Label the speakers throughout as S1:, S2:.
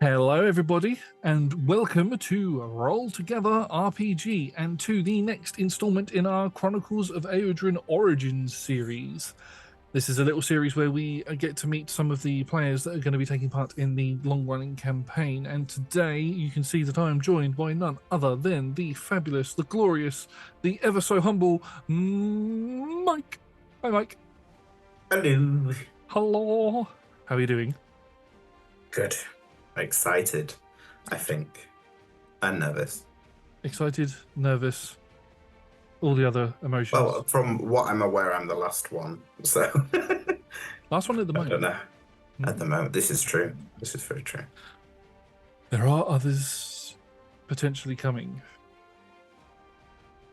S1: Hello, everybody, and welcome to Roll Together RPG and to the next installment in our Chronicles of Aeodrun Origins series. This is a little series where we get to meet some of the players that are going to be taking part in the long-running campaign, and today you can see that I am joined by none other than the fabulous, the glorious, the ever-so-humble Mike. Hi, Mike.
S2: Hello.
S1: Hello. How are you doing?
S2: Good. Excited, I think. And nervous.
S1: Excited, nervous, all the other emotions.
S2: Well, from what I'm aware, I'm the last one. So
S1: Last one at the
S2: I
S1: moment.
S2: don't know. At the moment, this is true. This is very true.
S1: There are others potentially coming.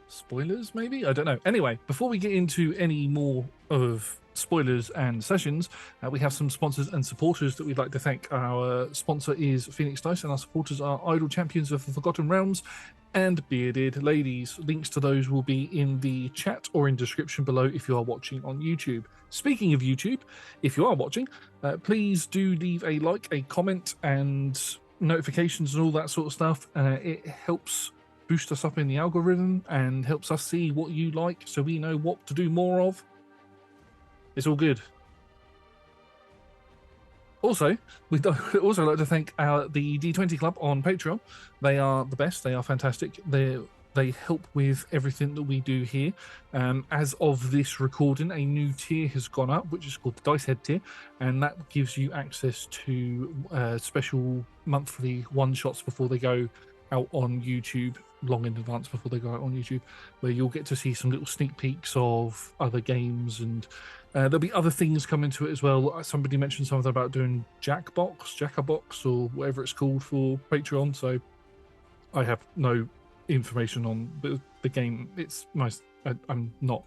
S1: Spoilers, maybe? I don't know. Anyway, before we get into any more of spoilers and sessions, we have some sponsors and supporters that we'd like to thank. Our sponsor is Phoenix Dice, and our supporters are Idle Champions of the Forgotten Realms and Bearded Ladies. Links to those will be in the chat or in description below if you are watching on YouTube. Speaking of YouTube, if you are watching, please do leave a like, a comment, and notifications and all that sort of stuff. It helps boost us up in the algorithm and helps us see what you like so we know what to do more of. It's all good. Also, we'd also like to thank the D20 Club on Patreon. They are the best. They are fantastic. They help with everything that we do here. As of this recording, a new tier has gone up, which is called the Dice Head tier, and that gives you access to special monthly one-shots before they go out on YouTube, long in advance before they go out on YouTube, where you'll get to see some little sneak peeks of other games, and there'll be other things coming to it as well. Somebody mentioned something about doing Jackabox, or whatever it's called for Patreon, so I have no information on the game. It's nice. I'm not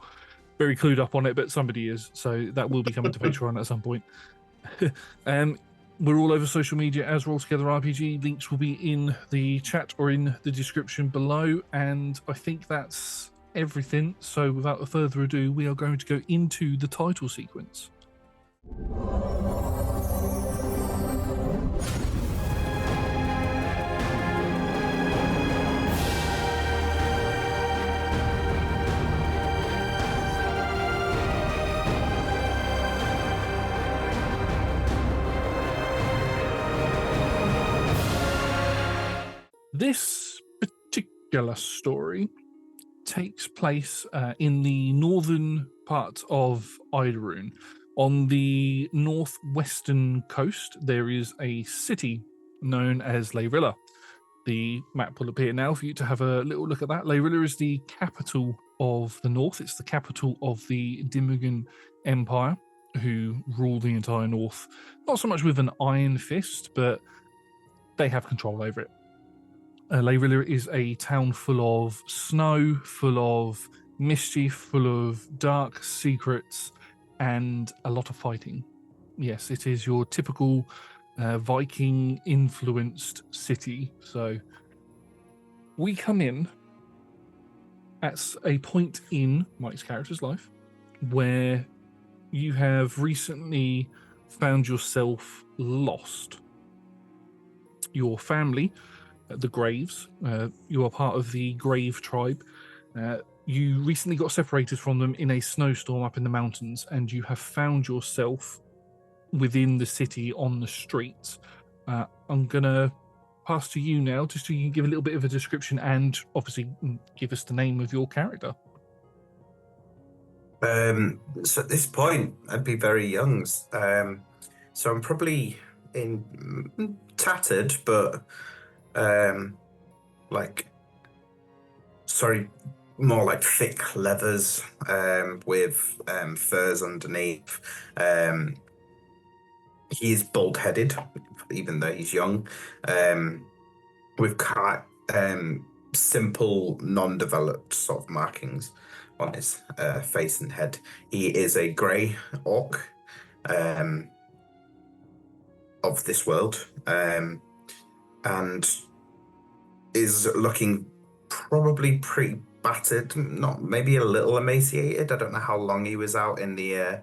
S1: very clued up on it, but somebody is, so that will be coming to Patreon at some point. We're all over social media as Roll Together RPG. Links will be in the chat or in the description below, and I think that's everything. So without further ado, we are going to go into the title sequence. This particular story takes place in the northern part of Idorune. On the northwestern coast, there is a city known as Layrilla. The map will appear now for you to have a little look at that. Layrilla is the capital of the north. It's the capital of the Dimigan Empire, who rule the entire north. Not so much with an iron fist, but they have control over it. Layrilla is a town full of snow, full of mischief, full of dark secrets, and a lot of fighting. Yes, it is your typical Viking-influenced city. So we come in at a point in Mike's character's life where you have recently found yourself lost. Your family, the Graves, you are part of the Grave tribe. You recently got separated from them in a snowstorm up in the mountains, and you have found yourself within the city on the streets. I'm going to pass to you now, just so you can give a little bit of a description and obviously give us the name of your character.
S2: So at this point, I'd be very young. So I'm probably in tattered, but more like thick leathers with furs underneath. He is bald-headed, even though he's young, with simple, non-developed sort of markings on his face and head. He is a grey orc of this world, and is looking probably pretty battered, not maybe a little emaciated. I don't know how long he was out in the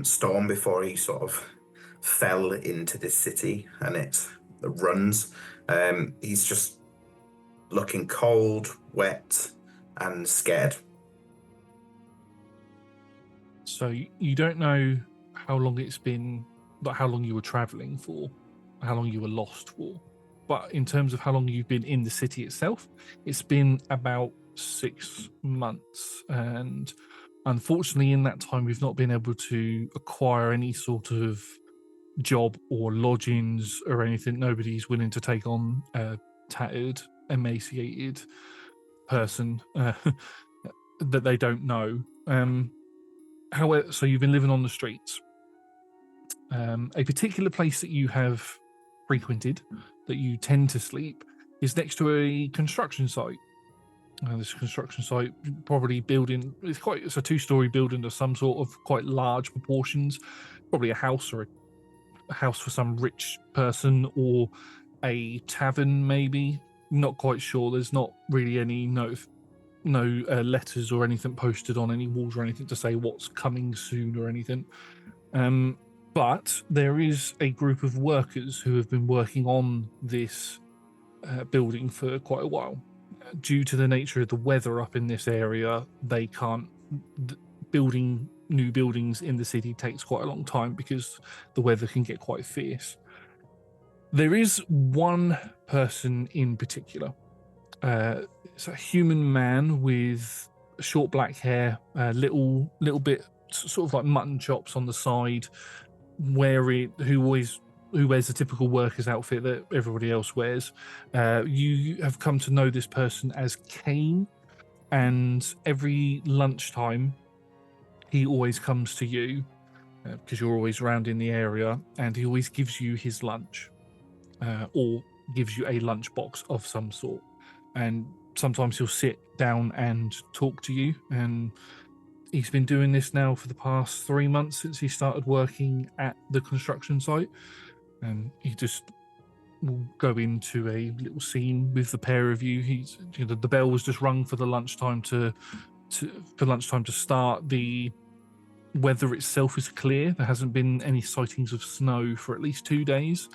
S2: storm before he sort of fell into this city and its runs. He's just looking cold, wet, and scared.
S1: So you don't know how long it's been, like how long you were traveling for, how long you were lost for. But in terms of how long you've been in the city itself, it's been about 6 months. And unfortunately, in that time, we've not been able to acquire any sort of job or lodgings or anything. Nobody's willing to take on a tattered, emaciated person that they don't know. However, so you've been living on the streets. A particular place that you have frequented, that you tend to sleep, is next to a construction site. This construction site, probably building, it's a 2-story building of some sort of quite large proportions, probably a house or a house for some rich person, or a tavern maybe. Not quite sure. There's not really any letters or anything posted on any walls or anything to say what's coming soon or anything. But there is a group of workers who have been working on this building for quite a while. Due to the nature of the weather up in this area, they can't. Building new buildings in the city takes quite a long time because the weather can get quite fierce. There is one person in particular. It's a human man with short black hair, little bit sort of like mutton chops on the side, who wears the typical worker's outfit that everybody else wears. You have come to know this person as Kane, and every lunchtime he always comes to you because you're always around in the area, and he always gives you his lunch or gives you a lunchbox of some sort. And sometimes he'll sit down and talk to you, and he's been doing this now for the past 3 months since he started working at the construction site. And he just will go into a little scene with the pair of you. The bell was just rung for the lunchtime to start. The weather itself is clear. There hasn't been any sightings of snow for at least 2 days,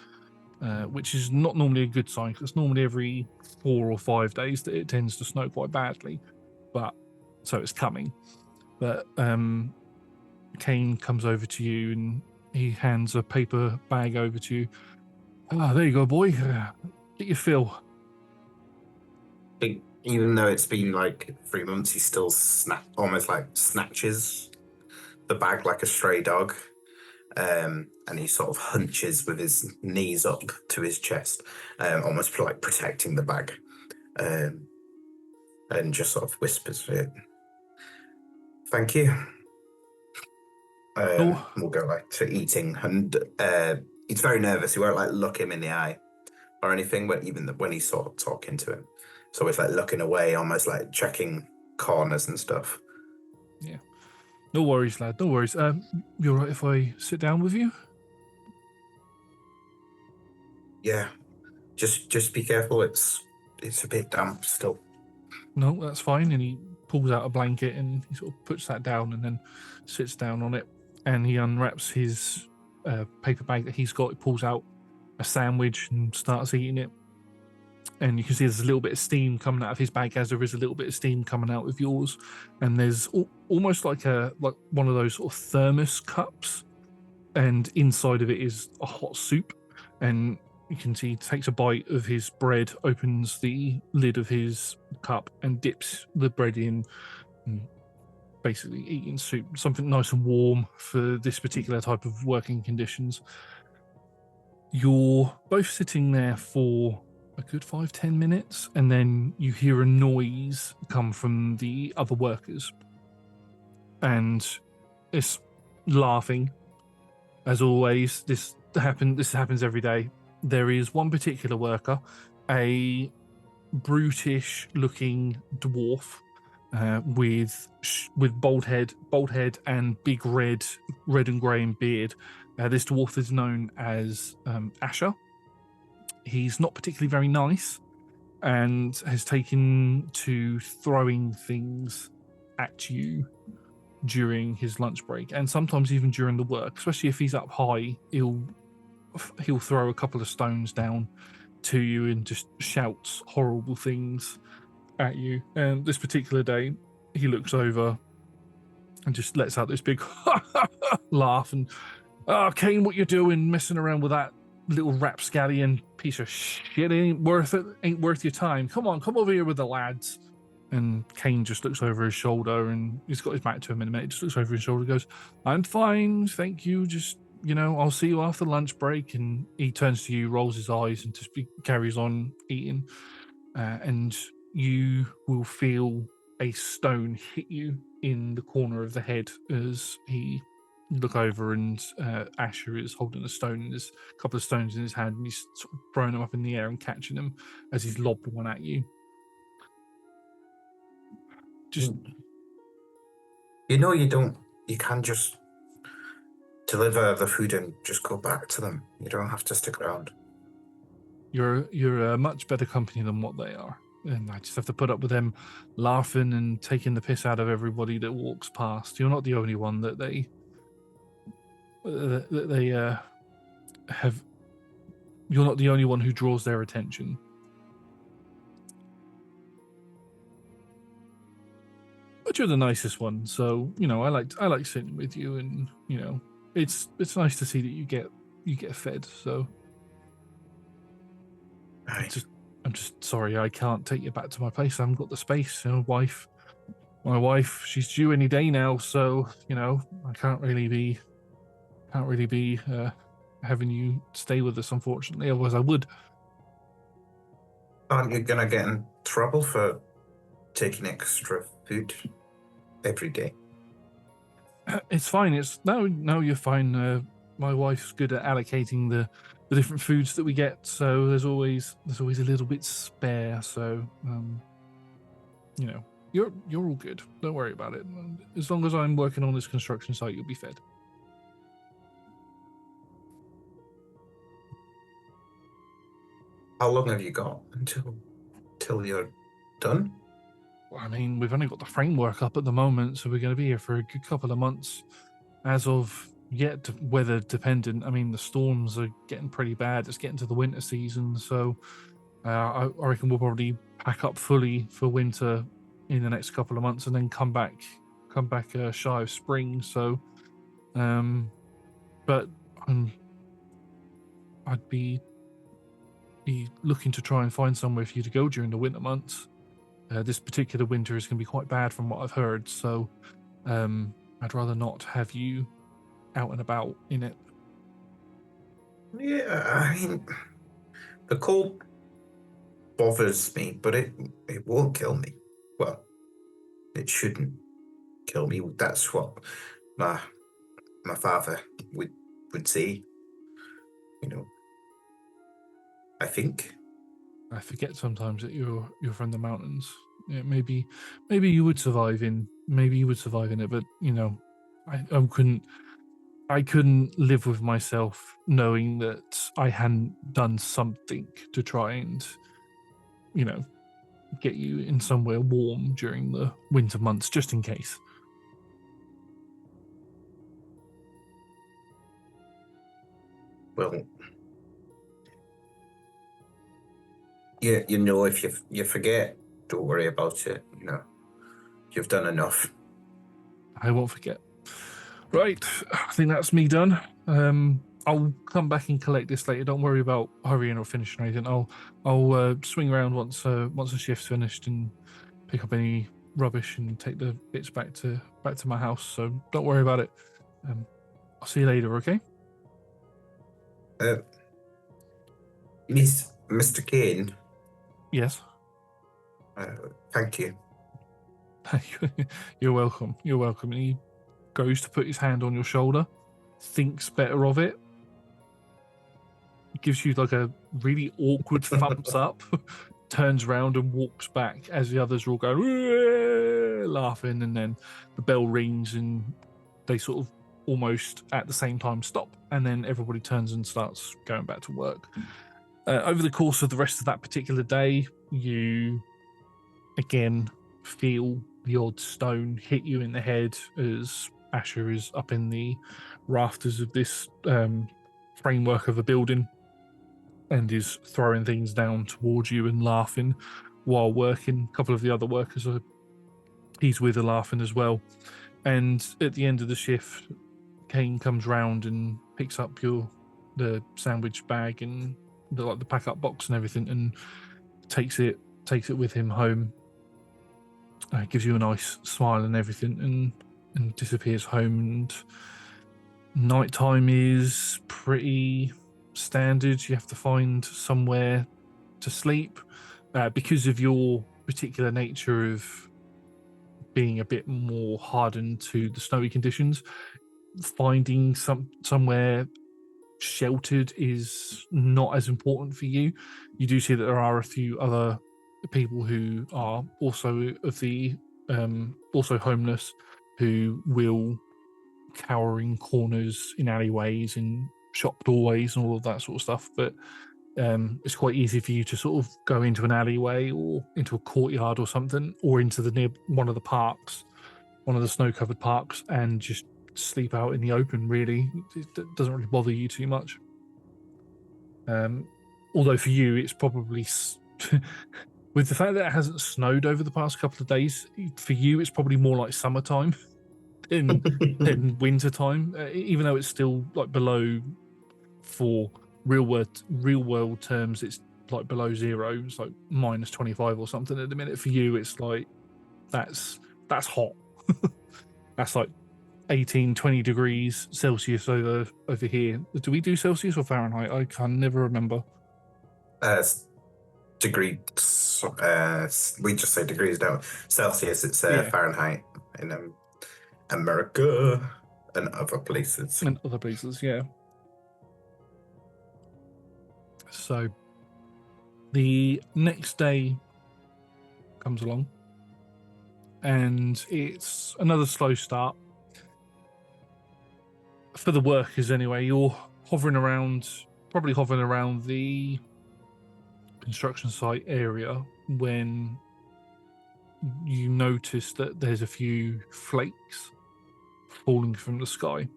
S1: which is not normally a good sign, because it's normally every 4 or 5 days that it tends to snow quite badly. But so it's coming. But Kane comes over to you and he hands a paper bag over to you. There you go, boy. Get your fill.
S2: Even though it's been like 3 months, he still almost like snatches the bag like a stray dog. And he sort of hunches with his knees up to his chest, almost like protecting the bag. And just sort of whispers it. Thank you. We'll go like to eating, and he's very nervous. He won't like look him in the eye or anything, but even when he's sort of talking to him, it's always like looking away, almost like checking corners and stuff.
S1: Yeah. No worries, lad. No worries. You all right if I sit down with you?
S2: Yeah. Just be careful. It's a bit damp still.
S1: No, that's fine. And he pulls out a blanket and he sort of puts that down and then sits down on it. And he unwraps his paper bag that he's got. He pulls out a sandwich and starts eating it. And you can see there's a little bit of steam coming out of his bag, as there is a little bit of steam coming out of yours. And there's almost like one of those sort of thermos cups, and inside of it is a hot soup. And you can see he takes a bite of his bread, opens the lid of his cup, and dips the bread in, and basically eating soup, something nice and warm for this particular type of working conditions. You're both sitting there for a good 5-10 minutes, and then you hear a noise come from the other workers, and it's laughing. As always, this happens every day. There is one particular worker, a brutish-looking dwarf with bald head and big red and grey beard. This dwarf is known as Asher. He's not particularly very nice and has taken to throwing things at you during his lunch break, and sometimes even during the work, especially if he's up high. He'll he'll throw a couple of stones down to you and just shouts horrible things at you. And this particular day, he looks over and just lets out this big laugh and, Kane, what you doing messing around with that little rapscallion piece of shit? Ain't worth it. Ain't worth your time. Come on, come over here with the lads. And Kane just looks over his shoulder, and he's got his back to him in a minute. He just looks over his shoulder and goes, I'm fine, thank you. Just, I'll see you after lunch break. And he turns to you, rolls his eyes, and just carries on eating. And you will feel a stone hit you in the corner of the head as he look over, and Asher is holding a stone, and there's a couple of stones in his hand, and he's sort of throwing them up in the air and catching them as he's lobbed one at you. Just,
S2: you can just deliver the food and just go back to them. You don't have to stick around.
S1: You're a much better company than what they are, and I just have to put up with them laughing and taking the piss out of everybody that walks past. You're not the only one that they have. You're not the only one who draws their attention. But you're the nicest one, so I like sitting with you, and it's nice to see that you get fed. So
S2: Right.
S1: I'm just sorry I can't take you back to my place. I haven't got the space. My wife, she's due any day now, so I can't really be having you stay with us, unfortunately. Otherwise, I would.
S2: Aren't you gonna get in trouble for taking extra food every day?
S1: It's fine. No, you're fine. My wife's good at allocating the different foods that we get, so there's always a little bit spare. So, you're all good. Don't worry about it. As long as I'm working on this construction site, you'll be fed.
S2: How long have you got until you're done?
S1: I mean, we've only got the framework up at the moment, so we're going to be here for a good couple of months. As of yet, weather dependent. I mean, the storms are getting pretty bad. It's getting to the winter season, so I reckon we'll probably pack up fully for winter in the next couple of months, and then come back shy of spring. So, but I'd be looking to try and find somewhere for you to go during the winter months. This particular winter is going to be quite bad from what I've heard, so I'd rather not have you out and about in it.
S2: Yeah, I mean, the cold bothers me, but it won't kill me. Well, it shouldn't kill me. That's what my father would say. I think.
S1: I forget sometimes that you're from the mountains. Yeah, maybe you would survive in it, but I couldn't live with myself knowing that I hadn't done something to try and get you in somewhere warm during the winter months, just in case.
S2: Well, if you forget, don't worry about it. You've done enough.
S1: I won't forget. Right, I think that's me done. I'll come back and collect this later. Don't worry about hurrying or finishing or anything. I'll swing around once the shift's finished and pick up any rubbish and take the bits back to my house. So don't worry about it. I'll see you later. Okay.
S2: Mr. Kane.
S1: Yes.
S2: Thank you.
S1: You're welcome. You're welcome. And he goes to put his hand on your shoulder, thinks better of it, gives you like a really awkward thumbs up, turns around and walks back as the others are all going laughing, and then the bell rings and they sort of almost at the same time stop, and then everybody turns and starts going back to work. Over the course of the rest of that particular day, you again feel the odd stone hit you in the head as Asher is up in the rafters of this framework of a building and is throwing things down towards you and laughing while working. A couple of the other workers he's with are laughing as well. And at the end of the shift, Kane comes round and picks up the sandwich bag and the pack up box and everything, and takes it with him home. Gives you a nice smile and everything, and disappears home. And nighttime is pretty standard. You have to find somewhere to sleep because of your particular nature of being a bit more hardened to the snowy conditions. Finding somewhere sheltered is not as important for you. You do see that there are a few other people who are also also homeless, who will cower in corners, in alleyways, in shop doorways, and all of that sort of stuff. But it's quite easy for you to sort of go into an alleyway or into a courtyard or something, or into one of the parks, one of the snow-covered parks, and just sleep out in the open. Really, it doesn't really bother you too much. Although for you, it's probably with the fact that it hasn't snowed over the past couple of days, for you, it's probably more like summertime than winter time. Even though it's still like below, for real world terms, it's like below zero. It's like minus 25 or something at the minute. For you, it's like that's hot. That's like 18, 20 degrees Celsius over here. Do we do Celsius or Fahrenheit? I can never remember.
S2: Degrees. We just say degrees now. Celsius, it's Fahrenheit in America and other places.
S1: And other places, yeah. So the next day comes along, and it's another slow start. For the workers anyway, you're probably hovering around the construction site area when you notice that there's a few flakes falling from the sky.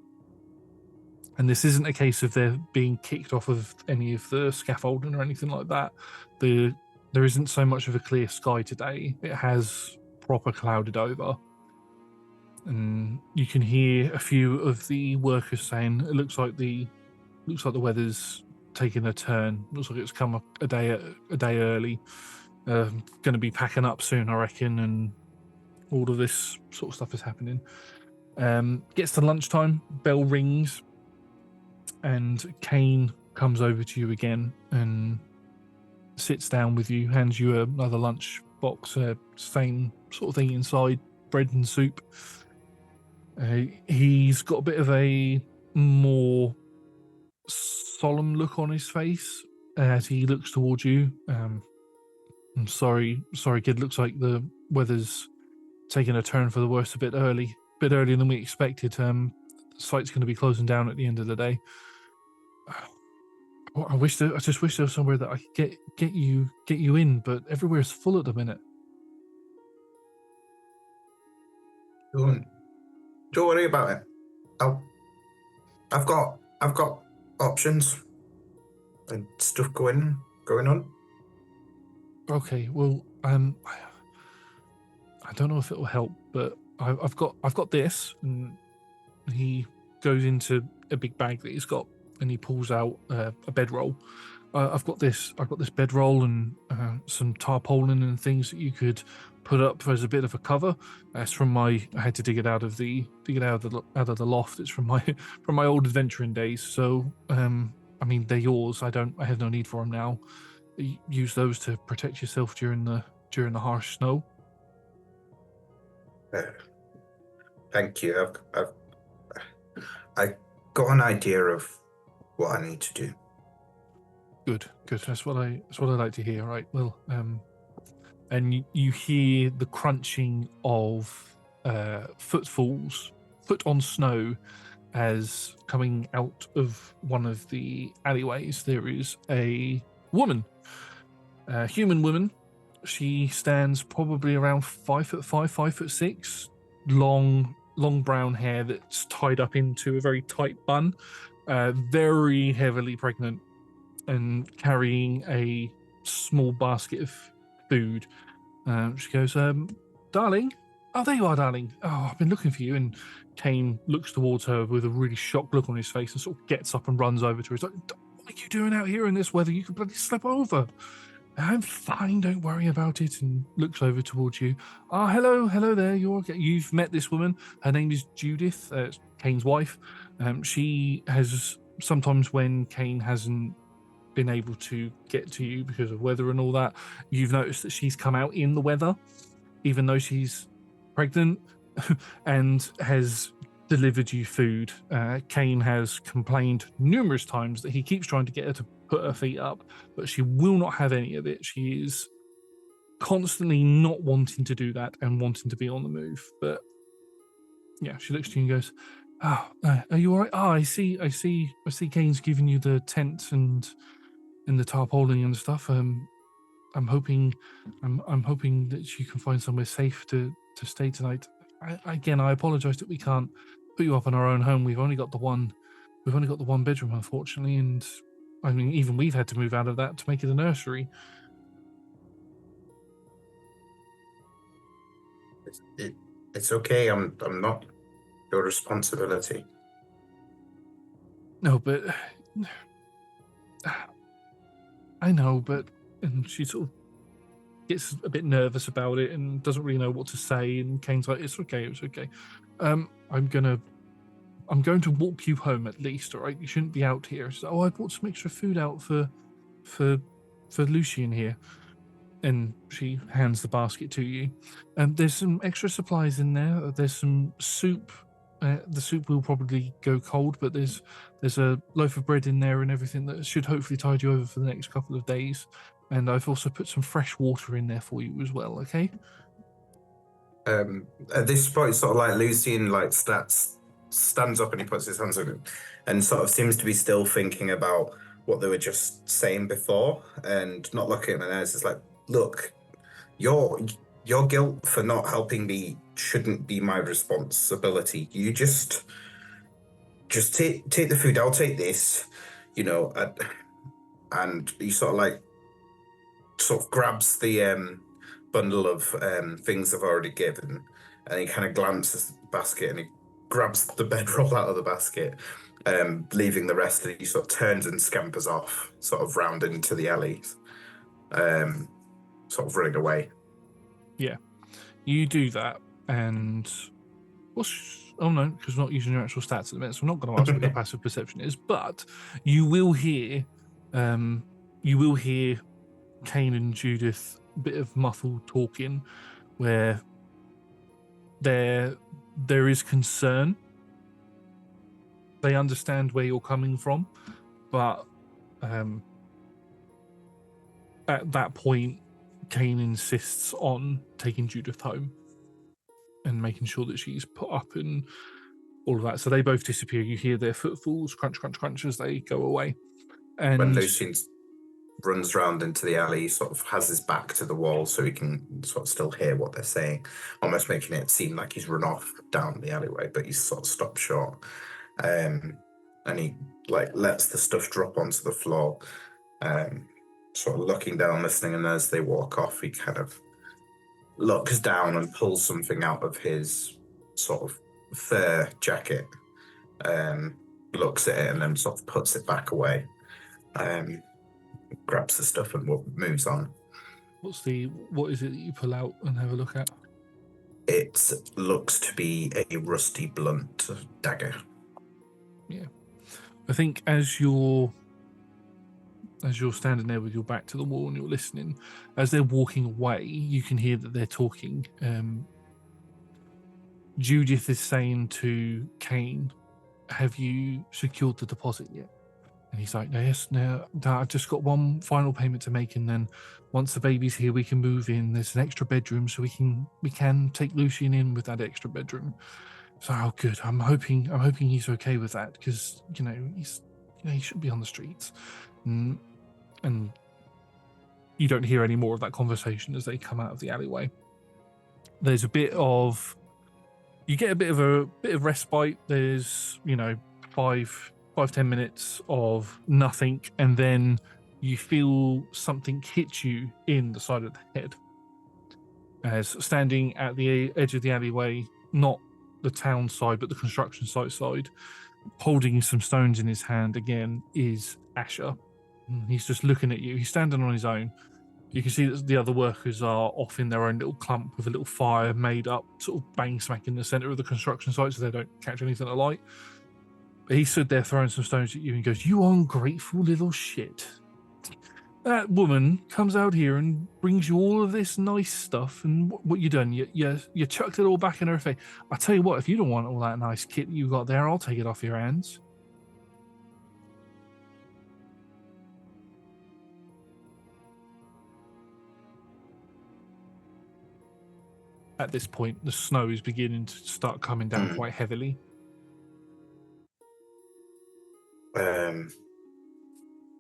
S1: And this isn't a case of they're being kicked off of any of the scaffolding or anything like that. There isn't so much of a clear sky today. It has proper clouded over. And you can hear a few of the workers saying, it looks like the weather's taking a turn. Looks like it's come a day early. Going to be packing up soon, I reckon, and all of this sort of stuff is happening. Gets to lunchtime, bell rings, and Kane comes over to you again and sits down with you, hands you another lunch box, same sort of thing inside, bread and soup. He's got a bit of a more solemn look on his face as he looks towards you. I'm sorry, kid. Looks like the weather's taking a turn for the worse a bit earlier than we expected. The site's going to be closing down at the end of the day. I just wish there was somewhere that I could get you in, but everywhere's full at the minute.
S2: Don't worry about it. I've got options and stuff going on.
S1: Okay, well, I don't know if it will help, but I've got this, and he goes into a big bag that he's got, and he pulls out a bedroll. I've got this bedroll and some tarpaulin and things that you could put up as a bit of a cover. It's from I had to dig it out of the loft. It's from my old adventuring days. So I mean, they're yours. I have no need for them now. Use those to protect yourself during the harsh snow.
S2: Thank you. I got an idea of what I need to do. Good.
S1: That's what I like to hear. Right. Well, and you hear the crunching of foot on snow, as coming out of one of the alleyways there is a woman, a human woman. She stands probably around 5'5", 5'6", long brown hair that's tied up into a very tight bun, very heavily pregnant and carrying a small basket of food. She goes, darling? Oh, there you are, darling. Oh, I've been looking for you. And Kane looks towards her with a really shocked look on his face and sort of gets up and runs over to her. He's like, what are you doing out here in this weather? You could bloody slip over. I'm fine, don't worry about it. And looks over towards you. Ah, hello there. You're okay. You've met this woman. Her name is Judith, Kane's wife. She has sometimes, when Kane hasn't been able to get to you because of weather and all that, you've noticed that she's come out in the weather, even though she's pregnant, and has delivered you food. Kane has complained numerous times that he keeps trying to get her to put her feet up, but she will not have any of it. She is constantly not wanting to do that and wanting to be on the move. But yeah, she looks to you and goes, "Oh, are you all right? Oh, I see Kane's giving you the tent and the tarpaulin and stuff. I'm hoping that you can find somewhere safe to stay tonight. I apologize that we can't put you up in our own home. We've only got the one bedroom, unfortunately, and I mean, even we've had to move out of that to make it a nursery."
S2: It's okay. I'm not your responsibility.
S1: No, but I know, but, and she sort of gets a bit nervous about it and doesn't really know what to say. And Kane's like, it's okay. I'm going to walk you home at least, all right? You shouldn't be out here. She's like, oh, I brought some extra food out for Lucian here. And she hands the basket to you. There's some extra supplies in there. There's some soup. The soup will probably go cold, but there's a loaf of bread in there and everything that should hopefully tide you over for the next couple of days. And I've also put some fresh water in there for you as well, okay?
S2: At this point, sort of like Lucian stands up and he puts his hands on him and sort of seems to be still thinking about what they were just saying before and not looking at my nose. It's like, look, your guilt for not helping me shouldn't be my responsibility. You just take the food. I'll take this, and he sort of grabs the bundle of things I've already given, and he kind of glances at the basket and he grabs the bedroll out of the basket, leaving the rest, and he sort of turns and scampers off, sort of round into the alleys, sort of running away.
S1: Yeah, you do that, and oh no, because we're not using your actual stats at the minute, so I'm not going to ask what your passive perception is, but you will hear Kane and Judith a bit of muffled talking where there is concern. They understand where you're coming from, but at that point, Kane insists on taking Judith home and making sure that she's put up and all of that. So they both disappear. You hear their footfalls crunch, crunch, crunch as they go away. And
S2: when Lucian runs round into the alley, he sort of has his back to the wall so he can sort of still hear what they're saying, almost making it seem like he's run off down the alleyway, but he's sort of stopped short. And he lets the stuff drop onto the floor, sort of looking down, listening, and as they walk off, he kind of looks down and pulls something out of his sort of fur jacket, looks at it, and then sort of puts it back away, grabs the stuff and moves on.
S1: What is it that you pull out and have a look at?
S2: It looks to be a rusty blunt dagger.
S1: Yeah. I think as you're standing there with your back to the wall and you're listening, as they're walking away, you can hear that they're talking. Judith is saying to Kane, have you secured the deposit yet? And he's like, yes, no, I've just got one final payment to make, and then once the baby's here, we can move in. There's an extra bedroom, so we can take Lucian in with that extra bedroom. So, oh, good. I'm hoping he's okay with that, because he shouldn't be on the streets. And you don't hear any more of that conversation as they come out of the alleyway. There's you get a bit of respite. There's 5 5-10 minutes of nothing, and then you feel something hit you in the side of the head. As standing at the edge of the alleyway, not the town side, but the construction site side, holding some stones in his hand again, is Asher. He's just looking at you. He's standing on his own. You can see that the other workers are off in their own little clump with a little fire made up, sort of bang smack in the center of the construction site so they don't catch anything alight. But he stood there throwing some stones at you and goes, "You ungrateful little shit. That woman comes out here and brings you all of this nice stuff, and what you done? You chucked it all back in her face. I tell you what, if you don't want all that nice kit you got there, I'll take it off your hands." At this point, the snow is beginning to start coming down quite heavily.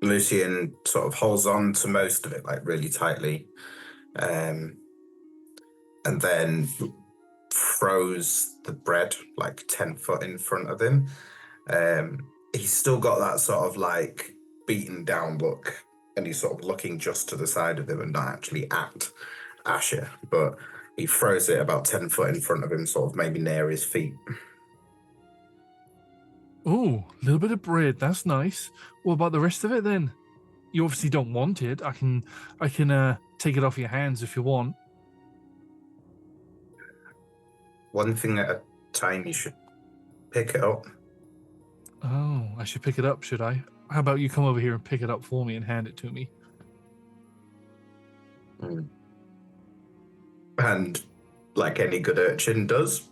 S2: Lucian sort of holds on to most of it, like really tightly, and then throws the bread like 10 foot in front of him. He's still got that sort of like beaten down look, and he's sort of looking just to the side of him and not actually at Asher, but he throws it about 10 foot in front of him, sort of maybe near his feet.
S1: Oh, a little bit of bread. That's nice. What about the rest of it then? You obviously don't want it. I can take it off your hands if you want.
S2: One thing at a time. You should pick it up.
S1: Oh, I should pick it up, should I? How about you come over here and pick it up for me and hand it to me?
S2: And like any good urchin does,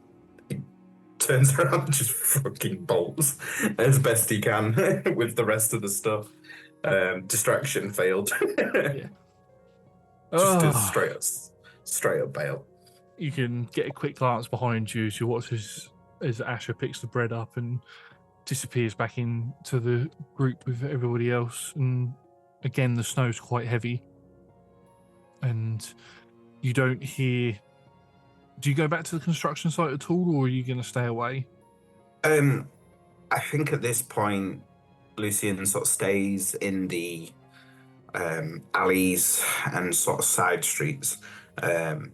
S2: he turns around and just fucking bolts as best he can with the rest of the stuff. Distraction failed.
S1: Yeah.
S2: Just a straight up bail.
S1: You can get a quick glance behind you as you watch as Asher picks the bread up and disappears back into the group with everybody else. And again, the snow's quite heavy. And you don't hear... Do you go back to the construction site at all, or are you going to stay away?
S2: I think at this point, Lucian sort of stays in the alleys and sort of side streets. And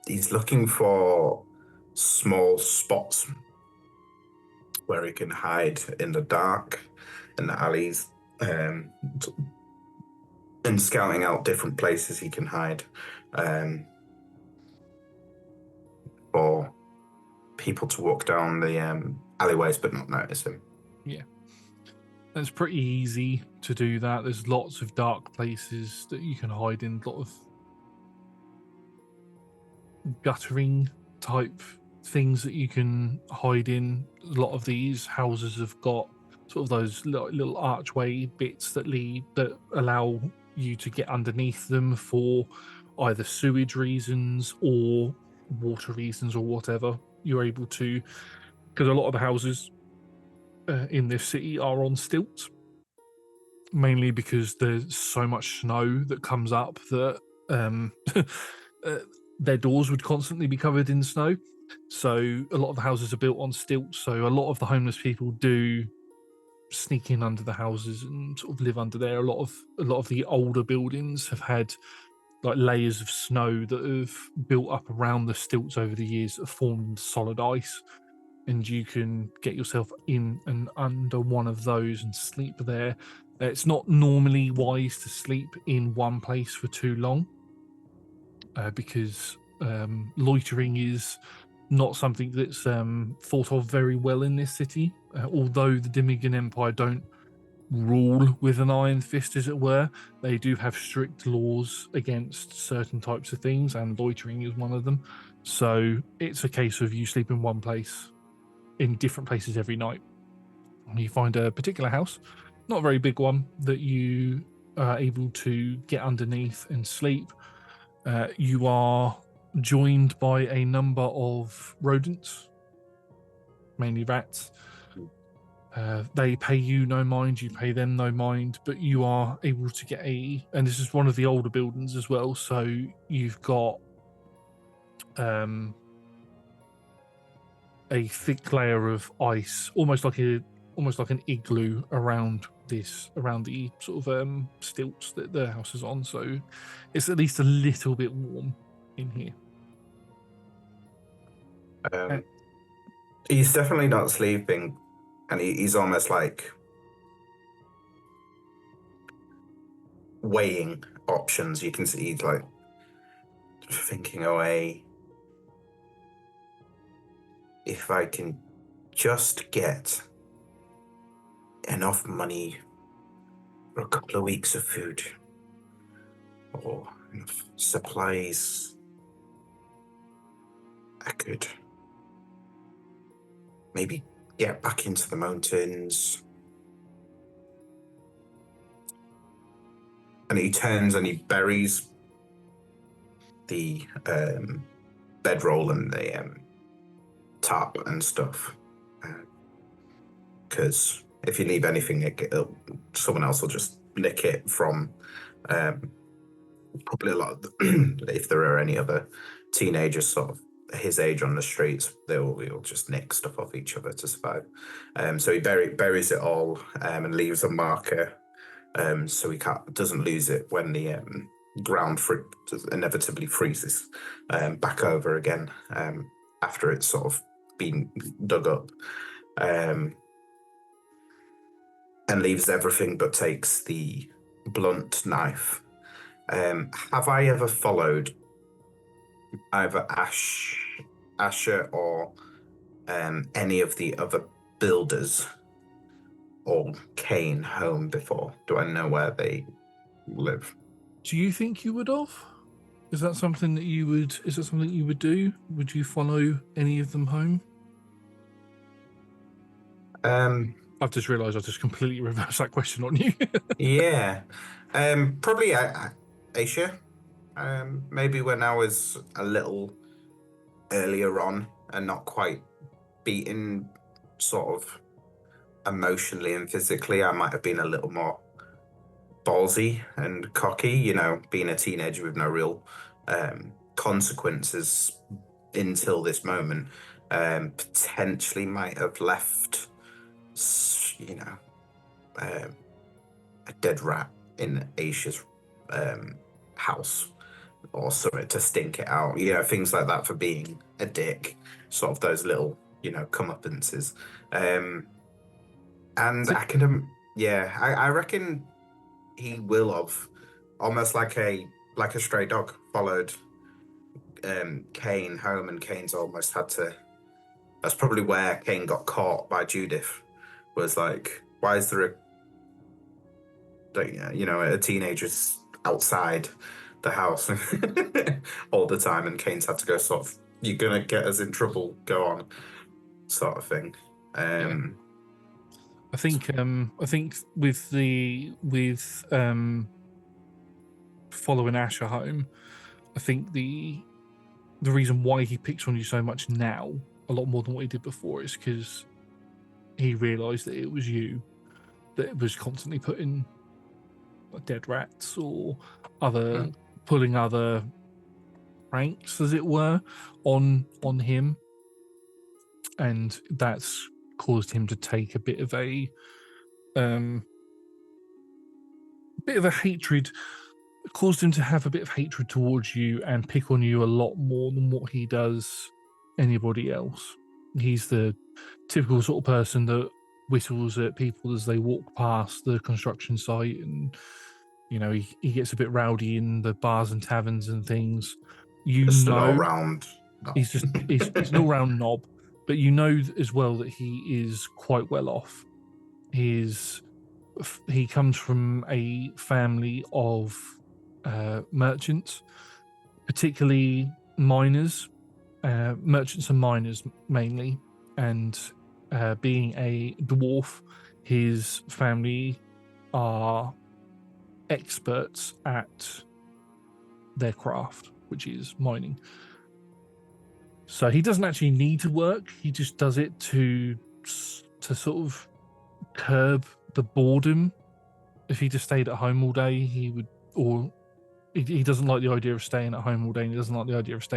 S2: he's looking for small spots where he can hide in the dark in the alleys, and scouting out different places he can hide for people to walk down the alleyways but not notice him.
S1: Yeah. It's pretty easy to do that. There's lots of dark places that you can hide in, a lot of guttering type things that you can hide in. A lot of these houses have got sort of those little archway bits that allow you to get underneath them for either sewage reasons or water reasons or whatever. You're able to, because a lot of the houses in this city are on stilts, mainly because there's so much snow that comes up that their doors would constantly be covered in snow. So a lot of the houses are built on stilts. So a lot of the homeless people do sneak in under the houses and sort of live under there. A lot of the older buildings have had like layers of snow that have built up around the stilts over the years that have formed into solid ice, and you can get yourself in and under one of those and sleep there. It's not normally wise to sleep in one place for too long because loitering is not something that's thought of very well in this city. Although the Dimigan Empire don't rule with an iron fist, as it were, they do have strict laws against certain types of things, and loitering is one of them. So it's a case of you sleep in one place, in different places every night. You find a particular house, not a very big one, that you are able to get underneath and sleep. You are joined by a number of rodents, mainly rats. They pay you no mind, you pay them no mind, but you are able to get and this is one of the older buildings as well, so you've got a thick layer of ice, almost like an igloo around the sort of stilts that the house is on. So it's at least a little bit warm in here.
S2: He's definitely not sleeping, and he's almost like weighing options. You can see he's like thinking away. If I can just get enough money for a couple of weeks of food or enough supplies, I could maybe get back into the mountains. And he turns and he buries the bedroll and the tarp and stuff. Because if you leave anything, someone else will just nick it from probably a lot of if there are any other teenagers sort of his age on the streets, they'll just nick stuff off each other to survive. So he buries it all and leaves a marker so he doesn't lose it when the ground inevitably freezes back over again after it's sort of been dug up, and leaves everything but takes the blunt knife. Have I ever followed either Asher or any of the other builders or Kane home before? Do I know where they live?
S1: Do you think you would have? Is that something that you would do? Would you follow any of them home? I've just realised I just completely reversed that question on you.
S2: Yeah. Probably Asia. Maybe when I was a little earlier on and not quite beaten sort of emotionally and physically, I might have been a little more ballsy and cocky, being a teenager with no real consequences until this moment. Potentially might have left, a dead rat in Asia's house or something to stink it out, things like that for being a dick, sort of those little, comeuppances. And I reckon he will have almost like a stray dog followed Kane home, and Kane's almost had to. That's probably where Kane got caught by Judith. Was like, why is there a teenager's outside the house all the time, and Kane's had to go sort of, you're gonna get us in trouble, go on, sort of thing.
S1: I think with following Asher home, I think the reason why he picks on you so much now, a lot more than what he did before, is because he realised that it was you that was constantly putting dead rats or pulling other pranks, as it were, on him, and that's caused him to take a bit of a hatred. Caused him to have a bit of hatred towards you and pick on you a lot more than what he does anybody else. He's the typical sort of person that whistles at people as they walk past the construction site, and he gets a bit rowdy in the bars and taverns and things.
S2: Just an all-round.
S1: He's an all-round knob, but as well that he is quite well off. He comes from a family of merchants, particularly miners, merchants and miners mainly, and being a dwarf, his family are experts at their craft, which is mining. So he doesn't actually need to work, he just does it to sort of curb the boredom. If he just stayed at home all day, he doesn't like the idea of staying at home all day, and he doesn't like the idea of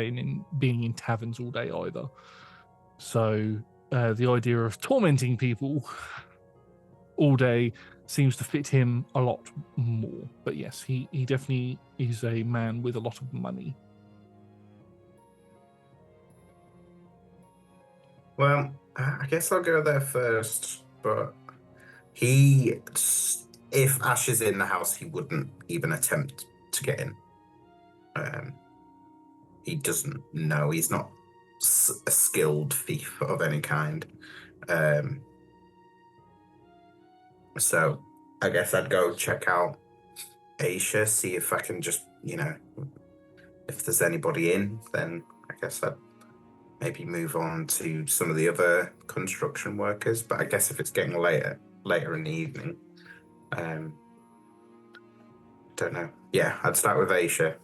S1: being in taverns all day either. So the idea of tormenting people all day seems to fit him a lot more. But yes, he definitely is a man with a lot of money.
S2: Well, I guess I'll go there first, but if Ash is in the house, he wouldn't even attempt to get in. He doesn't know. He's not a skilled thief of any kind. So I guess I'd go check out Asia, see if I can just, if there's anybody in, then I guess I'd maybe move on to some of the other construction workers. But I guess if it's getting later in the evening, don't know. Yeah, I'd start with Asia.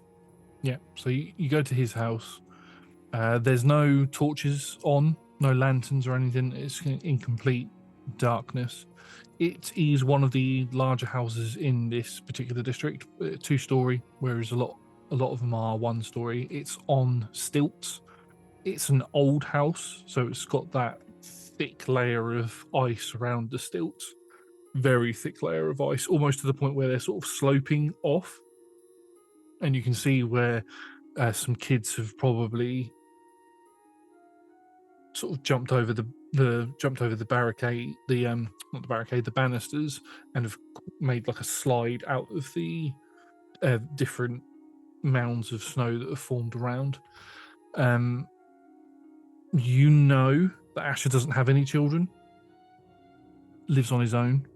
S1: Yeah, so you go to his house. There's no torches on, no lanterns or anything. It's in complete darkness. It is one of the larger houses in this particular district, 2-story, whereas a lot of them are 1-story. It's on stilts. It's an old house, so it's got that thick layer of ice around the stilts. Very thick layer of ice, almost to the point where they're sort of sloping off. And you can see where some kids have probably sort of jumped over the barricade, not the barricade, the banisters, and have made like a slide out of the different mounds of snow that have formed around. You know that Asher doesn't have any children, lives on his own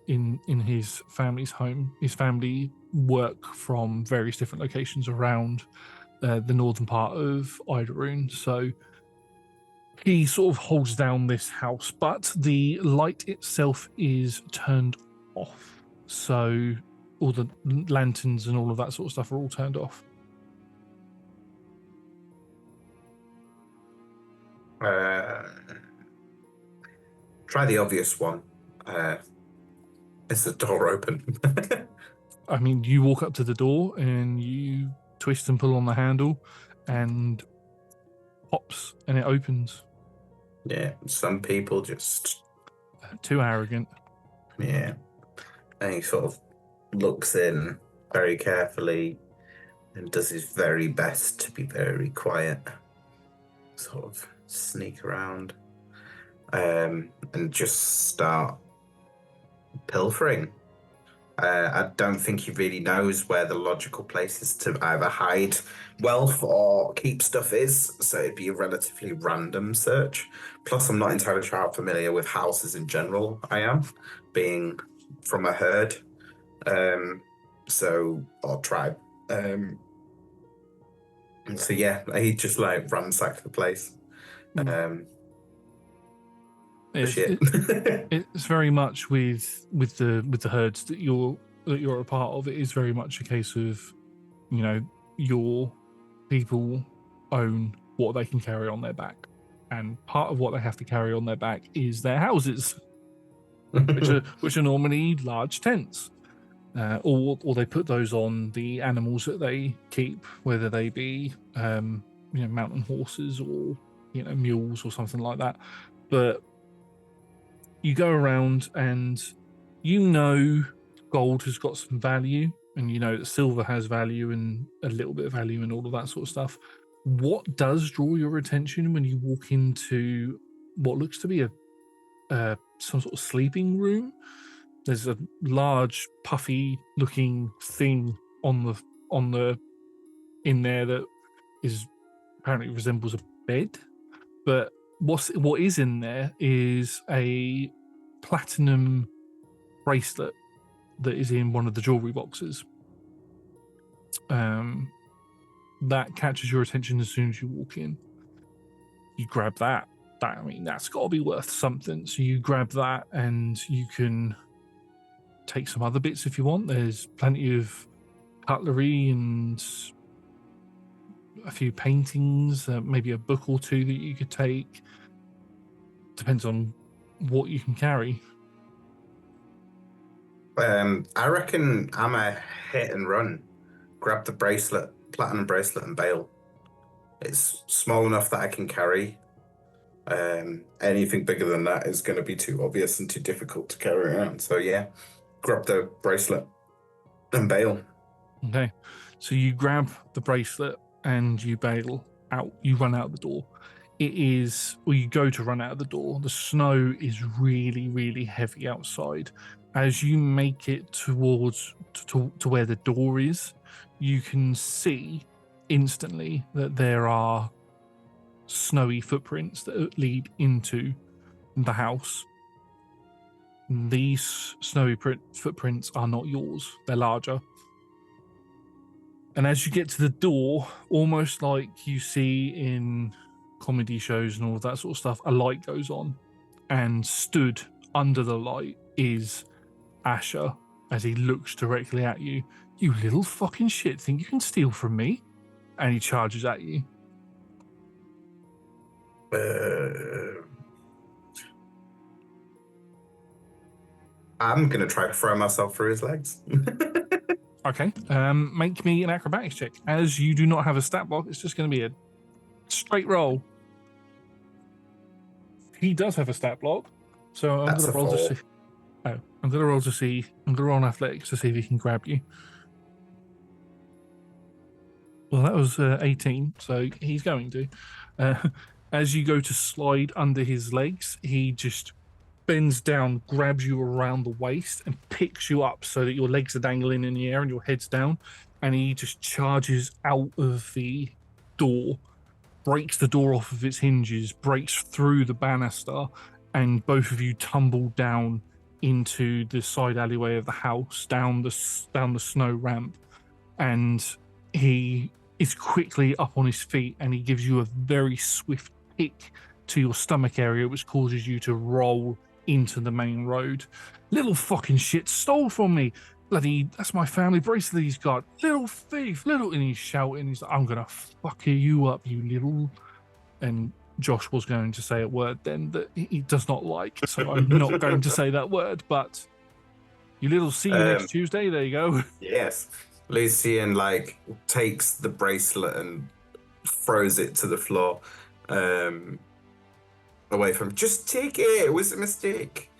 S1: in his family's home. His family work from various different locations around the northern part of Idorune, so he sort of holds down this house, but the light itself is turned off. So all the lanterns and all of that sort of stuff are all turned off.
S2: Try the obvious one. Is the door open?
S1: I mean, you walk up to the door and you twist and pull on the handle and pops and it opens.
S2: Yeah, some people just...
S1: Too arrogant.
S2: Yeah. And he sort of looks in very carefully and does his very best to be very quiet. Sort of sneak around and just start pilfering. I don't think he really knows where the logical place is to either hide wealth or keep stuff is, so it'd be a relatively random search. Plus, I'm not entirely sure how familiar with houses in general I am, being from a herd, or tribe. So yeah, he just like ransacked the place.
S1: It's very much with the herds that you're a part of. It is very much a case of, your people own what they can carry on their back, and part of what they have to carry on their back is their houses, which are normally large tents, or they put those on the animals that they keep, whether they be mountain horses or mules or something like that. But you go around and gold has got some value, and that silver has value and a little bit of value and all of that sort of stuff. What does draw your attention when you walk into what looks to be some sort of sleeping room? There's a large, puffy looking thing in there that is apparently resembles a bed, but what is in there is a platinum bracelet that is in one of the jewelry boxes. That catches your attention as soon as you walk in. You grab that. That's got to be worth something. So you grab that, and you can take some other bits if you want. There's plenty of cutlery and a few paintings, maybe a book or two that you could take. Depends on what you can carry.
S2: I reckon I'm a hit and run. Grab the platinum bracelet, and bail. It's small enough that I can carry. Anything bigger than that is going to be too obvious and too difficult to carry around. So yeah, grab the bracelet and bail.
S1: Okay, so you grab the bracelet and you bail out. You run out the door. You go to run out of the door. The snow is really, really heavy outside. As you make it towards to where the door is, you can see instantly that there are snowy footprints that lead into the house. These snowy footprints are not yours. They're larger. And as you get to the door, almost like you see in comedy shows and all of that sort of stuff, a light goes on, and stood under the light is Asher as he looks directly at you. You little fucking shit, think you can steal from me? And he charges at you.
S2: I'm going to try to throw myself through his legs.
S1: Okay, make me an acrobatics check. As you do not have a stat block, it's just going to be a straight roll. He does have a stat block, so I'm going to roll to see. Oh, I'm going to roll to see. I'm going to roll on athletics to see if he can grab you. Well, that was 18, so he's going to. As you go to slide under his legs, he just bends down, grabs you around the waist, and picks you up so that your legs are dangling in the air and your head's down. And he just charges out of the door, breaks the door off of its hinges, breaks through the banister, and both of you tumble down into the side alleyway of the house, down the snow ramp. And he is quickly up on his feet, and he gives you a very swift pick to your stomach area, which causes you to roll into the main road. Little fucking shit stole from me. Bloody, that's my family bracelet he's got. Little thief, little, and he's shouting. He's like, I'm gonna fuck you up, you little. And Josh was going to say a word then that he does not like, so I'm not going to say that word, but you little, see you next Tuesday. There you go.
S2: Yes. Lucian takes the bracelet and throws it to the floor. Away from, just take it was a mistake.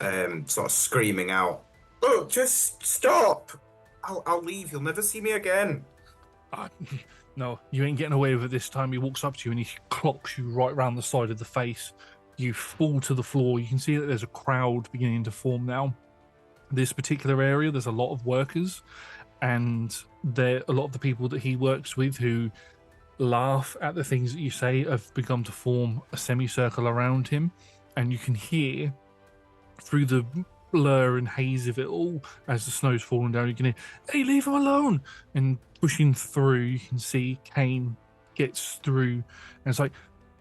S2: Sort of screaming out, oh, just stop, I'll leave, you'll never see me again.
S1: No, you ain't getting away with it this time. He walks up to you and he clocks you right round the side of the face. You fall to the floor. You can see that there's a crowd beginning to form now. This particular area, there's a lot of workers, and a lot of the people that he works with who laugh at the things that you say have begun to form a semicircle around him, and you can hear through the blur and haze of it all as the snow's falling down. You can hear, "Hey, leave him alone!" And pushing through, you can see Kane gets through, and it's like,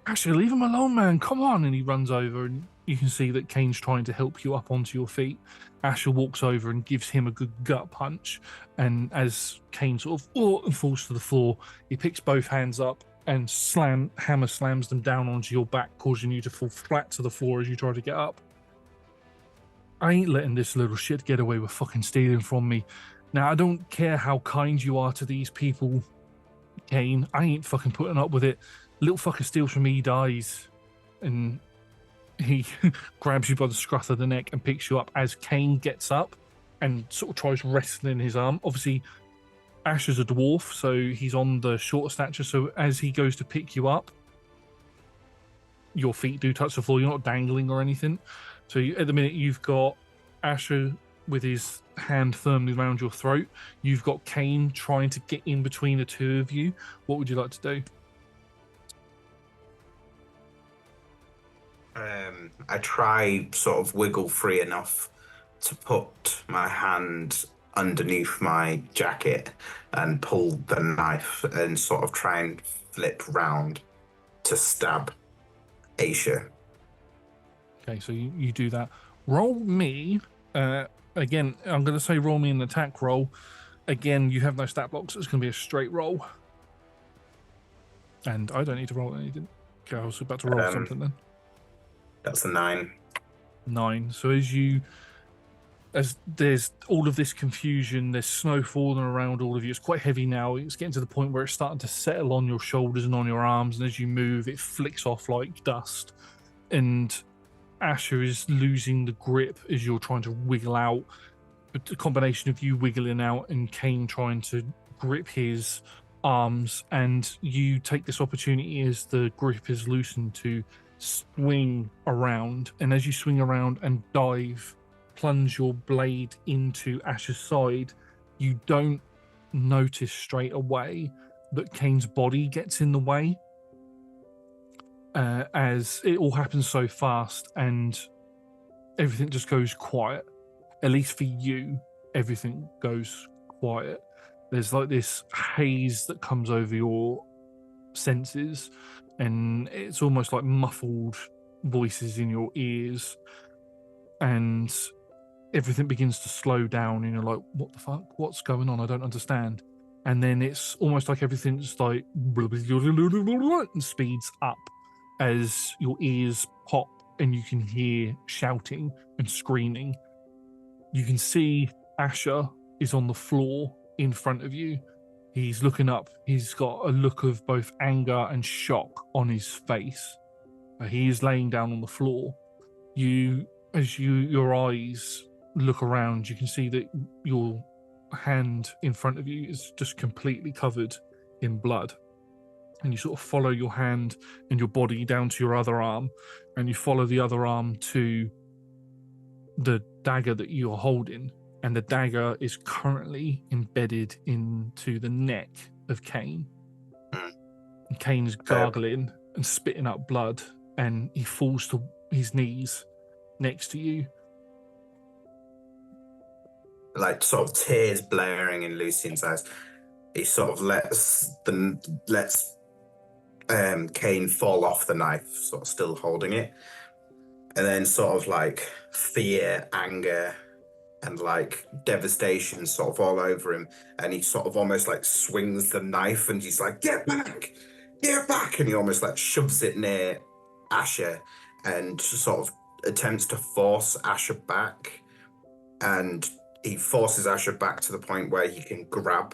S1: "Actually, leave him alone, man! Come on!" And he runs over, and you can see that Kane's trying to help you up onto your feet. Asher walks over and gives him a good gut punch, and as Kane sort of and falls to the floor, he picks both hands up and hammer slams them down onto your back, causing you to fall flat to the floor as you try to get up. I ain't letting this little shit get away with fucking stealing from me. Now, I don't care how kind you are to these people, Kane. I ain't fucking putting up with it. Little fucker steals from me, he dies. And he grabs you by the scruff of the neck and picks you up as Kane gets up and sort of tries wrestling his arm. Obviously, Asher's a dwarf, so he's on the shorter stature. So as he goes to pick you up, your feet do touch the floor. You're not dangling or anything. So at the minute, you've got Asher with his hand firmly around your throat. You've got Kane trying to get in between the two of you. What would you like to do?
S2: I try sort of wiggle free enough to put my hand underneath my jacket and pull the knife and sort of try and flip round to stab Aisha.
S1: Okay, so you do that. Roll me, again, I'm going to say roll me an attack roll. Again, you have no stat blocks, so it's going to be a straight roll. And I don't need to roll anything. Okay, I was about to roll something then.
S2: That's a 9.
S1: 9. So as you as there's all of this confusion, there's snow falling around all of you. It's quite heavy now. It's getting to the point where it's starting to settle on your shoulders and on your arms, and as you move, it flicks off like dust. And Asher is losing the grip as you're trying to wiggle out. But the combination of you wiggling out and Kane trying to grip his arms, and you take this opportunity as the grip is loosened to swing around. And as you swing around and dive, plunge your blade into Asher's side, you don't notice straight away that Kane's body gets in the way, as it all happens so fast and everything just goes quiet. At least for you, everything goes quiet. There's like this haze that comes over your senses, and it's almost like muffled voices in your ears, and everything begins to slow down, and you're like, what the fuck? What's going on? I don't understand. And then it's almost like everything's like and speeds up as your ears pop and you can hear shouting and screaming. You can see Asher is on the floor in front of you. He's looking up. He's got a look of both anger and shock on his face. He is laying down on the floor. Your eyes look around, you can see that your hand in front of you is just completely covered in blood. And you sort of follow your hand and your body down to your other arm, and you follow the other arm to the dagger that you're holding, and the dagger is currently embedded into the neck of Kane. And Kane's gargling and spitting up blood, and he falls to his knees next to you.
S2: Like sort of tears blaring in Lucian's eyes. He sort of lets Kane fall off the knife, sort of still holding it. And then sort of like fear, anger, and like devastation sort of all over him. And he sort of almost like swings the knife and he's like, get back! And he almost like shoves it near Asher and sort of attempts to force Asher back. And he forces Asher back to the point where he can grab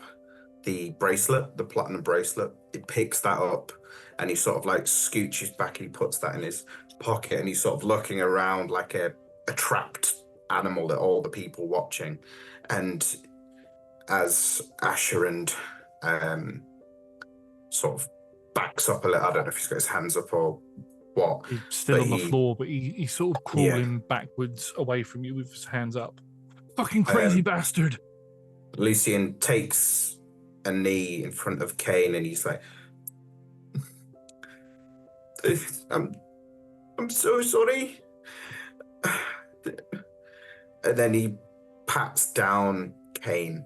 S2: the bracelet, the platinum bracelet. He picks that up and he sort of like scooches back and he puts that in his pocket, and he's sort of looking around like a trapped animal at all the people watching. And as Asher and sort of backs up a little, I don't know if he's got his hands up or what.
S1: He's still on the floor, but he's sort of crawling backwards away from you with his hands up. Fucking crazy bastard.
S2: Lucian takes a knee in front of Kane and he's like, I'm so sorry. And then he pats down Kane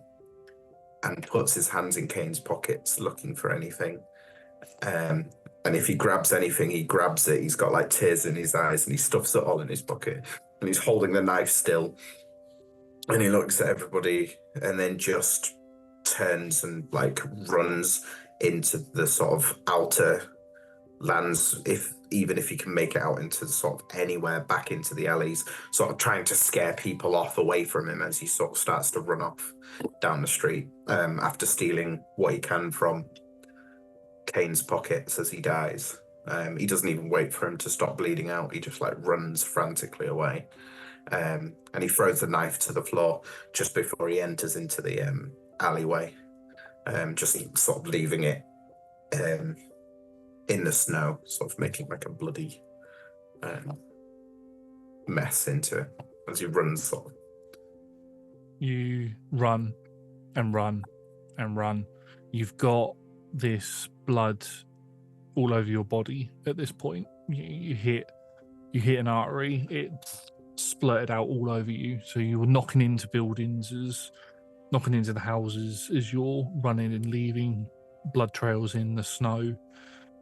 S2: and puts his hands in Kane's pockets looking for anything. And if he grabs anything, he grabs it. He's got like tears in his eyes and he stuffs it all in his pocket. And he's holding the knife still. And he looks at everybody and then just turns and like runs into the sort of outer lands, even if he can make it out into sort of anywhere back into the alleys, sort of trying to scare people off away from him as he sort of starts to run off down the street, after stealing what he can from Kane's pockets as he dies. He doesn't even wait for him to stop bleeding out. He just like runs frantically away. And he throws the knife to the floor just before he enters into the alleyway, just sort of leaving it in the snow, sort of making like a bloody mess into it as he runs sort of.
S1: You run and run and run. You've got this blood all over your body at this point. You hit an artery, it splurted out all over you. So you were knocking into buildings, knocking into the houses as you're running and leaving blood trails in the snow.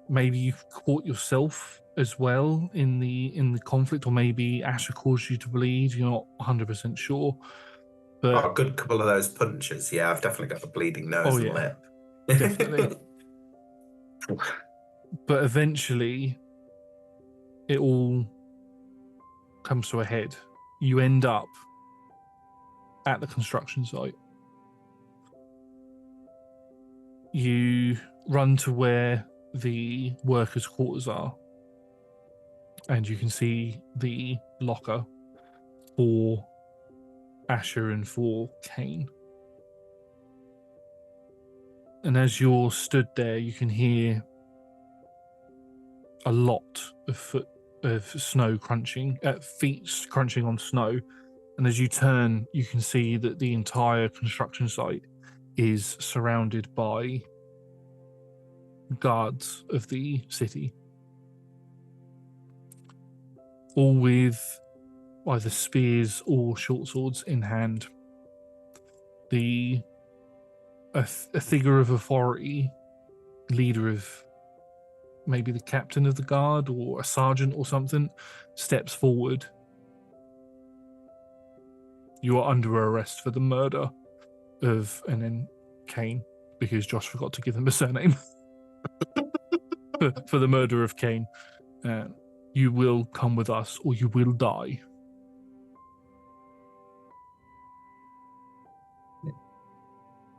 S1: Maybe you've caught yourself as well in the conflict, or maybe Asher caused you to bleed. You're not 100% sure. But
S2: a good couple of those punches. Yeah, I've definitely got the bleeding nose and lip.
S1: Definitely. But eventually, it all comes to a head. You end up at the construction site. You run to where the workers' quarters are, and you can see the locker for Asher and for Kane. And as you're stood there, you can hear a lot of snow crunching, feet crunching on snow. And as you turn, you can see that the entire construction site is surrounded by guards of the city, all with either spears or short swords in hand. A figure of authority, leader of maybe the captain of the guard or a sergeant or something, steps forward. You are under arrest for the murder of, and then Kane, because Josh forgot to give them a surname. for the murder of Kane. You will come with us or you will die.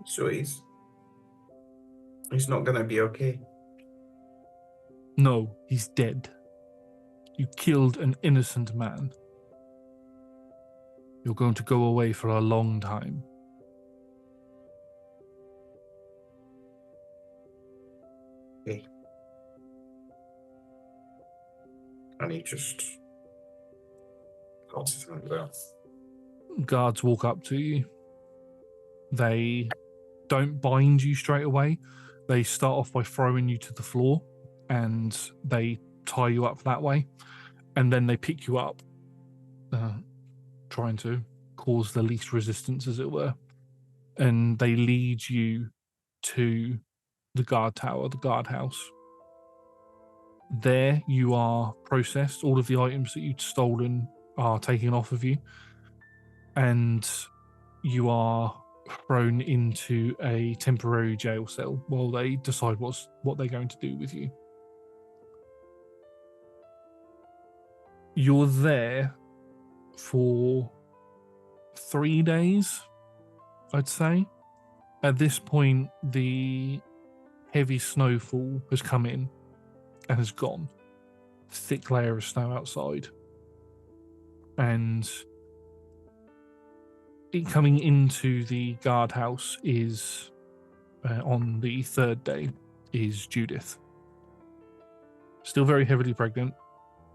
S2: So he's not going to be okay.
S1: No, he's dead. You killed an innocent man. You're going to go away for a long time.
S2: Okay. And he just holds his hand out.
S1: Guards walk up to you. They don't bind you straight away. They start off by throwing you to the floor and they tie you up that way. And then they pick you up, trying to cause the least resistance, as it were. And they lead you to the guard tower, the guardhouse. There you are processed. All of the items that you'd stolen are taken off of you. And you are thrown into a temporary jail cell while they decide what they're going to do with you. You're there for 3 days, I'd say. At this point, the heavy snowfall has come in and has gone. Thick layer of snow outside. And coming into the guardhouse is, on the 3rd day, is Judith. Still very heavily pregnant.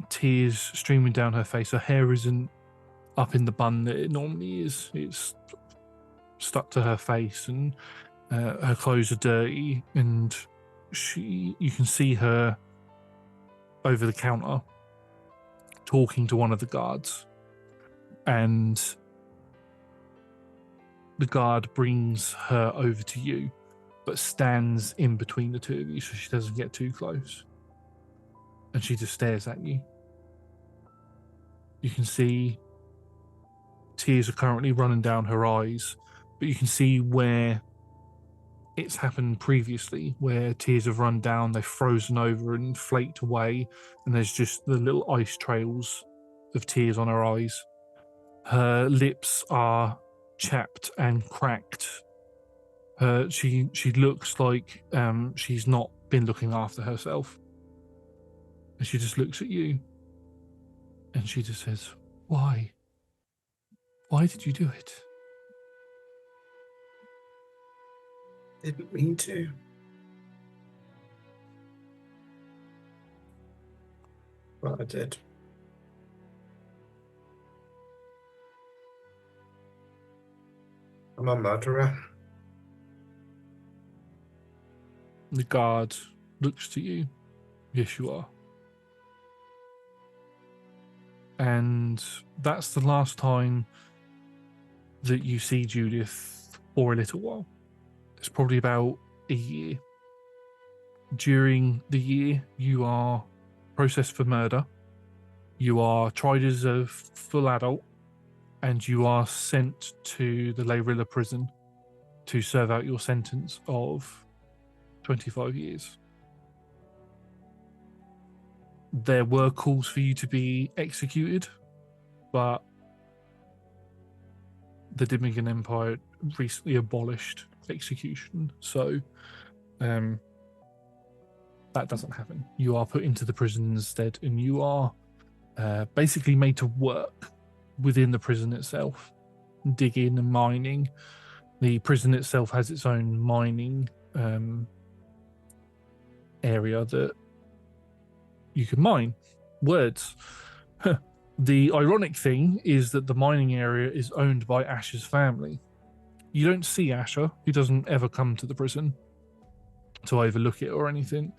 S1: Tears streaming down her face. Her hair isn't up in the bun that it normally is. It's stuck to her face, and her clothes are dirty, and you can see her over the counter talking to one of the guards, and the guard brings her over to you, but stands in between the two of you so she doesn't get too close. And she just stares at you. You can see tears are currently running down her eyes, but you can see where it's happened previously, where tears have run down, they've frozen over and flaked away, and there's just the little ice trails of tears on her eyes. Her lips are chapped and cracked. She looks like she's not been looking after herself. And she just looks at you and she just says, "Why? Why did you do it?"
S2: Didn't mean to. But I did. I'm a murderer.
S1: The guard looks to you. Yes, you are. And that's the last time that you see Judith for a little while. It's probably about a year. During the year, you are processed for murder. You are tried as a full adult, and you are sent to the Layrilla prison to serve out your sentence of 25 years. There were calls for you to be executed, but the Dimigan Empire recently abolished execution, so that doesn't happen. You are put into the prison instead, and you are basically made to work within the prison itself, digging and mining. The prison itself has its own mining area that you can mine. Words. The ironic thing is that the mining area is owned by Asher's family. You don't see Asher. He doesn't ever come to the prison to overlook it or anything,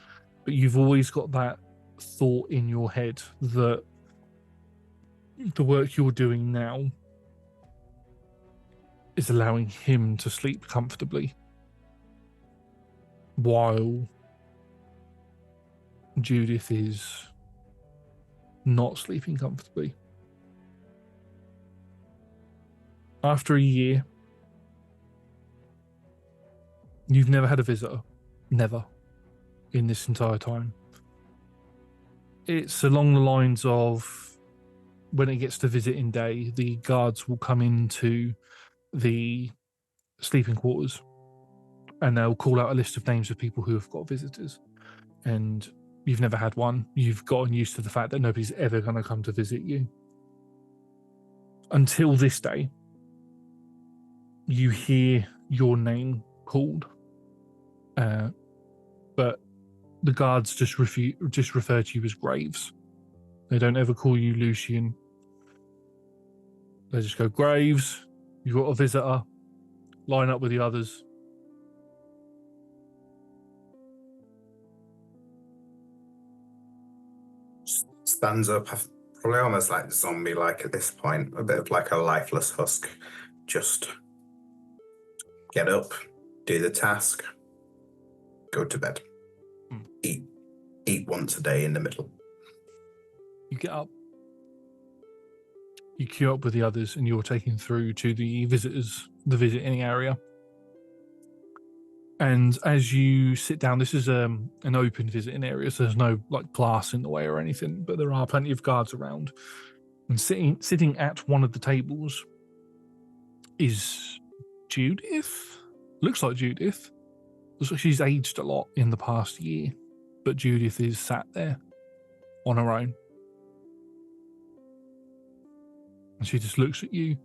S1: but you've always got that thought in your head that the work you're doing now is allowing him to sleep comfortably while Judith is not sleeping comfortably. After a year, you've never had a visitor. Never. In this entire time. It's along the lines of when it gets to visiting day, the guards will come into the sleeping quarters and they'll call out a list of names of people who have got visitors. And you've never had one. You've gotten used to the fact that nobody's ever going to come to visit you. Until this day, you hear your name called, but the guards just refer to you as Graves. They don't ever call you Lucian. They just go, Graves, you've got a visitor. Line up with the others.
S2: Stands up, probably almost like zombie-like at this point, a bit of like a lifeless husk. Just get up, do the task, go to bed. Eat once a day in the middle.
S1: You get up, you queue up with the others, and you're taken through to the visiting area. And as you sit down, this is an open visiting area, so there's no like glass in the way or anything, but there are plenty of guards around. And sitting at one of the tables is Judith. Looks like Judith. Looks like she's aged a lot in the past year, but Judith is sat there on her own. And she just looks at you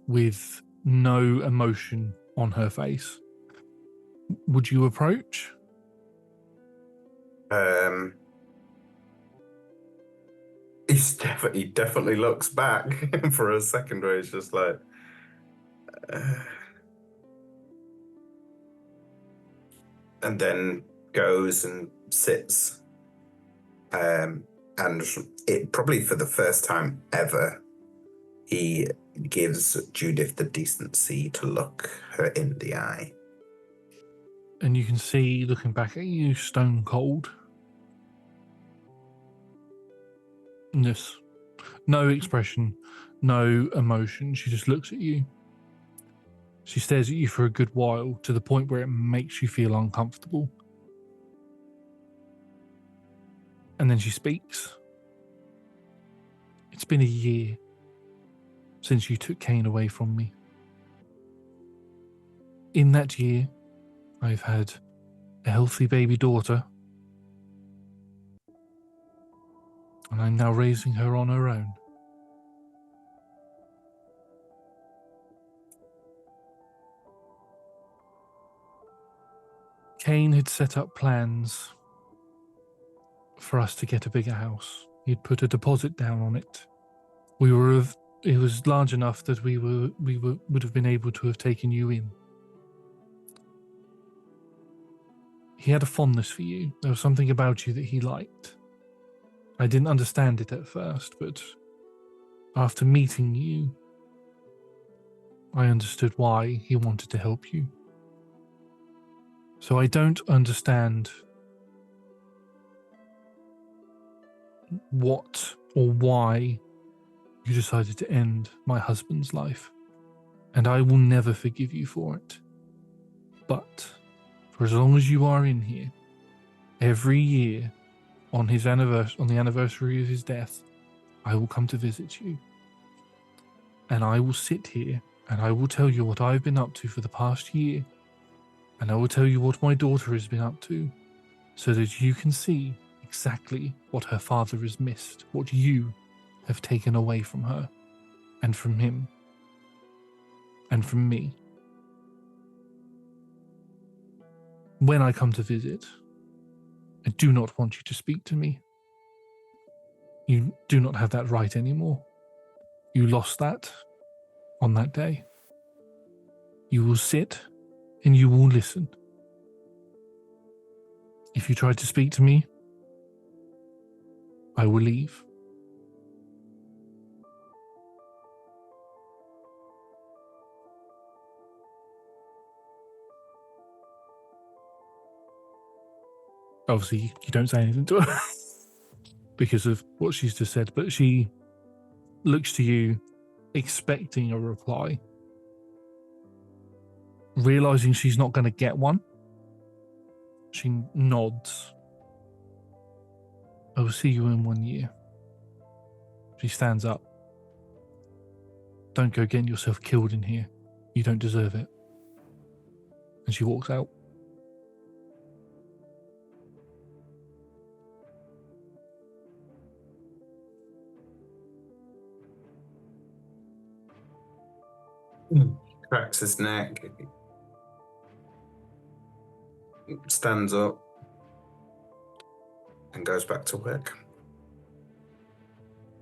S1: with no emotion on her face. Would you approach?
S2: He definitely looks back for a second where he's just like, and then goes and sits. And it probably for the first time ever, he gives Judith the decency to look her in the eye.
S1: And you can see, looking back at you, stone cold. No expression, no emotion. She just looks at you. She stares at you for a good while, to the point where it makes you feel uncomfortable. And then she speaks. It's been a year since you took Cain away from me. In that year, I've had a healthy baby daughter, and I'm now raising her on her own. Cain had set up plans for us to get a bigger house. He'd put a deposit down on it. It was large enough that we would have been able to have taken you in. He had a fondness for you. There was something about you that he liked. I didn't understand it at first, but after meeting you, I understood why he wanted to help you. So I don't understand what or why you decided to end my husband's life, and I will never forgive you for it. But for as long as you are in here, every year on the anniversary of his death, I will come to visit you, and I will sit here And I will tell you what I've been up to for the past year. And I will tell you what my daughter has been up to, so that you can see exactly what her father has missed, what you have taken away from her, and from him, and from me. When I come to visit, I do not want you to speak to me. You do not have that right anymore. You lost that on that day. You will sit and you will listen. If you try to speak to me, I will leave. Obviously, you don't say anything to her because of what she's just said, but she looks to you expecting a reply. Realizing she's not going to get one, she nods. I will see you in 1 year. She stands up. Don't go getting yourself killed in here. You don't deserve it. And she walks out.
S2: Cracks his neck. Stands up. And goes back to work.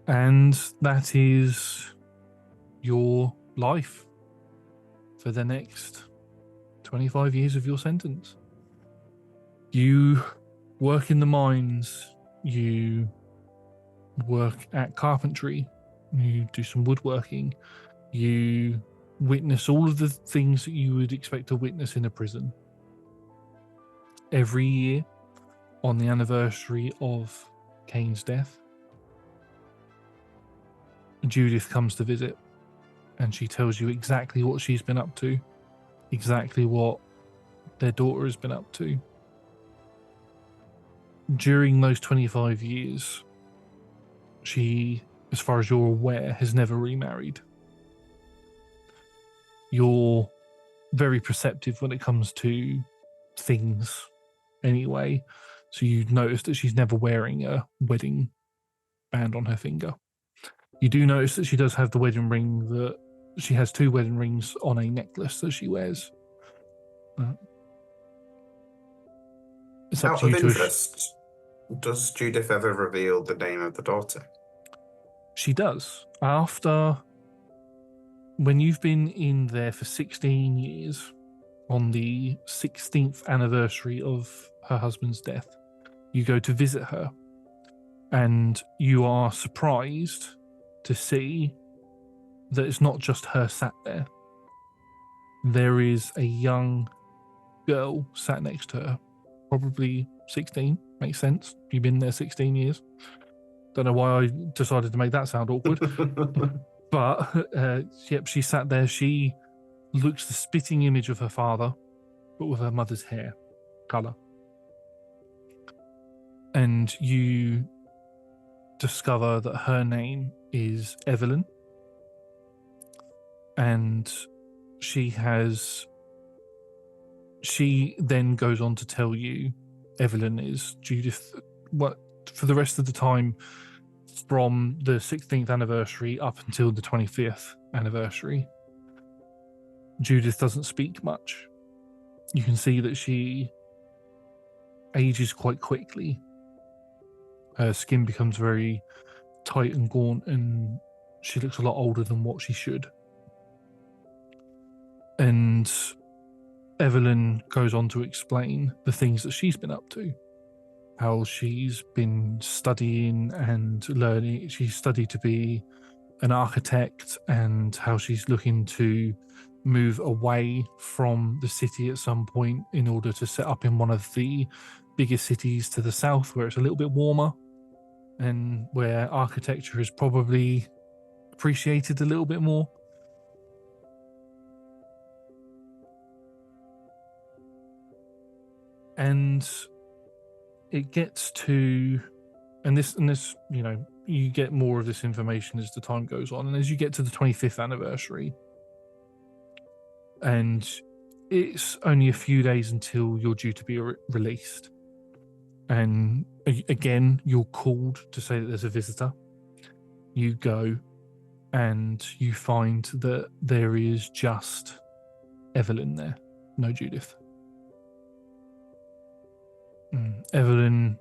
S1: And that is your life for the next 25 years of your sentence. You work in the mines, you work at carpentry, you do some woodworking, you witness all of the things that you would expect to witness in a prison. Every year, on the anniversary of Cain's death, Judith comes to visit, and she tells you exactly what she's been up to, exactly what their daughter has been up to. During those 25 years, she, as far as you're aware, has never remarried. You're very perceptive when it comes to things anyway, so you'd notice that she's never wearing a wedding band on her finger. You do notice that she does have the wedding ring, that she has 2 wedding rings on a necklace that she wears. It's up
S2: Out
S1: to
S2: of
S1: you to...
S2: interest, does Judith ever reveal the name of the daughter?
S1: She does. After, when you've been in there for 16 years, on the 16th anniversary of her husband's death, you go to visit her, and you are surprised to see that it's not just her sat there. There is a young girl sat next to her, probably 16, makes sense. You've been there 16 years. Don't know why I decided to make that sound awkward. But, yep, she sat there. She looks the spitting image of her father, but with her mother's hair colour. And you discover that her name is Evelyn. And she then goes on to tell you Evelyn is Judith. What, for the rest of the time, from the 16th anniversary up until the 25th anniversary, Judith doesn't speak much. You can see that she ages quite quickly. Her skin becomes very tight and gaunt, and she looks a lot older than what she should. And Evelyn goes on to explain the things that she's been up to. How she's been studying and learning. She studied to be an architect, and how she's looking to move away from the city at some point in order to set up in one of the biggest cities to the south, where it's a little bit warmer and where architecture is probably appreciated a little bit more. And it gets to, and this, you know, you get more of this information as the time goes on. And as you get to the 25th anniversary, and it's only a few days until you're due to be released. And again, you're called to say that there's a visitor. You go, and you find that there is just Evelyn there, no Judith. Evelyn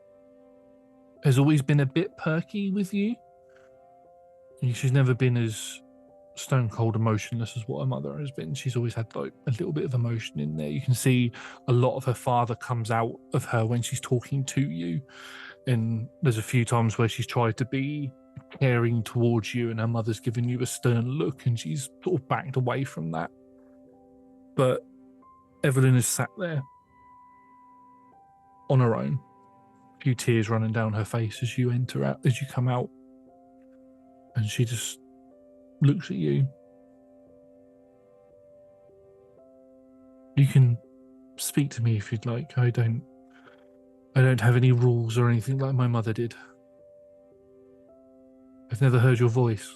S1: has always been a bit perky with you. She's never been as stone cold emotionless as what her mother has been. She's always had like a little bit of emotion in there. You can see a lot of her father comes out of her when she's talking to you, and there's a few times where she's tried to be caring towards you and her mother's given you a stern look and she's sort of backed away from that. But Evelyn is sat there on her own, a few tears running down her face as you come out, and she just looks at you. You can speak to me if you'd like. I don't have any rules or anything like my mother did. I've never heard your voice.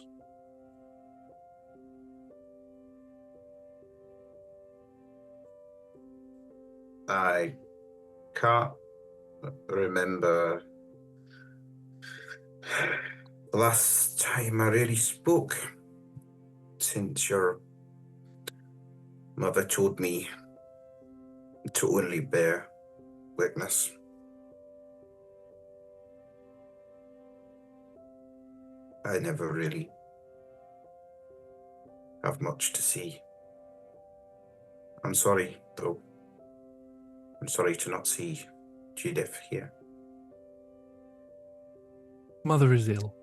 S2: I can't remember the last time I really spoke since your mother told me to only bear witness. I never really have much to see. I'm sorry, though. I'm sorry to not see Judith here.
S1: Mother is ill.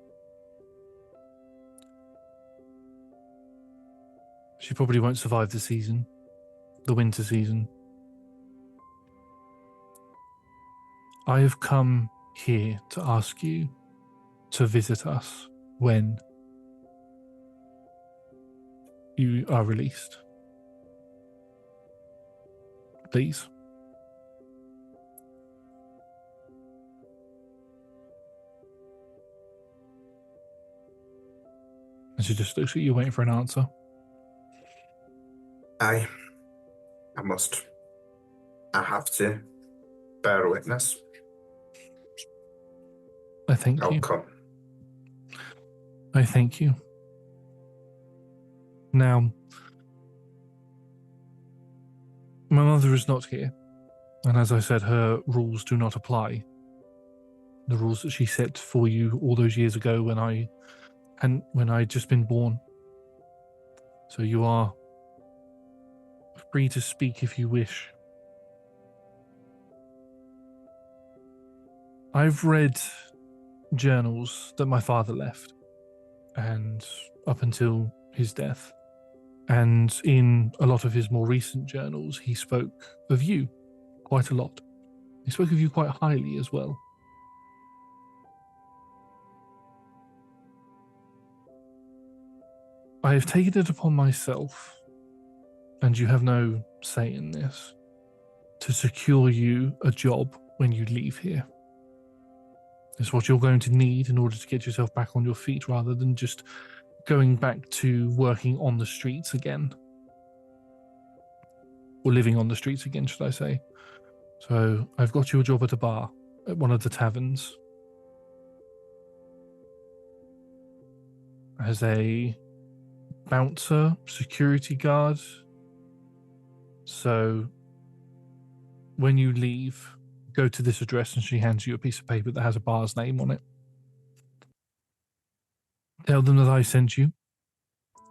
S1: She probably won't survive the season, the winter season. I have come here to ask you to visit us when you are released. Please. And she just looks at you waiting for an answer.
S2: I have to bear witness.
S1: I thank you.
S2: I'll come.
S1: I thank you. Now, my mother is not here, and as I said, her rules do not apply. The rules that she set for you all those years ago when I'd just been born. So you are free to speak if you wish. I've read journals that my father left, and up until his death. And in a lot of his more recent journals, he spoke of you quite a lot. He spoke of you quite highly as well. I have taken it upon myself, and you have no say in this, to secure you a job when you leave here. It's what you're going to need in order to get yourself back on your feet rather than just going back to working on the streets again. Or living on the streets again, should I say. So I've got you a job at a bar, at one of the taverns. As a bouncer, security guard. So when you leave, go to this address and she hands you a piece of paper that has a bar's name on it. Tell them that I sent you,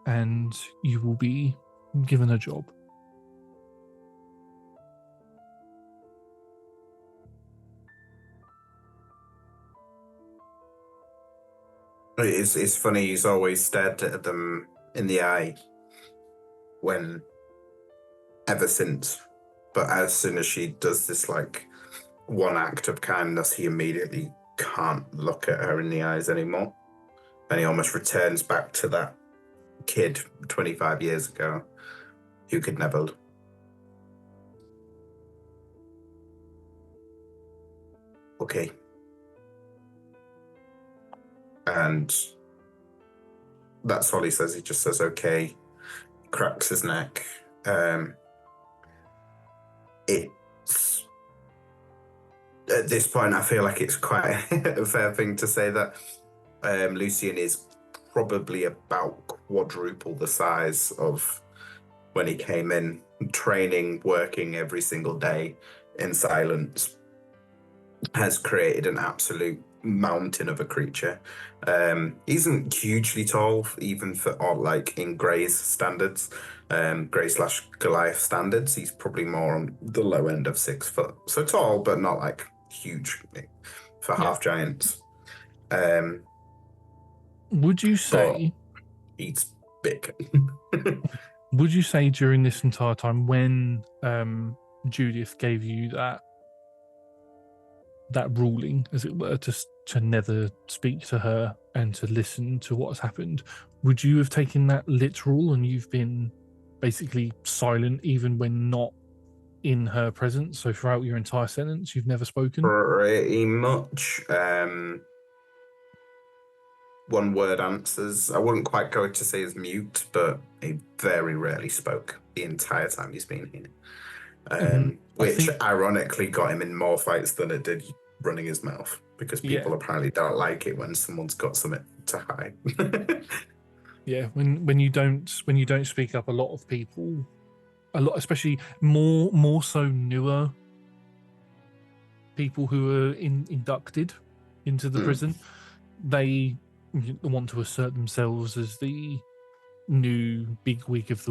S1: and you will be given a job.
S2: It's funny, he's always stared at them in the eye ever since. But as soon as she does this, like, one act of kindness, he immediately can't look at her in the eyes anymore. And he almost returns back to that kid 25 years ago who could never. Okay. And that's all he says. He just says, okay, cracks his neck, It's at this point, I feel like it's quite a fair thing to say that Lucian is probably about quadruple the size of when he came in, training, working every single day in silence, has created an absolute mountain of a creature. He isn't hugely tall, even for like in Grey's standards, Grey/Goliath standards. He's probably more on the low end of 6 foot. So tall, but not like huge for half giants.
S1: Would you say
S2: he's big?
S1: Would you say during this entire time, when Judith gave you that ruling, as it were, to never speak to her and to listen to what has happened, would you have taken that literal and you've been basically silent even when not in her presence? So throughout your entire sentence, you've never spoken?
S2: Pretty much. One word answers. I wouldn't quite go to say as mute, but he very rarely spoke the entire time he's been here. Which ironically got him in more fights than it did running his mouth, because people apparently don't like it when someone's got something to hide.
S1: Yeah, when you don't speak up, a lot of people, especially more so newer people who are inducted into the prison, they want to assert themselves as the new bigwig of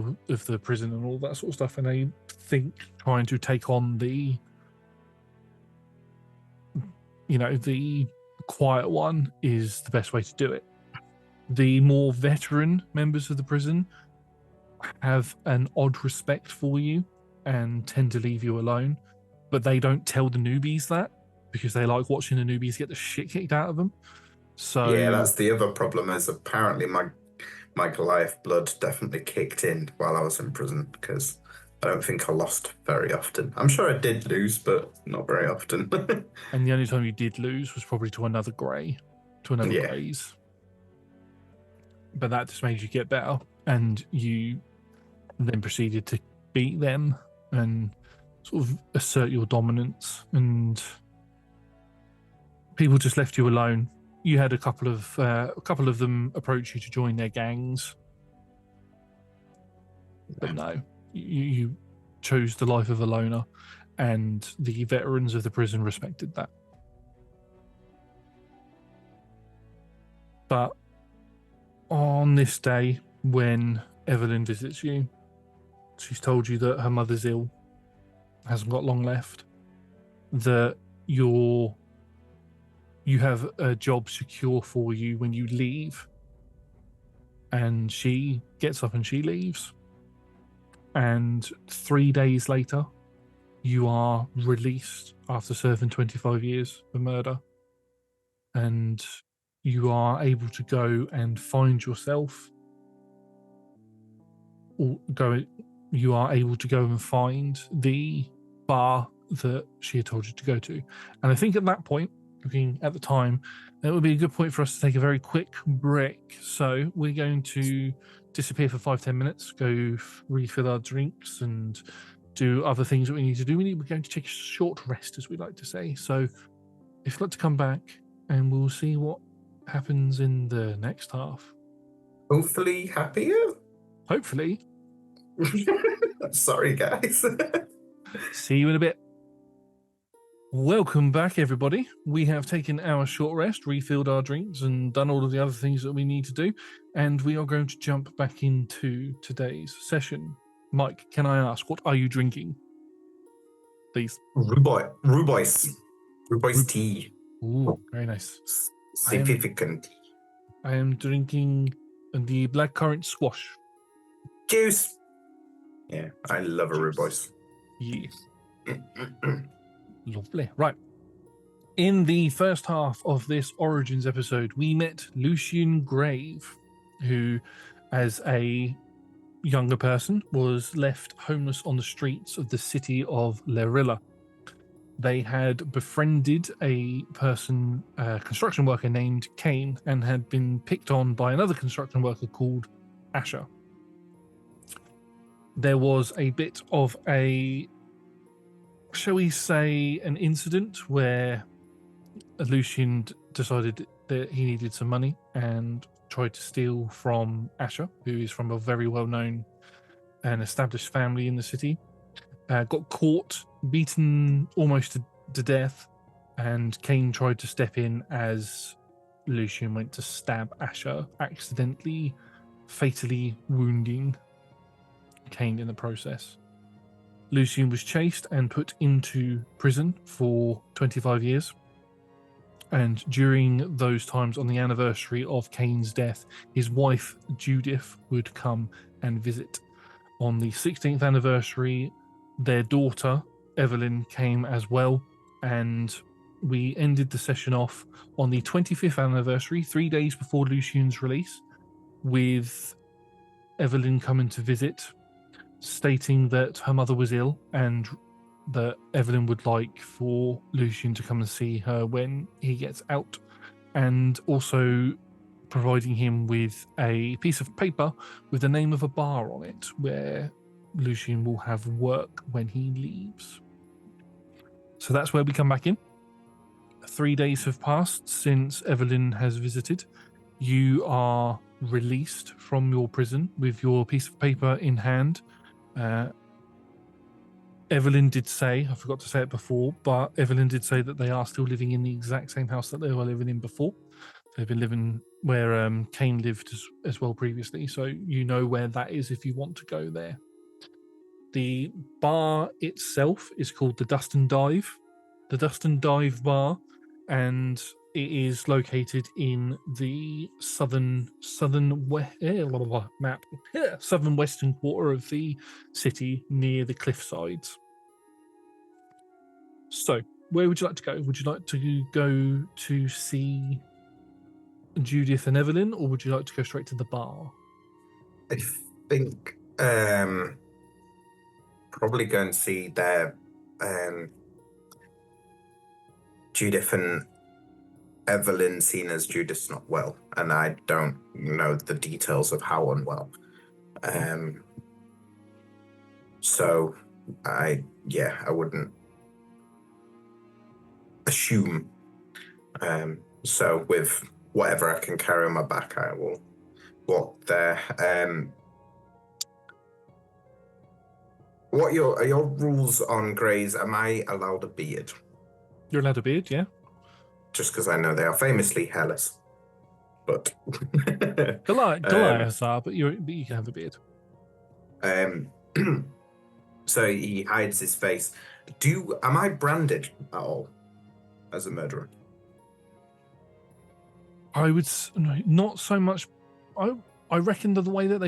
S1: the prison and all that sort of stuff, and they think trying to take on the quiet one is the best way to do it. The more veteran members of the prison have an odd respect for you and tend to leave you alone, but they don't tell the newbies that, because they like watching the newbies get the shit kicked out of them. So
S2: yeah, that's the other problem, is apparently my Goliath blood definitely kicked in while I was in prison, because I don't think I lost very often. I'm sure I did lose, but not very often.
S1: And the only time you did lose was probably to another Greys. But that just made you get better, and you then proceeded to beat them and sort of assert your dominance, and people just left you alone. You had a couple of them approach you to join their gangs, but no, you chose the life of a loner, and the veterans of the prison respected that. But on this day, when Evelyn visits you, she's told you that her mother's ill, hasn't got long left, that you have a job secure for you when you leave, and she gets up and she leaves. And 3 days later, you are released after serving 25 years for murder, and you are able to go and find yourself, you are able to go and find the bar that she had told you to go to. And I think at that point, looking at the time, it would be a good point for us to take a very quick break. So we're going to disappear for 5-10 minutes, go refill our drinks and do other things that we need to do. We're going to take a short rest, as we like to say. So if you'd like to come back, and we'll see what happens in the next half.
S2: Hopefully happier?
S1: Hopefully.
S2: Sorry, guys.
S1: See you in a bit. Welcome back, everybody. We have taken our short rest, refilled our drinks, and done all of the other things that we need to do, and we are going to jump back into today's session. Mike, can I ask, what are you drinking? Please.
S2: Rhubarb tea.
S1: Ooh, very nice.
S2: Significant.
S1: I am drinking the blackcurrant squash.
S2: Juice. Yeah, I love a rhubarb.
S1: Yeah. Lovely. Right. In the first half of this Origins episode, we met Lucian Graves, who, as a younger person, was left homeless on the streets of the city of Lerilla. They had befriended a construction worker named Kane, and had been picked on by another construction worker called Asher. there was a bit of a, shall we say, an incident where Lucian decided that he needed some money and tried to steal from Asher, who is from a very well-known and established family in the city. Got caught, beaten almost to death, and Cain tried to step in as Lucian went to stab Asher, accidentally, fatally wounding Cain in the process. Lucian was chased and put into prison for 25 years. And during those times, on the anniversary of Cain's death, his wife Judith would come and visit. On the 16th anniversary, their daughter Evelyn came as well, and we ended the session off on the 25th anniversary, 3 days before Lucian's release, with Evelyn coming to visit, stating that her mother was ill and that Evelyn would like for Lucian to come and see her when he gets out, and also providing him with a piece of paper with the name of a bar on it where Lucian will have work when he leaves. So that's where we come back in. 3 days have passed since Evelyn has visited. You are released from your prison with your piece of paper in hand. Evelyn did say, I forgot to say it before, but Evelyn did say that they are still living in the exact same house that they were living in before. They've been living where Cain lived as well previously, so you know where that is if you want to go there. The bar itself is called the Dust and Dive. The Dust and Dive Bar, and it is located in the southern western quarter of the city near the cliff sides. So, where would you like to go? Would you like to go to see Judith and Evelyn, or would you like to go straight to the bar?
S2: I think probably go and see their Judith and Evelyn, seen as Judith's not well, and I don't know the details of how unwell. So I wouldn't assume. So with whatever I can carry on my back, I will walk there. What are your rules on greys? Am I allowed a beard?
S1: You're allowed a beard, yeah?
S2: Just because I know they are famously hairless. But
S1: Goliaths are, but you can have a beard.
S2: So he hides his face. Am I branded at all as a murderer?
S1: I would not so much. I reckon that the way that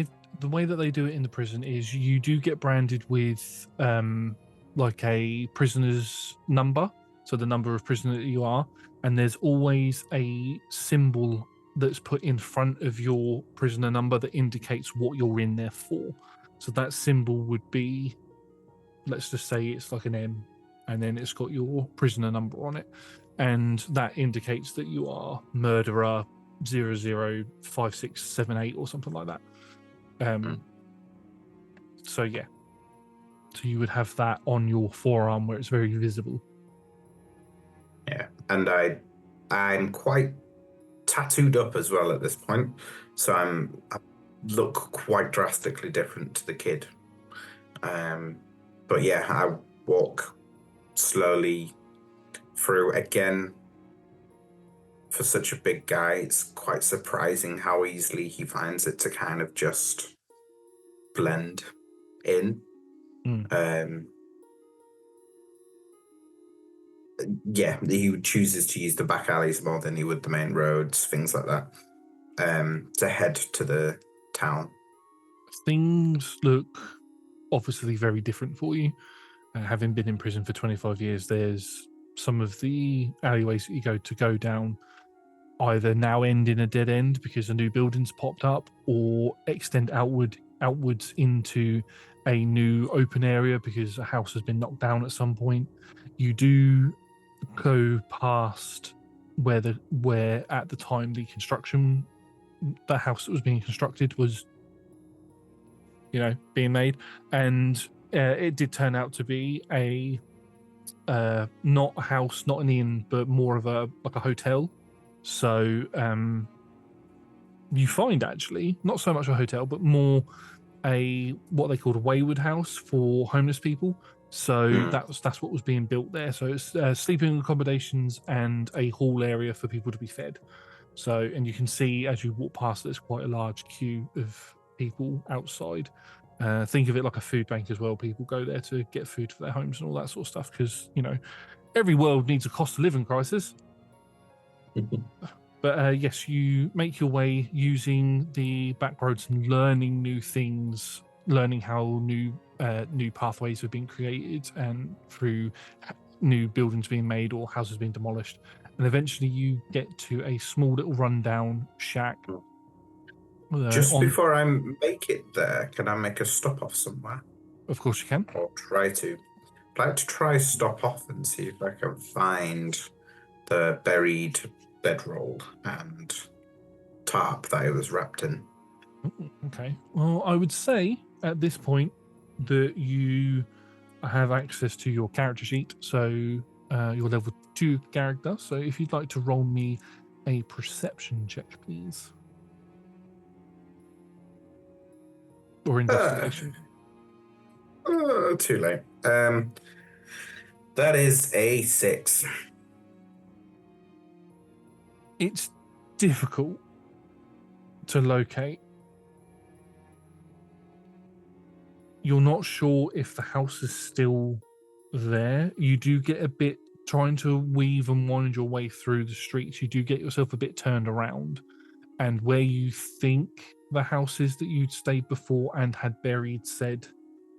S1: they do it in the prison is you do get branded with like a prisoner's number, so the number of prisoner that you are, and there's always a symbol that's put in front of your prisoner number that indicates what you're in there for. So that symbol would be, let's just say it's like an M, and then it's got your prisoner number on it, and that indicates that you are murderer 005678 or something like that. So yeah, so you would have that on your forearm where it's very visible.
S2: Yeah, and I'm quite tattooed up as well at this point, so I look quite drastically different to the kid. But yeah, I walk slowly through. Again, for such a big guy, it's quite surprising how easily he finds it to kind of just blend in. Yeah, he chooses to use the back alleys more than he would the main roads, things like that, to head to the town.
S1: Things look obviously very different for you. Having been in prison for 25 years, there's some of the alleyways that you go down either now end in a dead end because a new building's popped up, or extend outwards into a new open area because a house has been knocked down at some point. You do go past where at the time the house that was being constructed was being made, and it did turn out to be a not a house, not an inn, but more of a hotel. So you find actually not so much a hotel, but more a what they called a wayward house for homeless people. So that's what was being built there. So it's sleeping accommodations and a hall area for people to be fed. So, and you can see as you walk past, there's quite a large queue of people outside. Think of it like a food bank as well. People go there to get food for their homes and all that sort of stuff because, every world needs a cost of living crisis. But yes, you make your way using the back roads and learning new things, learning how new pathways have been created and through new buildings being made or houses being demolished. And eventually you get to a small little rundown shack.
S2: Just before I make it there, can I make a stop off somewhere?
S1: Of course you can.
S2: Or try to. I'd like to try stop off and see if I can find the buried bedroll and tarp that it was wrapped in.
S1: Okay. Well, I would say at this point that you have access to your character sheet, so your level 2 character. So if you'd like to roll me a perception check, please. Or investigation.
S2: Too late. That is a 6.
S1: It's difficult to locate. You're not sure if the house is still there. You do get a bit trying to weave and wind your way through the streets. You do get yourself a bit turned around, and where you think the house is that you'd stayed before and had buried said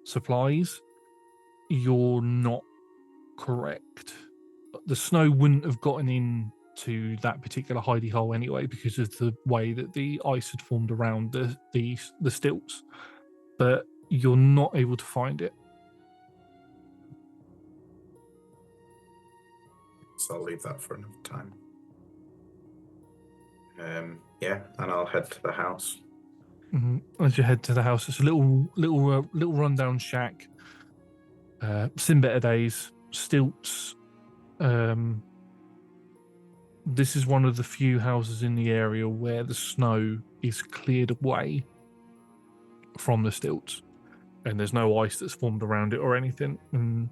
S1: supplies, you're not correct. The snow wouldn't have gotten into that particular hidey hole anyway because of the way that the ice had formed around the stilts, but you're not able to find it.
S2: So I'll leave that for another time. Yeah, and I'll head to the house.
S1: Mm-hmm. As you head to the house, it's a little rundown shack. Seen better days. Stilts. This is one of the few houses in the area where the snow is cleared away from the stilts, and there's no ice that's formed around it or anything.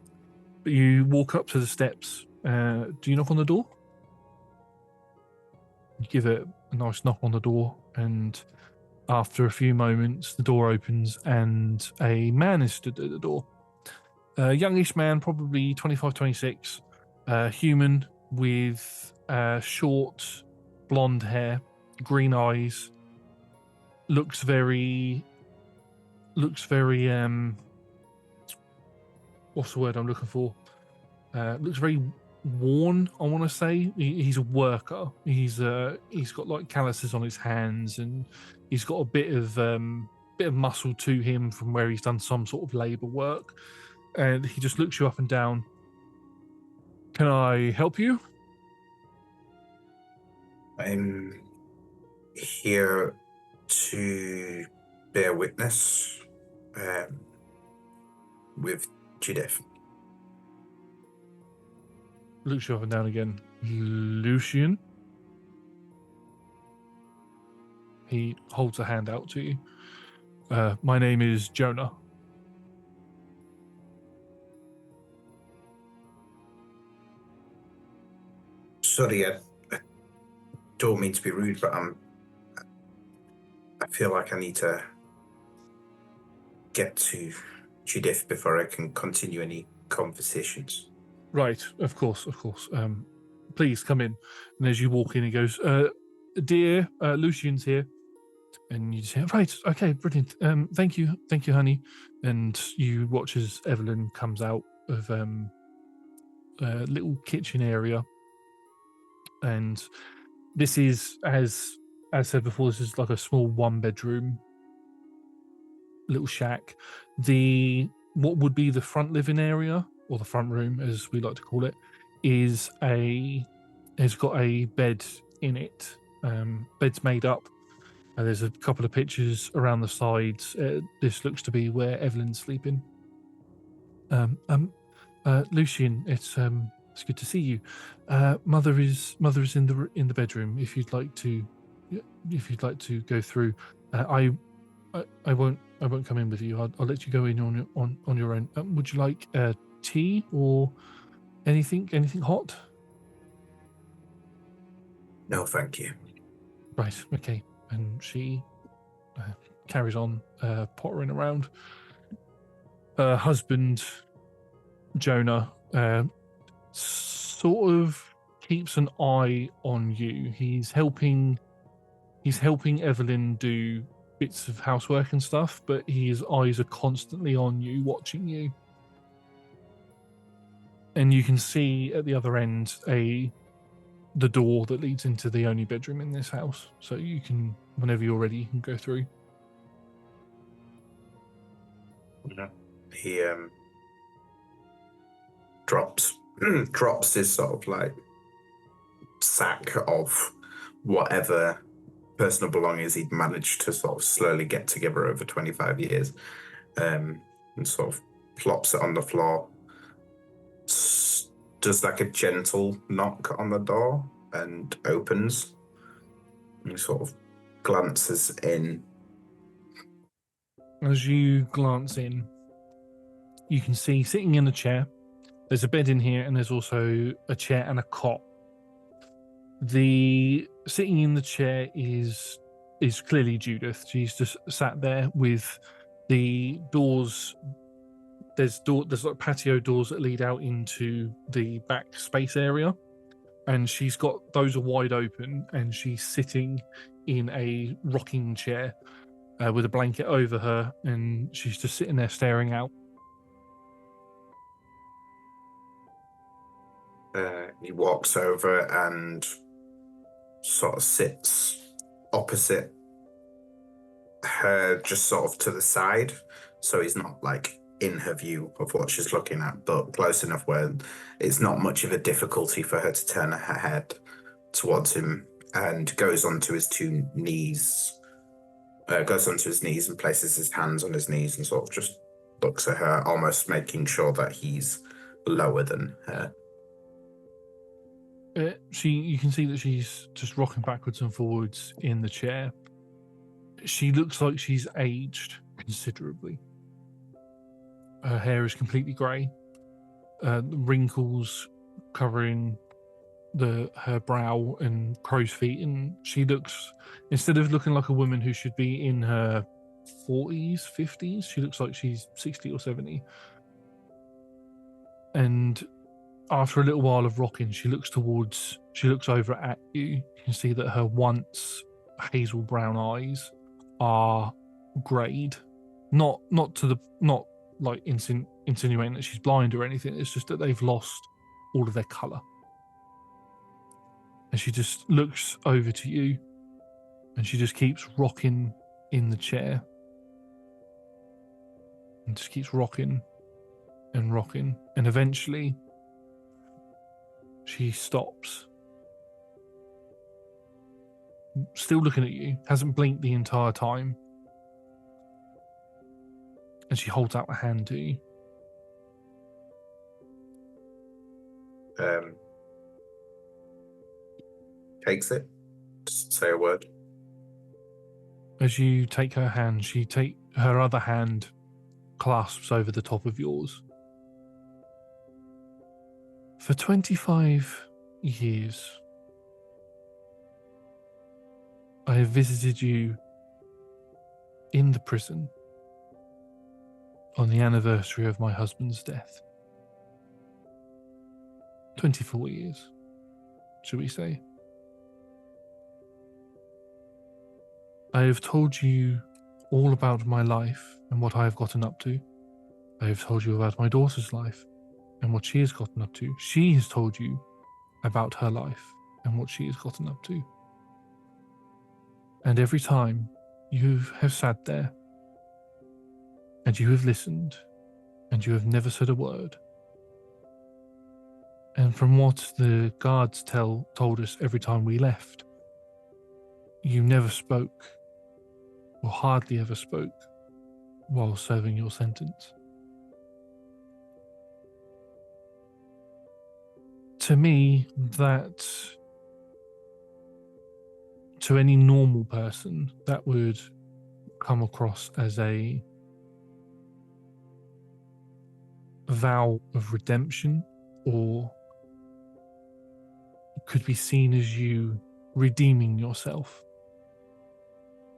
S1: But you walk up to the steps. Do you knock on the door? You give it a nice knock on the door, and after a few moments, the door opens and a man is stood at the door. A youngish man, probably 25, 26, human with short blonde hair, green eyes, looks very what's the word I'm looking for? Looks very worn, I want to say. He's a worker. He's got like calluses on his hands, and he's got a bit of muscle to him from where he's done some sort of labor work. And he just looks you up and down. Can I help you?
S2: I'm here to bear witness with Judith.
S1: Looks you up and down again. Lucian? He holds a hand out to you. My name is Jonah.
S2: Sorry, I don't mean to be rude, but I feel like I need to get to Judith before I can continue any conversations.
S1: Right, of course. Please come in. And as you walk in, he goes, dear, Lucian's here. And you say, right, okay, brilliant. Thank you, honey. And you watch as Evelyn comes out of a little kitchen area. And this is, as said before, this is like a small 1-bedroom little shack. What would be the front living area, or the front room as we like to call it, has got a bed in it. Bed's made up. There's a couple of pictures around the sides. This looks to be where Evelyn's sleeping. Lucian, it's good to see you. Mother is in the bedroom. If you'd like to go through, I won't come in with you. I'll let you go in on your own. Would you like tea or anything hot?
S2: No, thank you.
S1: Right. Okay. And she carries on pottering around. Her husband, Jonah, sort of keeps an eye on you. He's helping Evelyn do bits of housework and stuff, but his eyes are constantly on you, watching you. And you can see at the other end the door that leads into the only bedroom in this house. So you can, whenever you're ready, you can go through.
S2: He drops his sort of like sack of whatever personal belongings he'd managed to sort of slowly get together over 25 years, and sort of plops it on the floor, does like a gentle knock on the door and opens, and he sort of glances in.
S1: As you glance in, you can see sitting in a chair, there's a bed in here, and there's also a chair and a cot. The sitting in the chair is clearly Judith. She's just sat there with the doors. There's like patio doors that lead out into the back space area, and she's got those are wide open, and she's sitting in a rocking chair with a blanket over her, and she's just sitting there staring out.
S2: He walks over and sort of sits opposite her, just sort of to the side, so he's not like in her view of what she's looking at, but close enough where it's not much of a difficulty for her to turn her head towards him, and goes onto his knees and places his hands on his knees and sort of just looks at her, almost making sure that he's lower than her.
S1: You can see that she's just rocking backwards and forwards in the chair. She looks like she's aged considerably. Her hair is completely grey. Wrinkles covering her brow and crow's feet, and she looks, instead of looking like a woman who should be in her 40s, 50s, she looks like she's 60 or 70. And after a little while of rocking, she looks over at you. You can see that her once hazel brown eyes are greyed. Not like insinuating that she's blind or anything. It's just that they've lost all of their colour. And she just looks over to you, and she just keeps rocking in the chair. And just keeps rocking and rocking. And eventually she stops. Still looking at you, hasn't blinked the entire time. And she holds out a hand to you.
S2: Takes it. Just say a word.
S1: As you take her hand, her other hand clasps over the top of yours. For 25 years, I have visited you in the prison on the anniversary of my husband's death. 24 years, should we say. I have told you all about my life and what I have gotten up to. I have told you about my daughter's life and what she has gotten up to. She has told you about her life and what she has gotten up to. And every time you have sat there and you have listened and you have never said a word. And from what the guards told us every time we left, you never spoke or hardly ever spoke while serving your sentence. To me, that, to any normal person, that would come across as a vow of redemption, or could be seen as you redeeming yourself.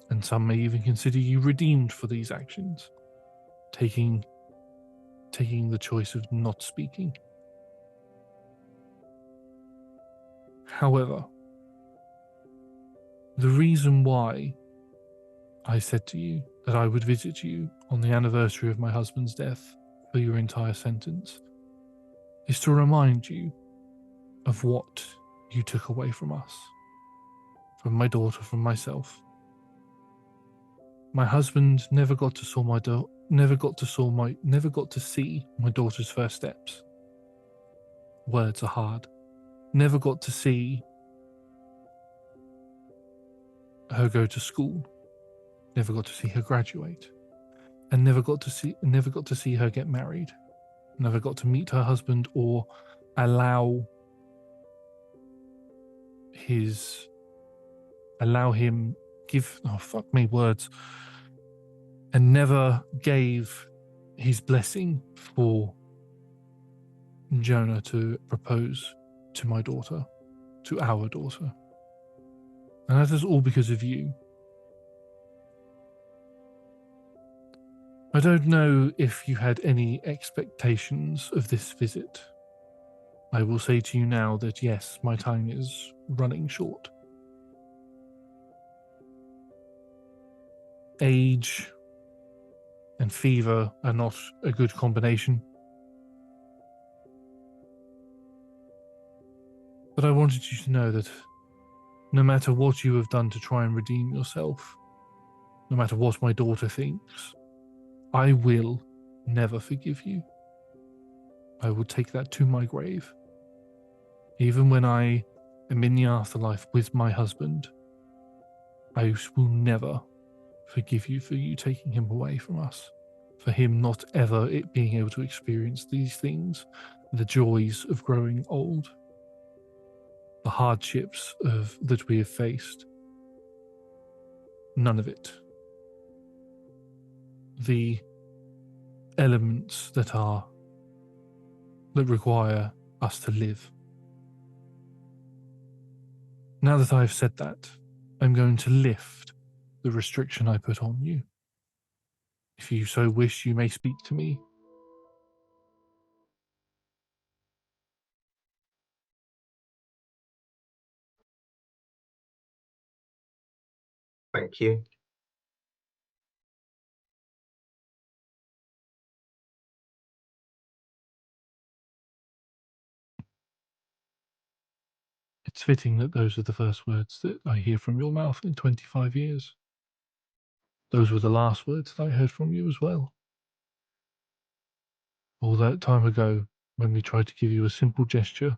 S1: And some may even consider you redeemed for these actions, taking the choice of not speaking. However, the reason why I said to you that I would visit you on the anniversary of my husband's death for your entire sentence is to remind you of what you took away from us, from my daughter, from myself. My husband never got to see my daughter's first steps. Words are hard. Never got to see her go to school. Never got to see her graduate, and never got to see her get married. Never got to meet her husband or allow him give, oh fuck me, words, and never gave his blessing for Jonah to propose to my daughter, to our daughter. And that is all because of you. I don't know if you had any expectations of this visit. I will say to you now that yes, my time is running short. Age and fever are not a good combination. But I wanted you to know that no matter what you have done to try and redeem yourself, no matter what my daughter thinks, I will never forgive you. I will take that to my grave. Even when I am in the afterlife with my husband, I will never forgive you for you taking him away from us, for him not ever being able to experience these things, the joys of growing old, the hardships that we have faced. None of it. The elements that require us to live. Now that I've said that, I'm going to lift the restriction I put on you. If you so wish, you may speak to me.
S2: Thank you.
S1: It's fitting that those are the first words that I hear from your mouth in 25 years. Those were the last words that I heard from you as well. All that time ago, when we tried to give you a simple gesture.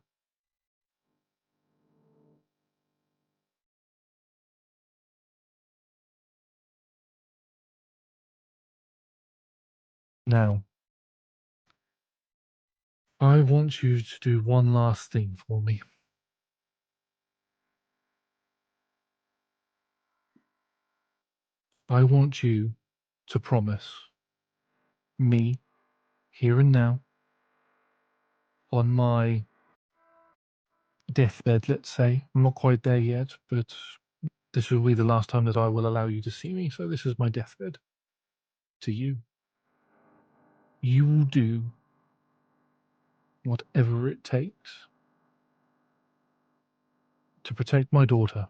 S1: Now, I want you to do one last thing for me. I want you to promise me, here and now, on my deathbed, let's say. I'm not quite there yet, but this will be the last time that I will allow you to see me, so this is my deathbed. To you. You will do whatever it takes to protect my daughter.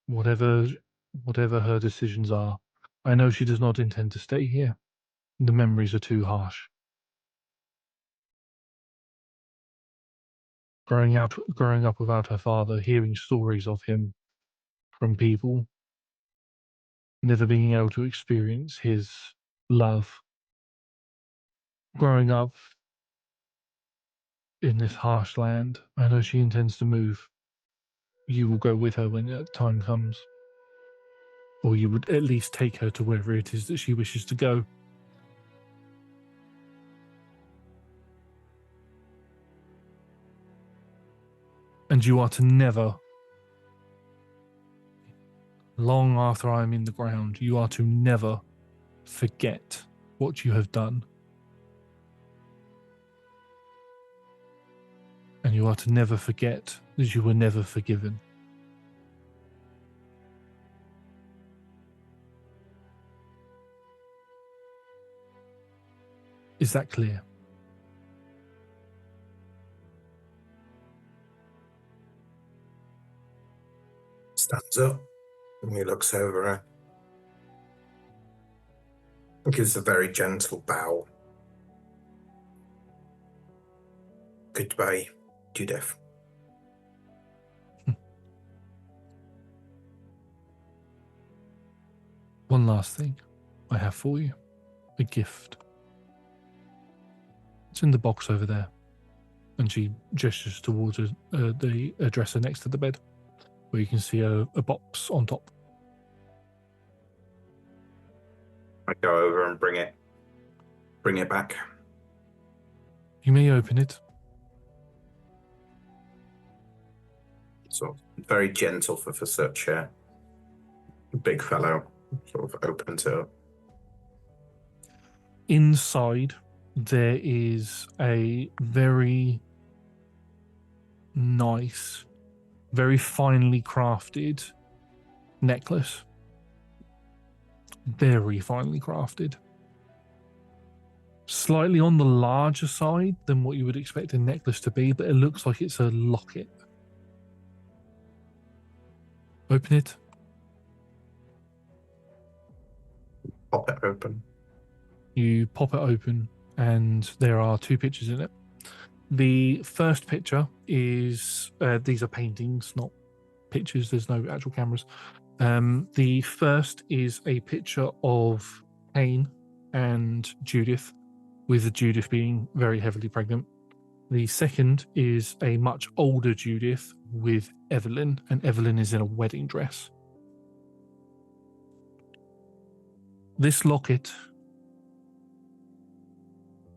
S1: Whatever her decisions are. I know she does not intend to stay here. The memories are too harsh. Growing up without her father, hearing stories of him from people, never being able to experience his love. Growing up in this harsh land, I know she intends to move. You will go with her when that time comes. Or you would at least take her to wherever it is that she wishes to go. And you are to never, long after I am in the ground, you are to never forget what you have done. And you are to never forget that you were never forgiven. Is that clear?
S2: Stands up and he looks over her. Gives a very gentle bow. Goodbye, Judith.
S1: One last thing I have for you. A gift. It's in the box over there. And she gestures towards the dresser next to the bed, where you can see a box on top.
S2: I go over and bring it back.
S1: You may open it.
S2: Sort of very gentle for such a big fellow. Sort of opens it up.
S1: Inside, there is a very nice, very finely crafted necklace. Very finely crafted. Slightly on the larger side than what you would expect a necklace to be, but it looks like it's a locket. Open it.
S2: Pop it open.
S1: You pop it open, and there are two pictures in it. The first picture is, these are paintings, not pictures. There's no actual cameras. The first is a picture of Cain and Judith, with Judith being very heavily pregnant. The second is a much older Judith with Evelyn, and Evelyn is in a wedding dress. This locket,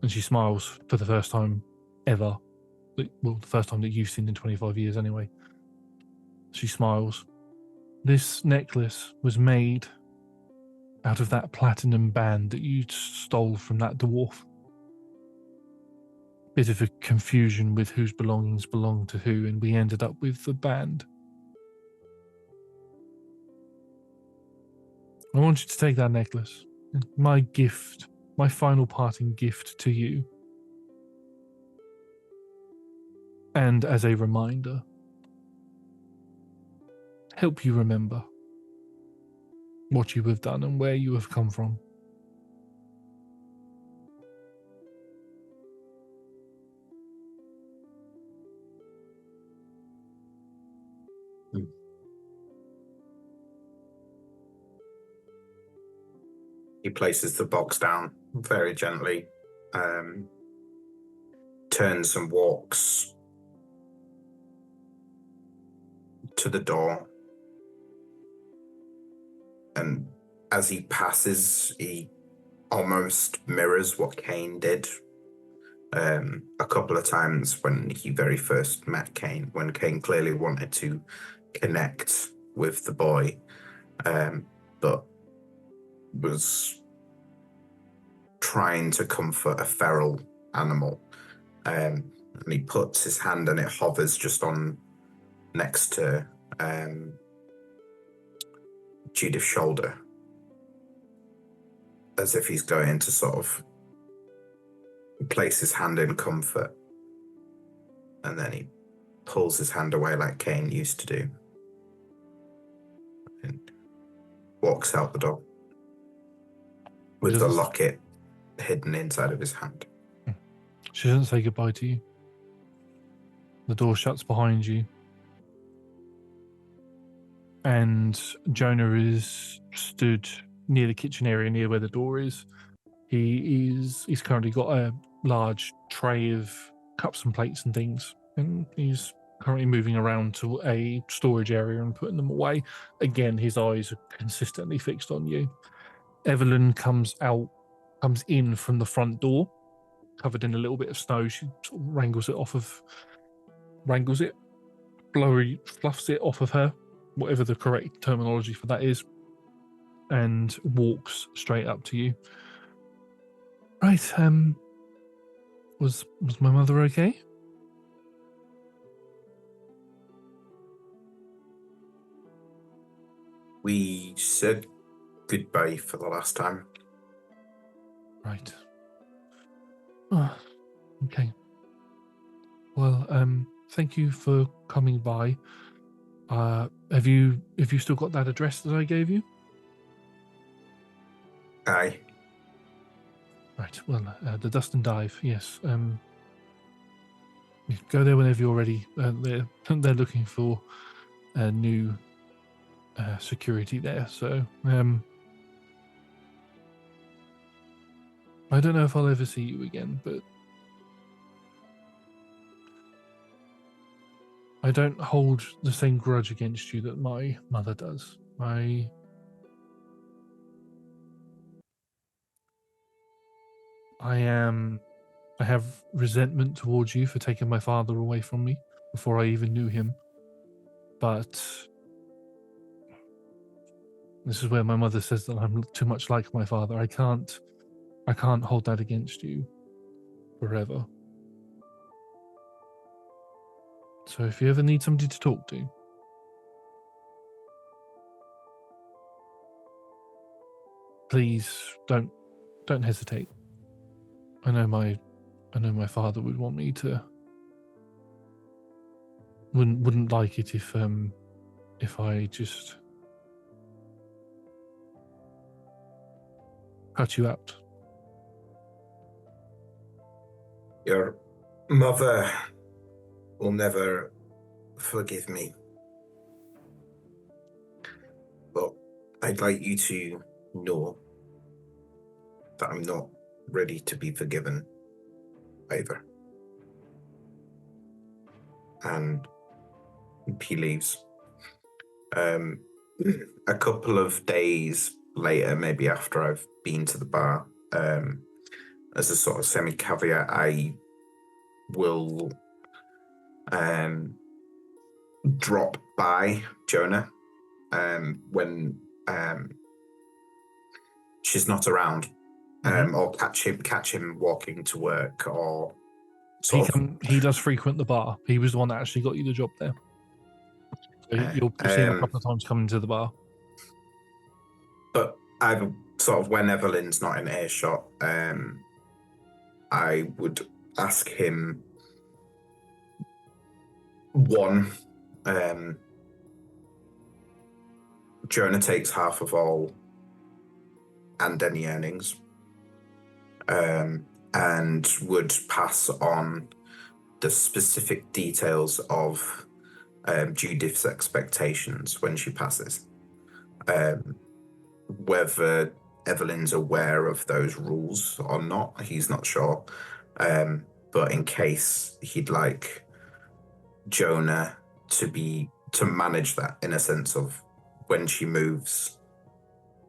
S1: and she smiles for the first time ever. Well, the first time that you've seen in 25 years anyway. She smiles. This necklace was made out of that platinum band that you stole from that dwarf. Bit of a confusion with whose belongings belong to who, and we ended up with the band. I want you to take that necklace. My gift, my final parting gift to you. And as a reminder, help you remember what you have done and where you have come from.
S2: He places the box down very gently, turns and walks to the door. And as he passes, he almost mirrors what Cain did a couple of times when he very first met Cain, when Cain clearly wanted to connect with the boy, but was trying to comfort a feral animal. And he puts his hand and it hovers just on next to Judith's shoulder, as if he's going to sort of place his hand in comfort, and then he pulls his hand away like Cain used to do and walks out the door with the locket hidden inside of his hand.
S1: She doesn't say goodbye to you. The door shuts behind you. And Jonah is stood near the kitchen area, near where the door is. He's currently got a large tray of cups and plates and things, and he's currently moving around to a storage area and putting them away. Again, his eyes are consistently fixed on you. Evelyn comes in from the front door, covered in a little bit of snow. She sort of fluffs it off of her, whatever the correct terminology for that is, and walks straight up to you. Right, was my mother okay?
S2: We said goodbye for the last time.
S1: Right. Oh, okay. Well, thank you for coming by. Have you still got that address that I gave you?
S2: Aye.
S1: Right. Well, the Dust and Dive. Yes. You go there whenever you're ready. They're looking for new security there. So I don't know if I'll ever see you again, but I don't hold the same grudge against you that my mother does. I have resentment towards you for taking my father away from me before I even knew him. But this is where my mother says that I'm too much like my father. I can't hold that against you forever. So if you ever need somebody to talk to, please don't hesitate. I know my father would want me to. Wouldn't like it if I just cut you out.
S2: Your mother will never forgive me. But I'd like you to know that I'm not ready to be forgiven either. And he leaves. A couple of days later, maybe after I've been to the bar, as a sort of semi-caveat, I will drop by Jonah when she's not around, or catch him walking to work, or
S1: he does frequent the bar. He was the one that actually got you the job there. So you'll see him a couple of times coming to the bar.
S2: But I sort of, when Evelyn's not in earshot, I would ask him one. Jonah takes half of all and any earnings, and would pass on the specific details of Judith's expectations when she passes. Whether Evelyn's aware of those rules or not, he's not sure. But in case, he'd like Jonah to manage that, in a sense of when she moves,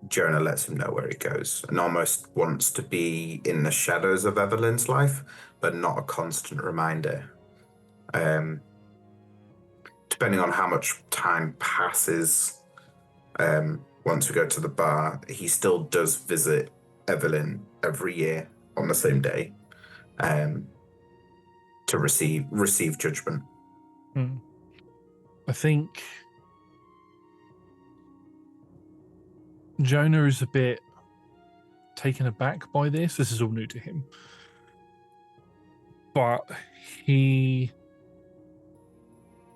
S2: Jonah lets him know where he goes, and almost wants to be in the shadows of Evelyn's life, but not a constant reminder. Depending on how much time passes, once we go to the bar, he still does visit Evelyn every year on the same day, to receive judgment.
S1: I think Jonah is a bit taken aback by this. This is all new to him. But he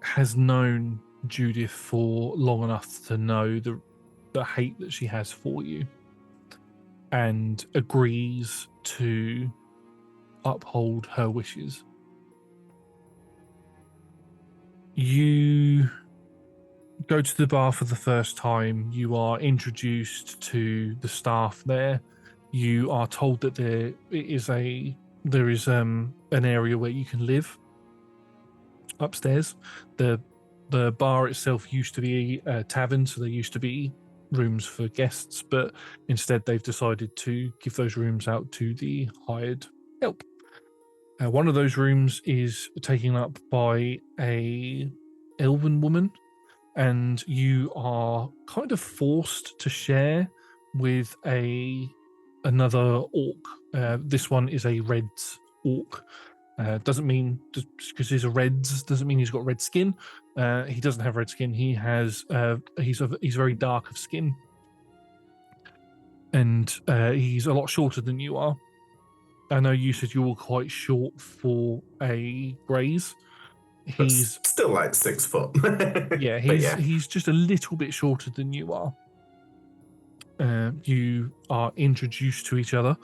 S1: has known Judith for long enough to know the hate that she has for you, and agrees to uphold her wishes. You go to the bar for the first time. You are introduced to the staff there. You are told that there is an area where you can live. upstairs. The bar itself used to be a tavern, so there used to be rooms for guests, but instead they've decided to give those rooms out to the hired help. One of those rooms is taken up by a elven woman, and you are kind of forced to share with another orc. This one is a red orc. Doesn't mean just because he's a reds doesn't mean he's got red skin. He doesn't have red skin. He has he's very dark of skin, and he's a lot shorter than you are. I know you said you were quite short for a Graze. He's
S2: still like 6 foot.
S1: yeah, he's just a little bit shorter than you are. You are introduced to each other.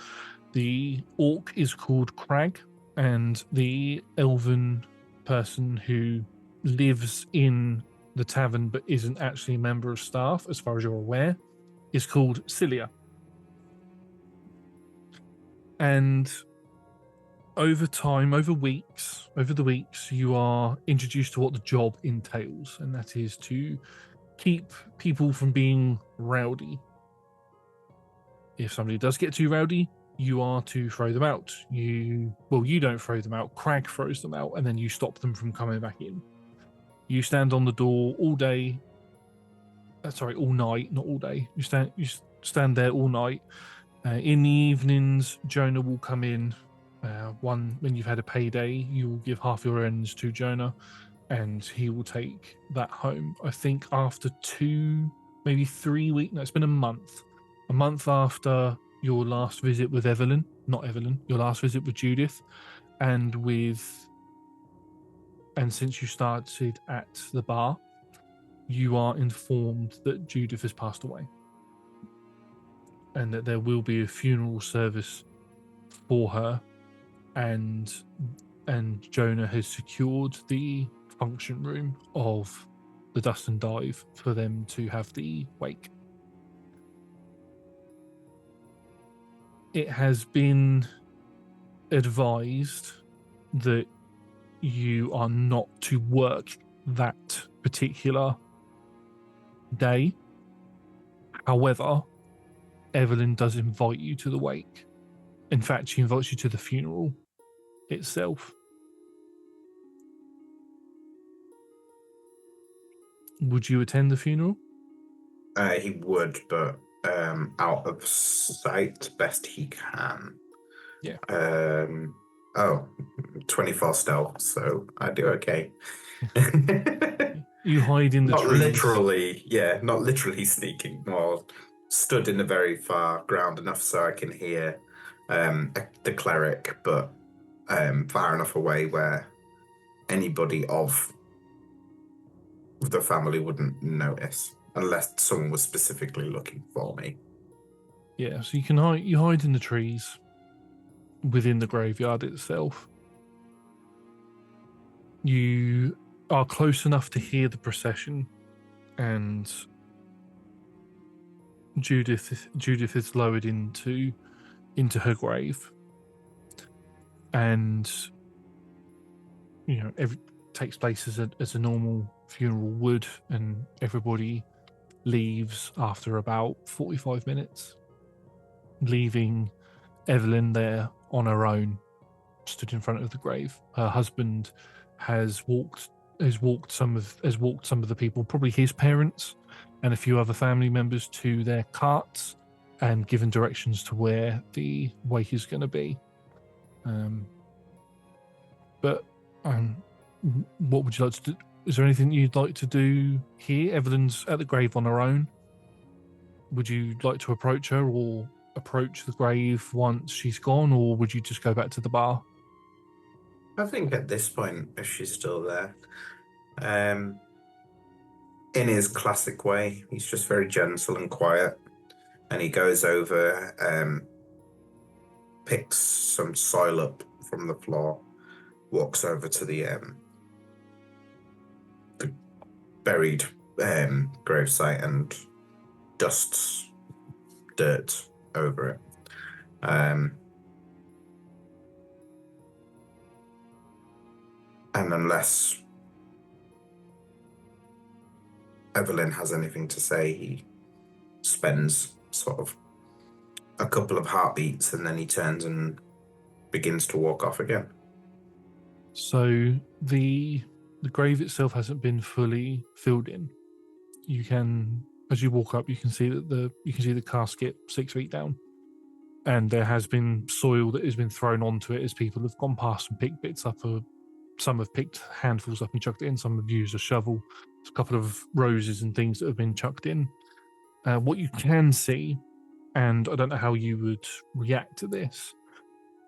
S1: The orc is called Crag, and the elven person who lives in the tavern but isn't actually a member of staff, as far as you're aware, is called Cilia. And over time, over the weeks, you are introduced to what the job entails, and that is to keep people from being rowdy. If somebody does get too rowdy, you are to throw them out. You don't throw them out. Crag throws them out, and then you stop them from coming back in. You stand on the door all day. All night, not all day. You stand there all night. In the evenings, Jonah will come in. When you've had a payday, you will give half your earnings to Jonah, and he will take that home. I think after 2, maybe 3 weeks. No, it's been a month. A month after your last visit with your last visit with Judith, and since you started at the bar, you are informed that Judith has passed away, and that there will be a funeral service for her, and Jonah has secured the function room of the Dust and Dive for them to have the wake. It has been advised that you are not to work that particular day. However, Evelyn does invite you to the wake. In fact, she invites you to the funeral itself. Would you attend the funeral?
S2: He would, but out of sight best he can.
S1: Yeah.
S2: 24 stealth, so I do okay.
S1: You hide in the trees.
S2: Not literally sneaking, more stood in the very far ground enough so I can hear the cleric, but far enough away where anybody of the family wouldn't notice, unless someone was specifically looking for me.
S1: Yeah, so you hide in the trees within the graveyard itself. You are close enough to hear the procession, and Judith is lowered into her grave, and every takes place as a normal funeral would, and everybody leaves after about 45 minutes, leaving Evelyn there on her own, stood in front of the grave. Her husband has walked some of the people, probably his parents and a few other family members, to their carts and given directions to where the wake is going to be. But what would you like to do? Is there anything you'd like to do here? Evelyn's at the grave on her own. Would you like to approach her or approach the grave once she's gone, or would you just go back to the bar?
S2: I think at this point, if she's still there, in his classic way, he's just very gentle and quiet, and he goes over, picks some soil up from the floor, walks over to the buried gravesite and dusts dirt over it. And unless Evelyn has anything to say, he spends sort of a couple of heartbeats and then he turns and begins to walk off again.
S1: So the grave itself hasn't been fully filled in. You can, as you walk up, you can see that the casket 6 feet down, and there has been soil that has been thrown onto it as people have gone past and picked bits up. Some have picked handfuls up and chucked it in. Some have used a shovel. There's a couple of roses and things that have been chucked in. What you can see, and I don't know how you would react to this,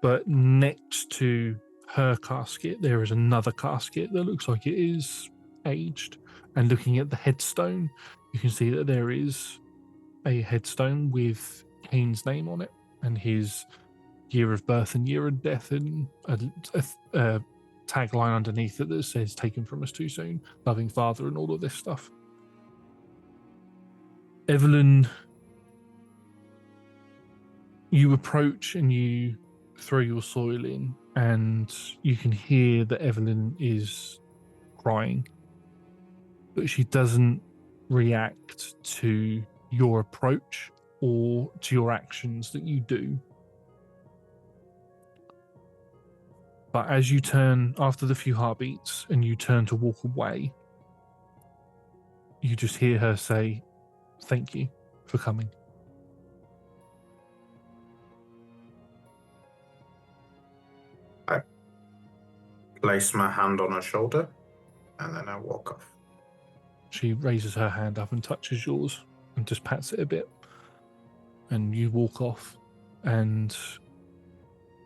S1: but next to her casket, there is another casket that looks like it is aged. And looking at the headstone, you can see that there is a headstone with Cain's name on it and his year of birth and year of death, and a tagline underneath it that says "Taken from us too soon, loving father," and all of this stuff. Evelyn, you approach and you throw your soil in, and you can hear that Evelyn is crying, but she doesn't react to your approach or to your actions that you do. But as you turn, after the few heartbeats, and you turn to walk away, you just hear her say, "Thank you for coming."
S2: I place my hand on her shoulder and then I walk off.
S1: She raises her hand up and touches yours and just pats it a bit. And you walk off, and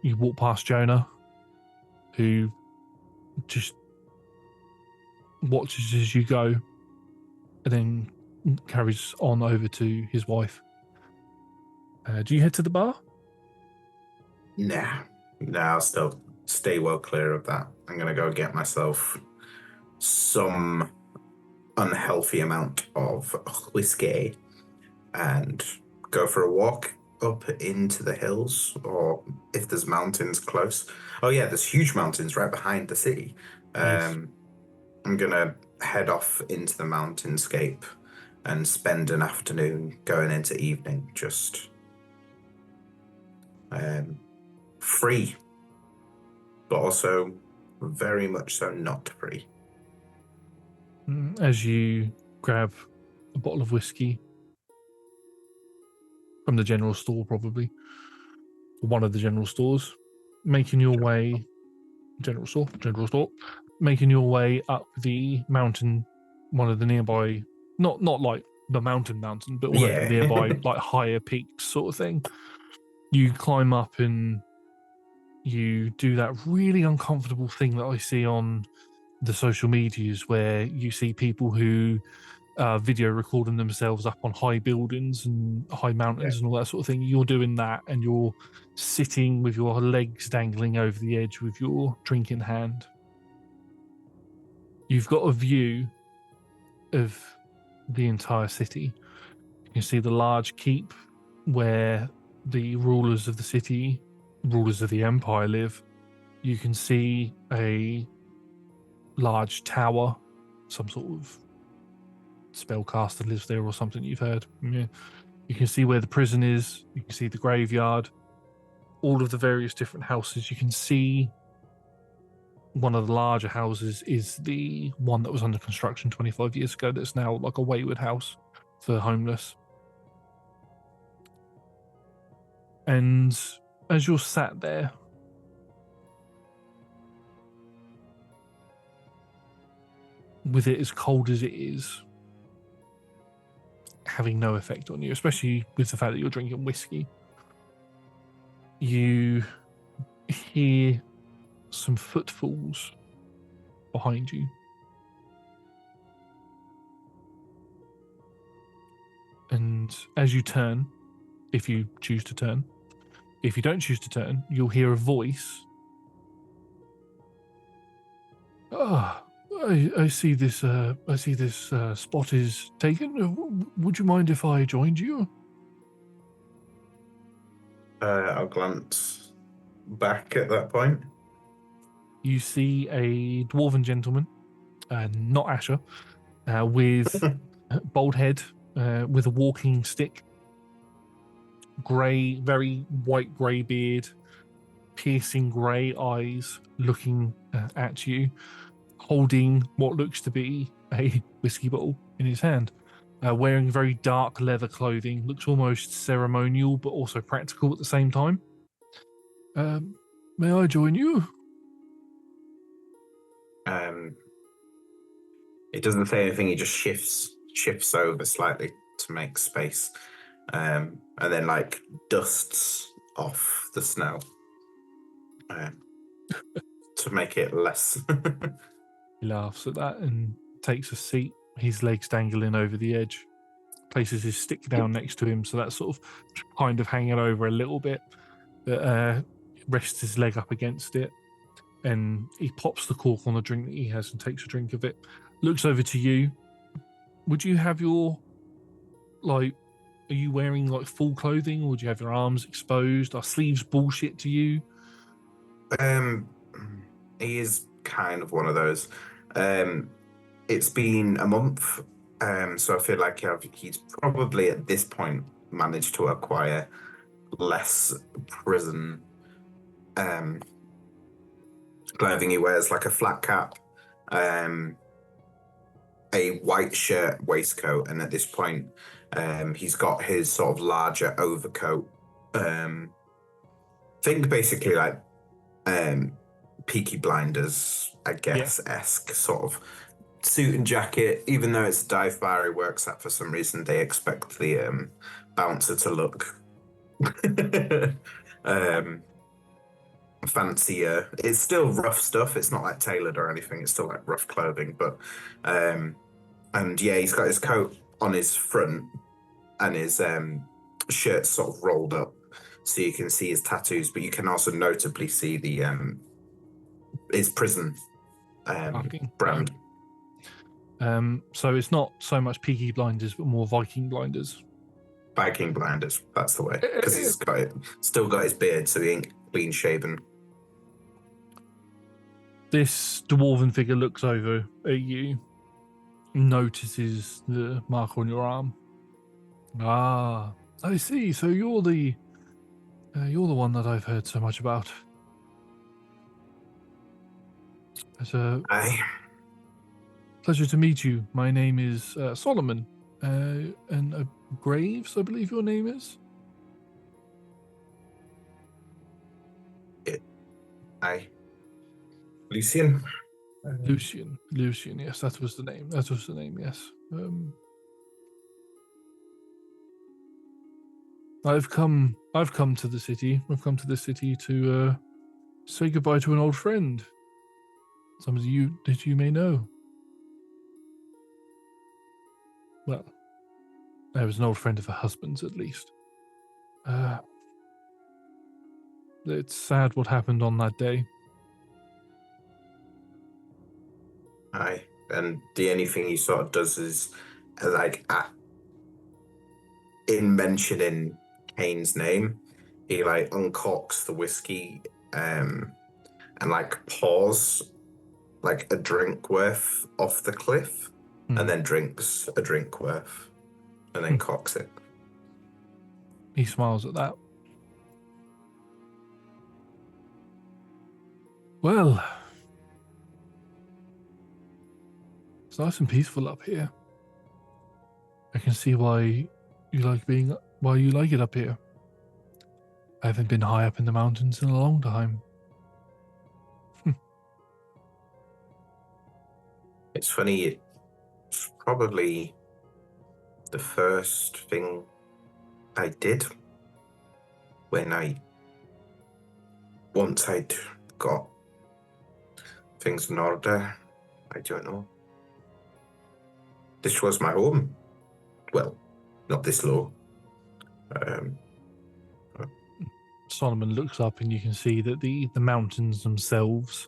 S1: you walk past Jonah, who just watches as you go and then carries on over to his wife. Do you head to the bar?
S2: Nah, I'll still stay well clear of that. I'm going to go get myself some unhealthy amount of whiskey and go for a walk up into the hills, or if there's mountains close. Oh yeah, there's huge mountains right behind the city.
S1: Nice.
S2: I'm going to head off into the mountainscape and spend an afternoon going into evening, just free, but also very much so not free.
S1: As you grab a bottle of whiskey from the general store, probably one of the general stores, making your way, general store, making your way up the mountain, one of the nearby, not like the mountain, but one of the nearby like higher peaks sort of thing. You climb up and you do that really uncomfortable thing that I see on the social medias, where you see people who video recording themselves up on high buildings and high mountains and all that sort of thing. You're doing that, and you're sitting with your legs dangling over the edge with your drink in hand. You've got a view of the entire city. You can see the large keep where the rulers of the city, rulers of the empire, live. You can see a large tower, some sort of spellcaster lives there or something you've heard. Yeah. You can see where the prison is. You can see the graveyard, all of the various different houses. You can see one of the larger houses is the one that was under construction 25 years ago that's now like a wayward house for homeless. And as you're sat there, with it as cold as it is, having no effect on you, especially with the fact that you're drinking whiskey, you hear some footfalls behind you. And as you turn, if you choose to turn, if you don't choose to turn, you'll hear a voice. I see this spot is taken. Would you mind if I joined you?
S2: I'll glance back at that point.
S1: You see a dwarven gentleman, not Asher, with bald head with a walking stick, grey, very white grey beard, piercing grey eyes, looking at you, holding what looks to be a whiskey bottle in his hand, wearing very dark leather clothing, looks almost ceremonial but also practical at the same time. May I join you?
S2: It doesn't say anything. He just shifts over slightly to make space, and then like dusts off the snow to make it less.
S1: He laughs at that and takes a seat, his legs dangling over the edge, places his stick down next to him, so that's sort of kind of hanging over a little bit, but rests his leg up against it, and he pops the cork on the drink that he has and takes a drink of it, looks over to you. Would you have your, like, are you wearing like full clothing, or do you have your arms exposed? Are sleeves bullshit to you?
S2: He is kind of one of those. It's been a month, so I feel like he's probably at this point managed to acquire less prison clothing. He wears like a flat cap, a white shirt, waistcoat, and at this point, he's got his sort of larger overcoat. Think basically like Peaky Blinders, I guess, esque sort of suit and jacket. Even though it's a dive bar he works at, for some reason they expect the bouncer to look fancier. It's still rough stuff. It's not like tailored or anything. It's still like rough clothing, but and yeah, he's got his coat on his front and his shirt sort of rolled up, so you can see his tattoos, but you can also notably see the his prison brand.
S1: So it's not so much Peaky Blinders, but more Viking Blinders.
S2: Viking Blinders, that's the way, because he's got it, still got his beard, so he ain't clean shaven.
S1: This dwarven figure looks over at you, notices the mark on your arm. Ah, I see. So you're the one that I've heard so much about. It's a pleasure to meet you. My name is Solomon, and Graves, I believe your name is.
S2: Lucian.
S1: Lucian. Yes, that was the name. Yes. I've come to the city. I've come to the city to say goodbye to an old friend. Somebody that you may know. Well, I was an old friend of her husband's, at least. It's sad what happened on that day.
S2: Aye, and the only thing he sort of does is, like, in mentioning Kane's name, he like uncorks the whiskey and like pours like a drink worth off the cliff, and then drinks a drink worth, and then cocks it.
S1: He smiles at that. Well, it's nice and peaceful up here. I can see why you like it up here. I haven't been high up in the mountains in a long time.
S2: It's funny, it's probably the first thing I did once I'd got things in order. I don't know. This was my home. Well, not this low.
S1: Solomon looks up and you can see that the mountains themselves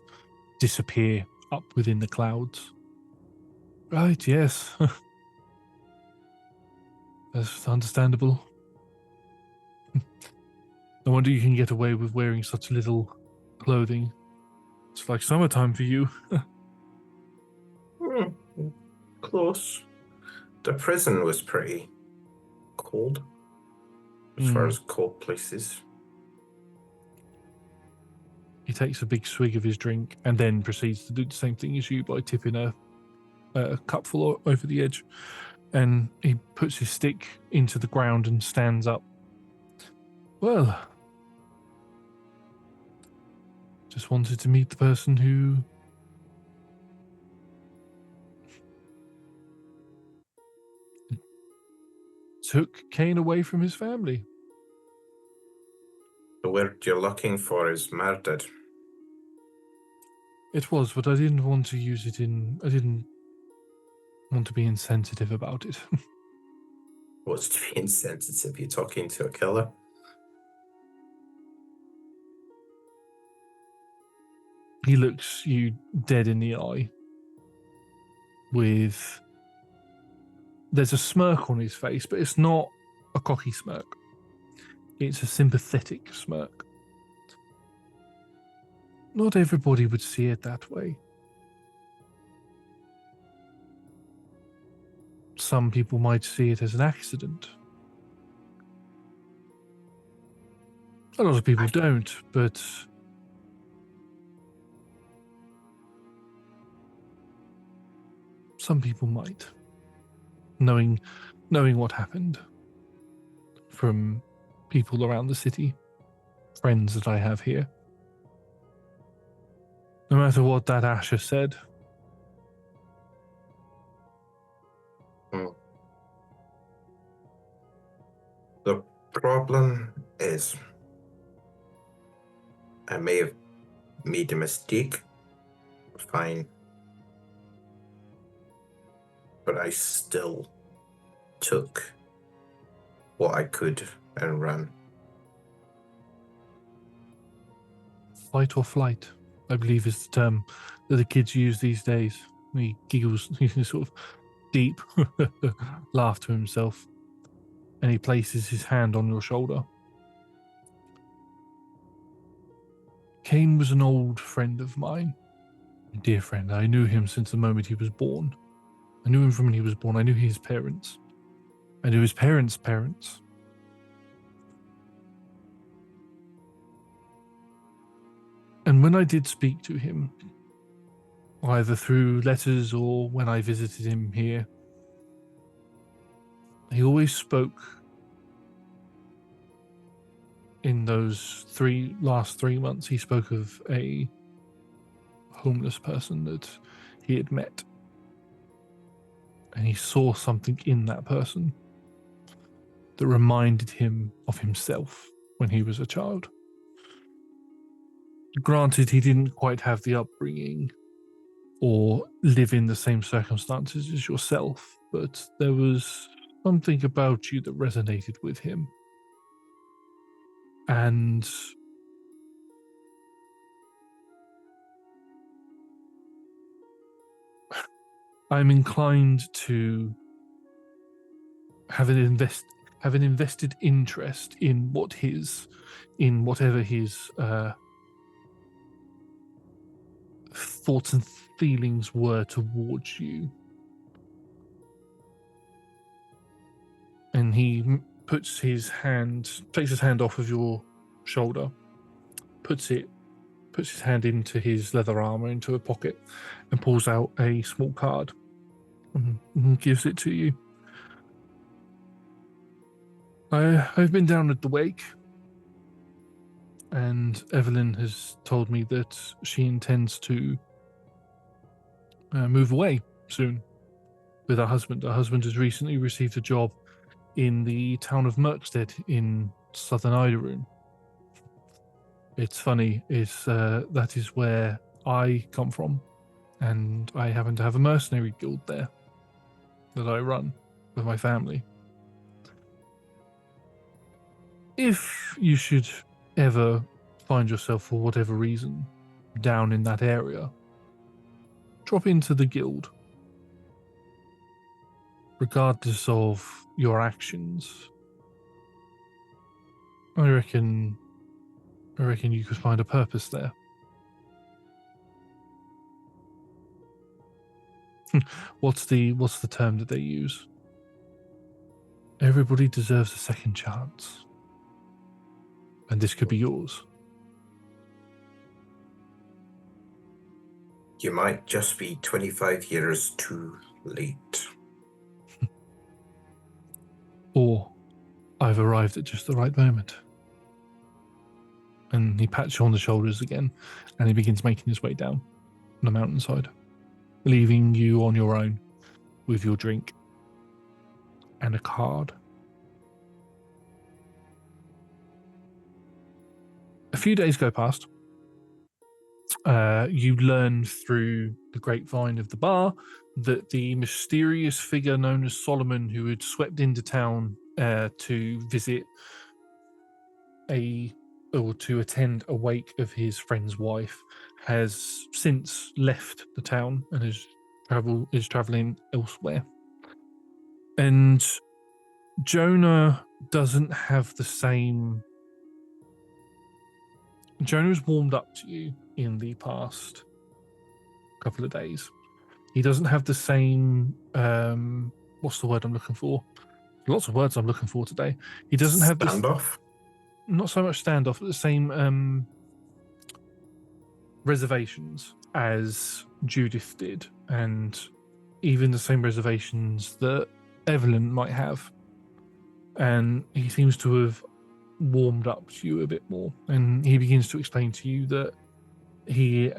S1: disappear up within the clouds. Right, yes. That's understandable. No wonder you can get away with wearing such little clothing. It's like summertime for you.
S2: Close. The prison was pretty cold, as far as cold places.
S1: He takes a big swig of his drink and then proceeds to do the same thing as you by tipping a cupful over the edge. And he puts his stick into the ground and stands up. Well, just wanted to meet the person who took Cain away from his family.
S2: The word you're looking for is murdered.
S1: It was, but I didn't want to use it I didn't want to be insensitive about it.
S2: What's to be insensitive? You're talking to a killer?
S1: He looks you dead in the eye with... There's a smirk on his face, but it's not a cocky smirk. It's a sympathetic smirk. Not everybody would see it that way. Some people might see it as an accident. A lot of people don't, but some people might. Knowing what happened from people around the city, friends that I have here. No matter what that Asher said.
S2: The problem is, I may have made a mistake, fine, but I still took what I could and ran.
S1: Fight or flight, I believe, is the term that the kids use these days. He giggles, he sort of deep laugh to himself, and he places his hand on your shoulder. Cain was an old friend of mine, a dear friend. I knew him since the moment he was born. I knew him from when he was born. I knew his parents. I knew his parents' parents. And when I did speak to him, either through letters or when I visited him here, he always spoke in those last 3 months. He spoke of a homeless person that he had met. And he saw something in that person that reminded him of himself when he was a child. Granted, he didn't quite have the upbringing or live in the same circumstances as yourself, but there was something about you that resonated with him. And I'm inclined to have an invested interest in whatever his thoughts and feelings were towards you. And he takes his hand off of your shoulder, puts his hand into his leather armor, into a pocket, and pulls out a small card and gives it to you. I've been down at the wake, and Evelyn has told me that she intends to move away soon with her husband. Her husband has recently received a job in the town of Merkstead in southern Idorune. It's funny, that is where I come from, and I happen to have a mercenary guild there that I run with my family. If you should ever find yourself, for whatever reason, down in that area, drop into the guild. Regardless of your actions, I reckon you could find a purpose there. What's the term that they use? Everybody deserves a second chance. And this could be yours.
S2: You might just be 25 years too late.
S1: Or I've arrived at just the right moment. And he pats you on the shoulders again, and he begins making his way down the mountainside, leaving you on your own with your drink and a card. A few days go past. You learn through the grapevine of the bar that the mysterious figure known as Solomon, who had swept into town to visit to attend a wake of his friend's wife, has since left the town and is traveling elsewhere. And Jonah doesn't have the same. Jonah's warmed up to you in the past couple of days. He doesn't have the same. What's the word I'm looking for? Lots of words I'm looking for today. He doesn't have this.
S2: Standoff?
S1: Not so much standoff, but the same reservations as Judith did, and even the same reservations that Evelyn might have. And he seems to have warmed up to you a bit more, and he begins to explain to you that he,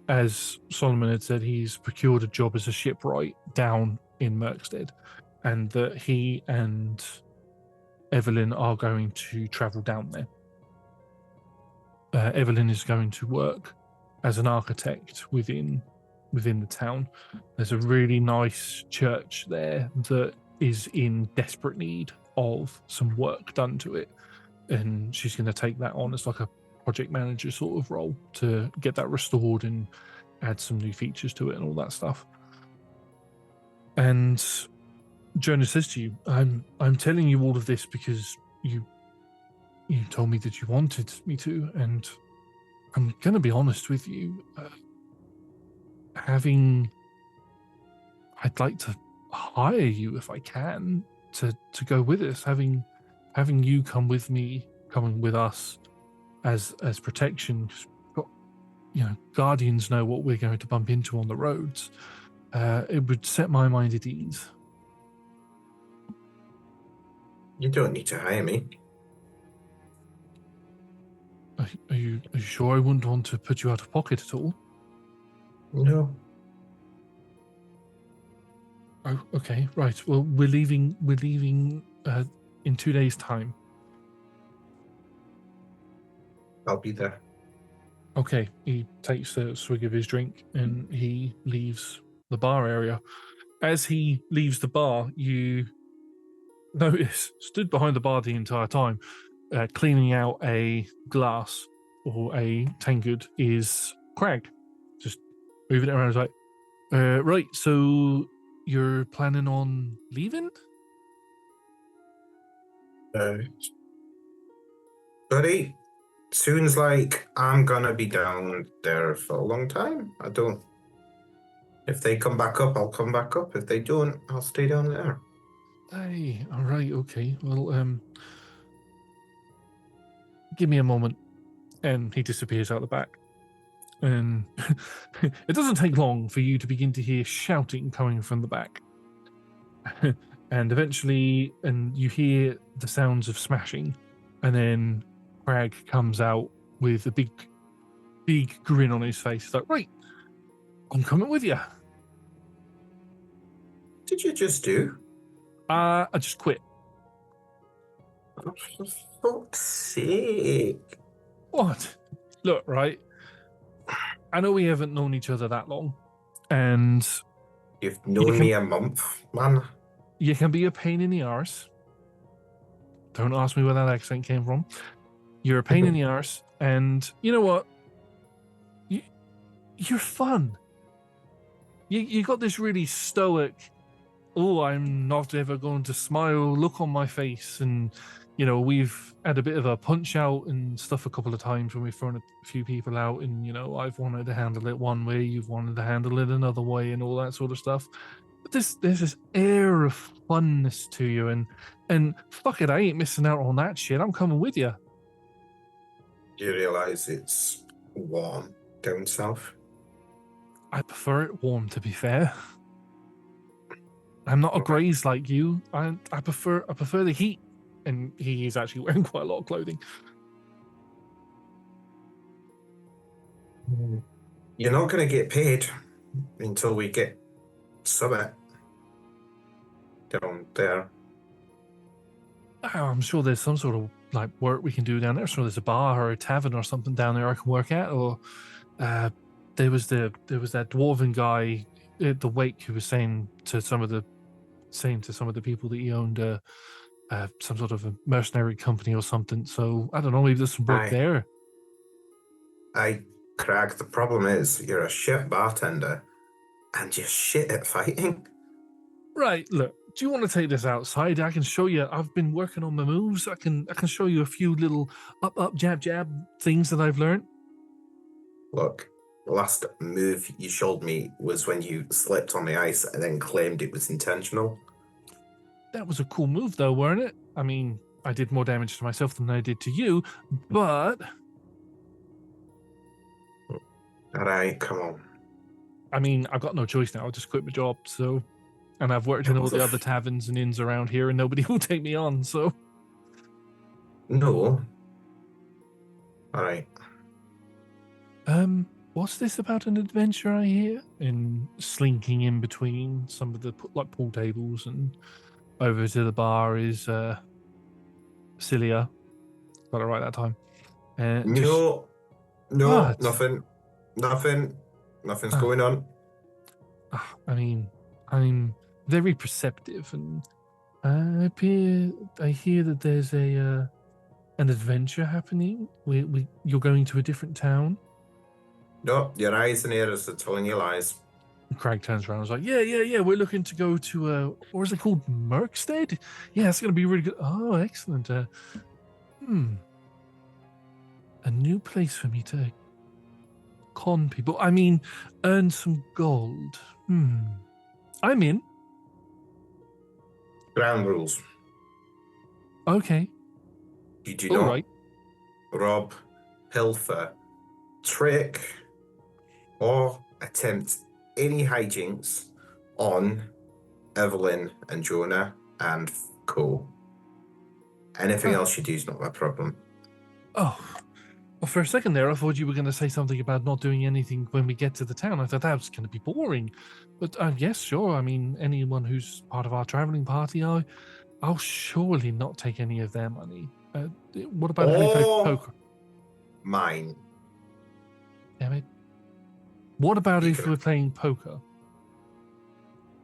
S1: as Solomon had said, he's procured a job as a shipwright down in Merkstead, and that he and Evelyn are going to travel down there. Evelyn is going to work as an architect within the town. There's a really nice church there that is in desperate need of some work done to it, and she's going to take that on as like a project manager sort of role to get that restored and add some new features to it and all that stuff. And Jonah says to you, I'm telling you all of this because you told me that you wanted me to, and I'm going to be honest with you. I'd like to hire you if I can to go with us. Having you come with me, coming with us as protection. Guardians know what we're going to bump into on the roads. It would set my mind at ease.
S2: You don't need to hire me.
S1: Are you sure I wouldn't want to put you out of pocket at all?
S2: No.
S1: Oh, okay, right. Well, we're leaving in 2 days' time.
S2: I'll be there.
S1: Okay, he takes a swig of his drink and he leaves the bar area. As he leaves the bar, you notice, stood behind the bar the entire time, cleaning out a glass or a tankard, is Crag. Just moving it around. He's like, right, so you're planning on leaving?
S2: Buddy, sounds like I'm gonna be down there for a long time. If they come back up, I'll come back up. If they don't, I'll stay down there.
S1: Hey, all right, okay. Well, give me a moment. And he disappears out the back. And it doesn't take long for you to begin to hear shouting coming from the back. And eventually, you hear the sounds of smashing. And then Crag comes out with a big grin on his face. He's like, right, I'm coming with you.
S2: Did you just do?
S1: I just quit.
S2: Oh, for fuck's sake.
S1: What? Look, right, I know we haven't known each other that long, and
S2: You've known me a month, man.
S1: You can be a pain in the arse. Don't ask me where that accent came from. You're a pain in the arse, and you know what? You're fun. You got this really stoic, I'm not ever going to smile look on my face, and we've had a bit of a punch out and stuff a couple of times when we've thrown a few people out, and I've wanted to handle it one way, you've wanted to handle it another way, and all that sort of stuff. But there's this air of funness to you, and fuck it, I ain't missing out on that shit. I'm coming with you.
S2: Do you realise it's warm down south?
S1: I prefer it warm, to be fair. I'm not a graze like you. I prefer the heat, and he is actually wearing quite a lot of clothing.
S2: You're not going to get paid until we get summit down there.
S1: Oh, I'm sure there's some sort of like work we can do down there. So there's a bar or a tavern or something down there I can work at. Or there was that dwarven guy at the wake who was saying to some of the people that he owned some sort of a mercenary company or something. So I don't know, maybe there's some work there.
S2: Crag, the problem is you're a shit bartender and you're shit at fighting.
S1: Right, look, do you want to take this outside? I can show you. I've been working on my moves. I can show you a few little up, jab things that I've learned.
S2: Look, the last move you showed me was when you slipped on the ice and then claimed it was intentional.
S1: That was a cool move, though, weren't it? I mean, I did more damage to myself than I did to you, but...
S2: All right, come on.
S1: I mean, I've got no choice now. I'll just quit my job, so... And I've worked in all the other taverns and inns around here, and nobody will take me on, so...
S2: No. All right.
S1: What's this about an adventure I hear? And slinking in between some of the like pool tables and over to the bar is Cilia. Got it right that time.
S2: No,
S1: what?
S2: Nothing's going on.
S1: I mean, I'm very perceptive, and I hear that there's an adventure happening. You're going to a different town.
S2: No, your eyes and ears are telling you lies.
S1: Craig turns around and is like, yeah, we're looking to go to, what is it called? Merkstead? Yeah, it's going to be really good. Oh, excellent. A new place for me to con people. I mean, earn some gold. I'm in.
S2: Ground rules.
S1: Okay.
S2: You do not rob, pilfer, trick, or attempt any hijinks on Evelyn and Jonah and Co. Anything else you do is not my problem.
S1: Oh, well, for a second there, I thought you were going to say something about not doing anything when we get to the town. I thought that was going to be boring. But yes, sure. I mean, anyone who's part of our traveling party, I'll surely not take any of their money. What about if we play poker?
S2: Mine.
S1: Damn it. What about if we're playing poker?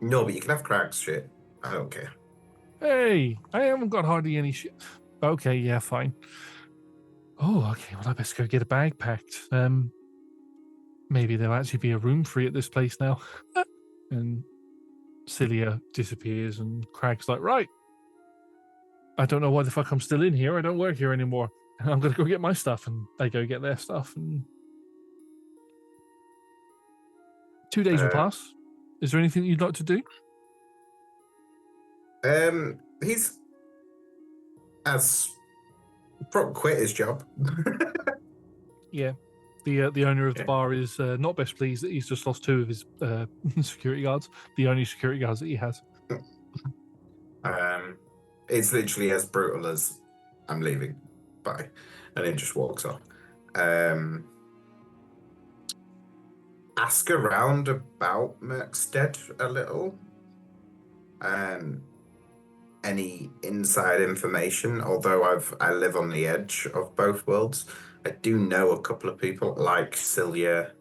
S2: No, but you can have Crag's shit. I don't care.
S1: Hey, I haven't got hardly any shit. Okay, yeah, fine. Oh, okay, well, I best go get a bag packed. Maybe there'll actually be a room free at this place now. And Cilia disappears, and Crag's like, right. I don't know why the fuck I'm still in here. I don't work here anymore. I'm going to go get my stuff, and they go get their stuff. And 2 days will pass. Is there anything you'd like to do?
S2: He's probably quit his job.
S1: Yeah. The owner of the bar is not best pleased that he's just lost 2 of his security guards. The only security guards that he has.
S2: It's literally as brutal as I'm leaving. Bye. And then just walks off. Ask around about Merkstead a little. Any inside information, although I live on the edge of both worlds. I do know a couple of people like Cilia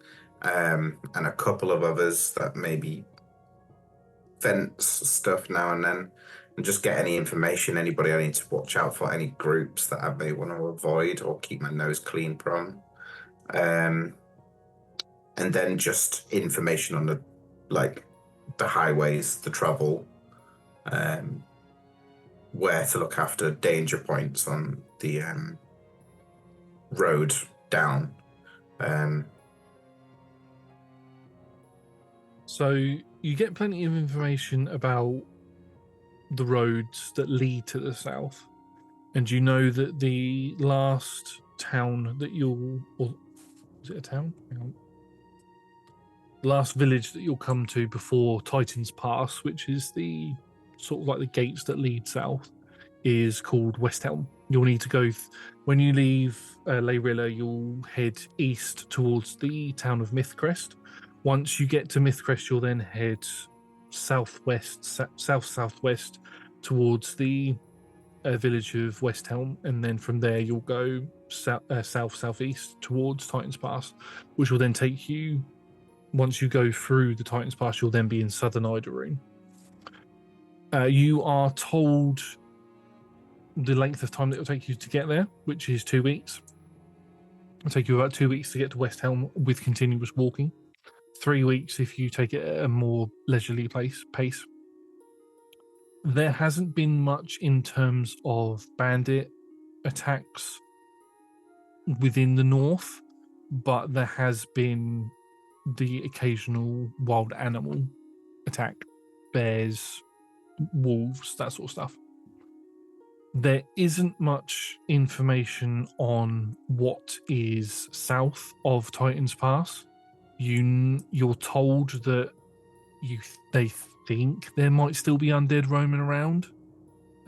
S2: and a couple of others that maybe fence stuff now and then, and just get any information, anybody I need to watch out for, any groups that I may want to avoid or keep my nose clean from. And then just information on the highways, the travel, where to look after danger points on the road down.
S1: So You get plenty of information about the roads that lead to the south, and you know that the last town that you'll, or is it a town? Hang on. The last village that you'll come to before Titan's Pass, which is the sort of like the gates that lead south, is called West Helm. You'll need to go when you leave Layrilla, you'll head east towards the town of Mythcrest. Once you get to Mythcrest, you'll then head southwest towards the village of West Helm, and then from there you'll go southeast towards Titan's Pass, which will then take you. Once you go through the Titan's Pass, you'll then be in southern Idorune. You are told the length of time that it'll take you to get there, which is 2 weeks. It'll take you about 2 weeks to get to West Helm with continuous walking. 3 weeks if you take it at a more leisurely pace. There hasn't been much in terms of bandit attacks within the north, but there has been the occasional wild animal attack, bears, wolves, that sort of stuff. There isn't much information on what is south of Titan's Pass. You're told that they think there might still be undead roaming around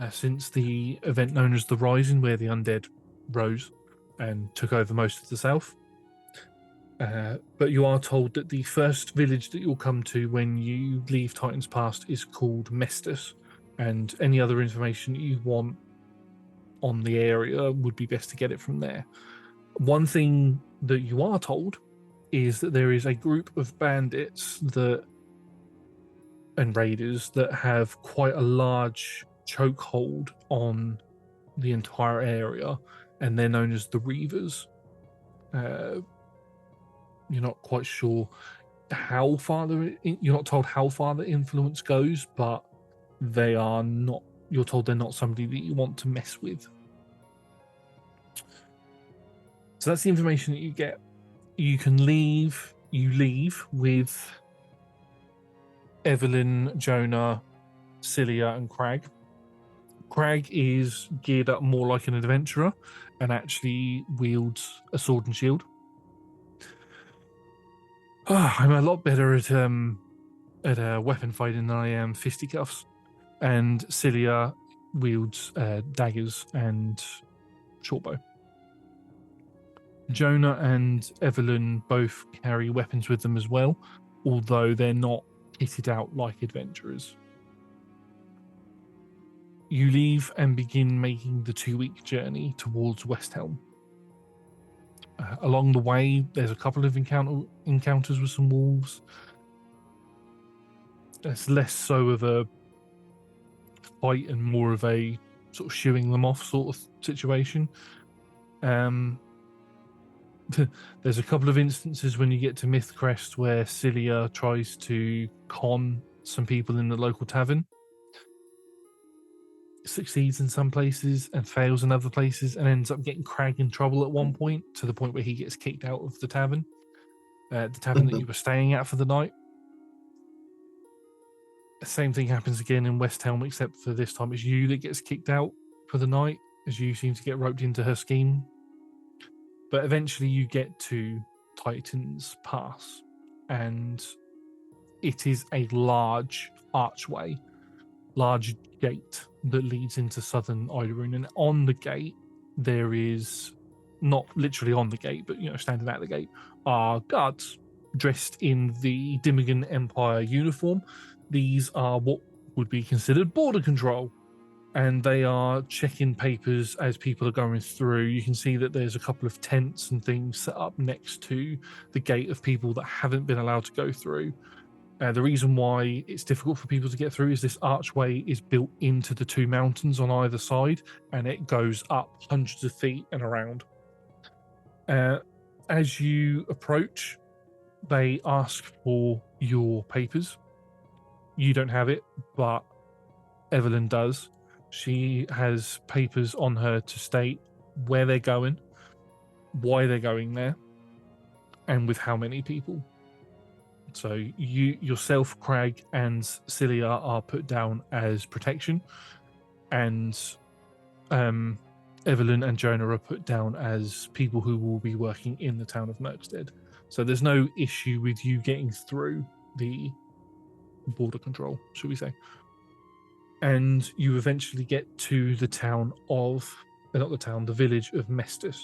S1: since the event known as the Rising, where the undead rose and took over most of the south. But you are told that the first village that you'll come to when you leave Titan's Pass is called Mestus, and any other information that you want on the area would be best to get it from there. One thing that you are told is that there is a group of bandits and raiders that have quite a large chokehold on the entire area, and they're known as the Reavers. You're not quite sure how far you're not told how far the influence goes, but they are not. You're told they're not somebody that you want to mess with. So that's the information that you get. You can leave. You leave with Evelyn, Jonah, Cilia, and Crag. Crag is geared up more like an adventurer and actually wields a sword and shield. I'm a lot better at weapon fighting than I am fisticuffs. And Cilia wields daggers and shortbow. Jonah and Evelyn both carry weapons with them as well, although they're not kitted out like adventurers. You leave and begin making the 2-week journey towards West Helm. Along the way, there's a couple of encounters with some wolves. It's less so of a fight and more of a sort of shooing them off sort of situation. There's a couple of instances when you get to Mythcrest where Cilia tries to con some people in the local tavern. Succeeds in some places and fails in other places, and ends up getting Crag in trouble at one point, to the point where he gets kicked out of the tavern that you were staying at for the night. The same thing happens again in West Helm, except for this time it's you that gets kicked out for the night, as you seem to get roped into her scheme. But eventually you get to Titan's Pass, and it is a large archway, large gate that leads into southern Idorune. And on the gate, there is, not literally on the gate, but standing at the gate, are guards dressed in the Dimigan Empire uniform. These are what would be considered border control, and they are checking papers as people are going through. You can see that there's a couple of tents and things set up next to the gate of people that haven't been allowed to go through. The reason why it's difficult for people to get through is this archway is built into the two mountains on either side, and it goes up hundreds of feet and around. As you approach, they ask for your papers. You don't have it, but Evelyn does. She has papers on her to state where they're going, why they're going there, and with how many people. So you yourself, Crag, and Cilia are put down as protection, and Evelyn and Jonah are put down as people who will be working in the town of Merkstead. So there's no issue with you getting through the border control, should we say. And you eventually get to the town of, not the town, the village of Mestus.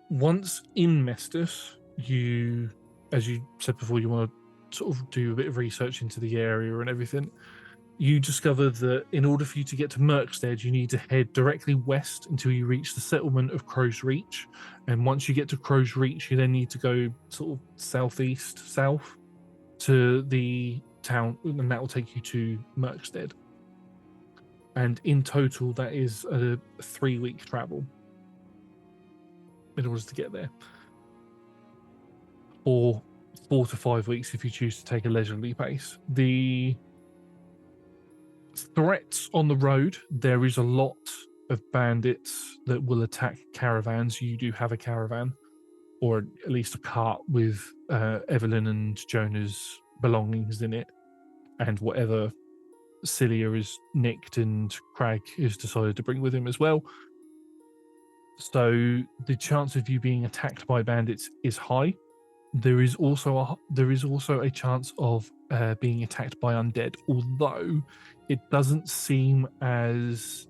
S1: Once in Mestus, you, as you said before, you want to sort of do a bit of research into the area and everything. You discover that in order for you to get to Merkstead, you need to head directly west until you reach the settlement of Crow's Reach. And once you get to Crow's Reach, you then need to go sort of south to the town, and that will take you to Merkstead. And in total, that is a 3-week travel in order to get there. Or 4 to 5 weeks if you choose to take a leisurely pace. The threats on the road, there is a lot of bandits that will attack caravans. You do have a caravan, or at least a cart with Evelyn and Jonah's belongings in it, and whatever Cilia is nicked and Crag has decided to bring with him as well. So the chance of you being attacked by bandits is high. There is also a chance of being attacked by undead, although it doesn't seem as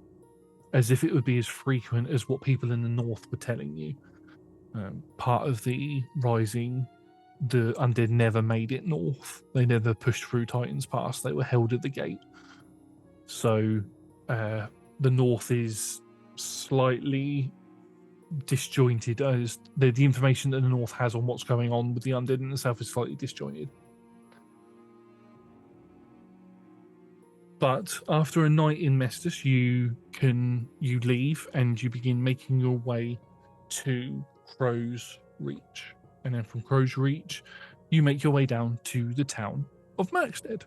S1: if it would be as frequent as what people in the north were telling you. Part of the Rising, the undead never made it north. They never pushed through Titan's Pass. They were held at the gate. So the north is slightly disjointed, as the information that the north has on what's going on with the undead in the south is slightly disjointed. But after a night in Mestus, you leave and you begin making your way to Crow's Reach. And then from Crow's Reach, you make your way down to the town of Merkstead.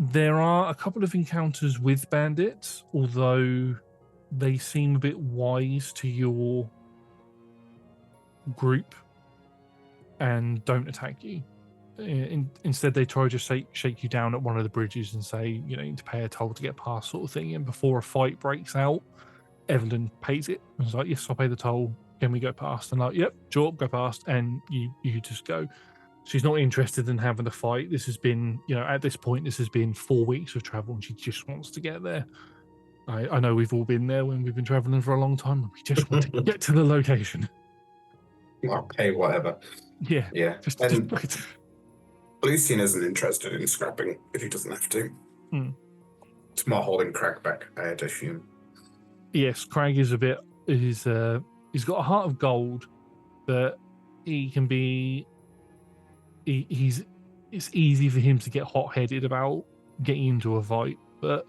S1: There are a couple of encounters with bandits, although they seem a bit wise to your group and don't attack you. Instead, they try to shake you down at one of the bridges and say, you need to pay a toll to get past, sort of thing. And before a fight breaks out, Evelyn pays it. And it's like, yes, I'll pay the toll. Can we go past? And like, yep, sure, go past. And you just go. She's not interested in having a fight. This has been, at this point, this has been 4 weeks of travel, and she just wants to get there. I know we've all been there when we've been traveling for a long time, and we just want to get to the location.
S2: I'll pay whatever.
S1: Yeah.
S2: Yeah.
S1: And
S2: Lucian isn't interested in scrapping if he doesn't have to. It's more holding Crag back, I'd assume.
S1: Yes, Crag is he's got a heart of gold, but he can be... It's easy for him to get hot-headed about getting into a fight, but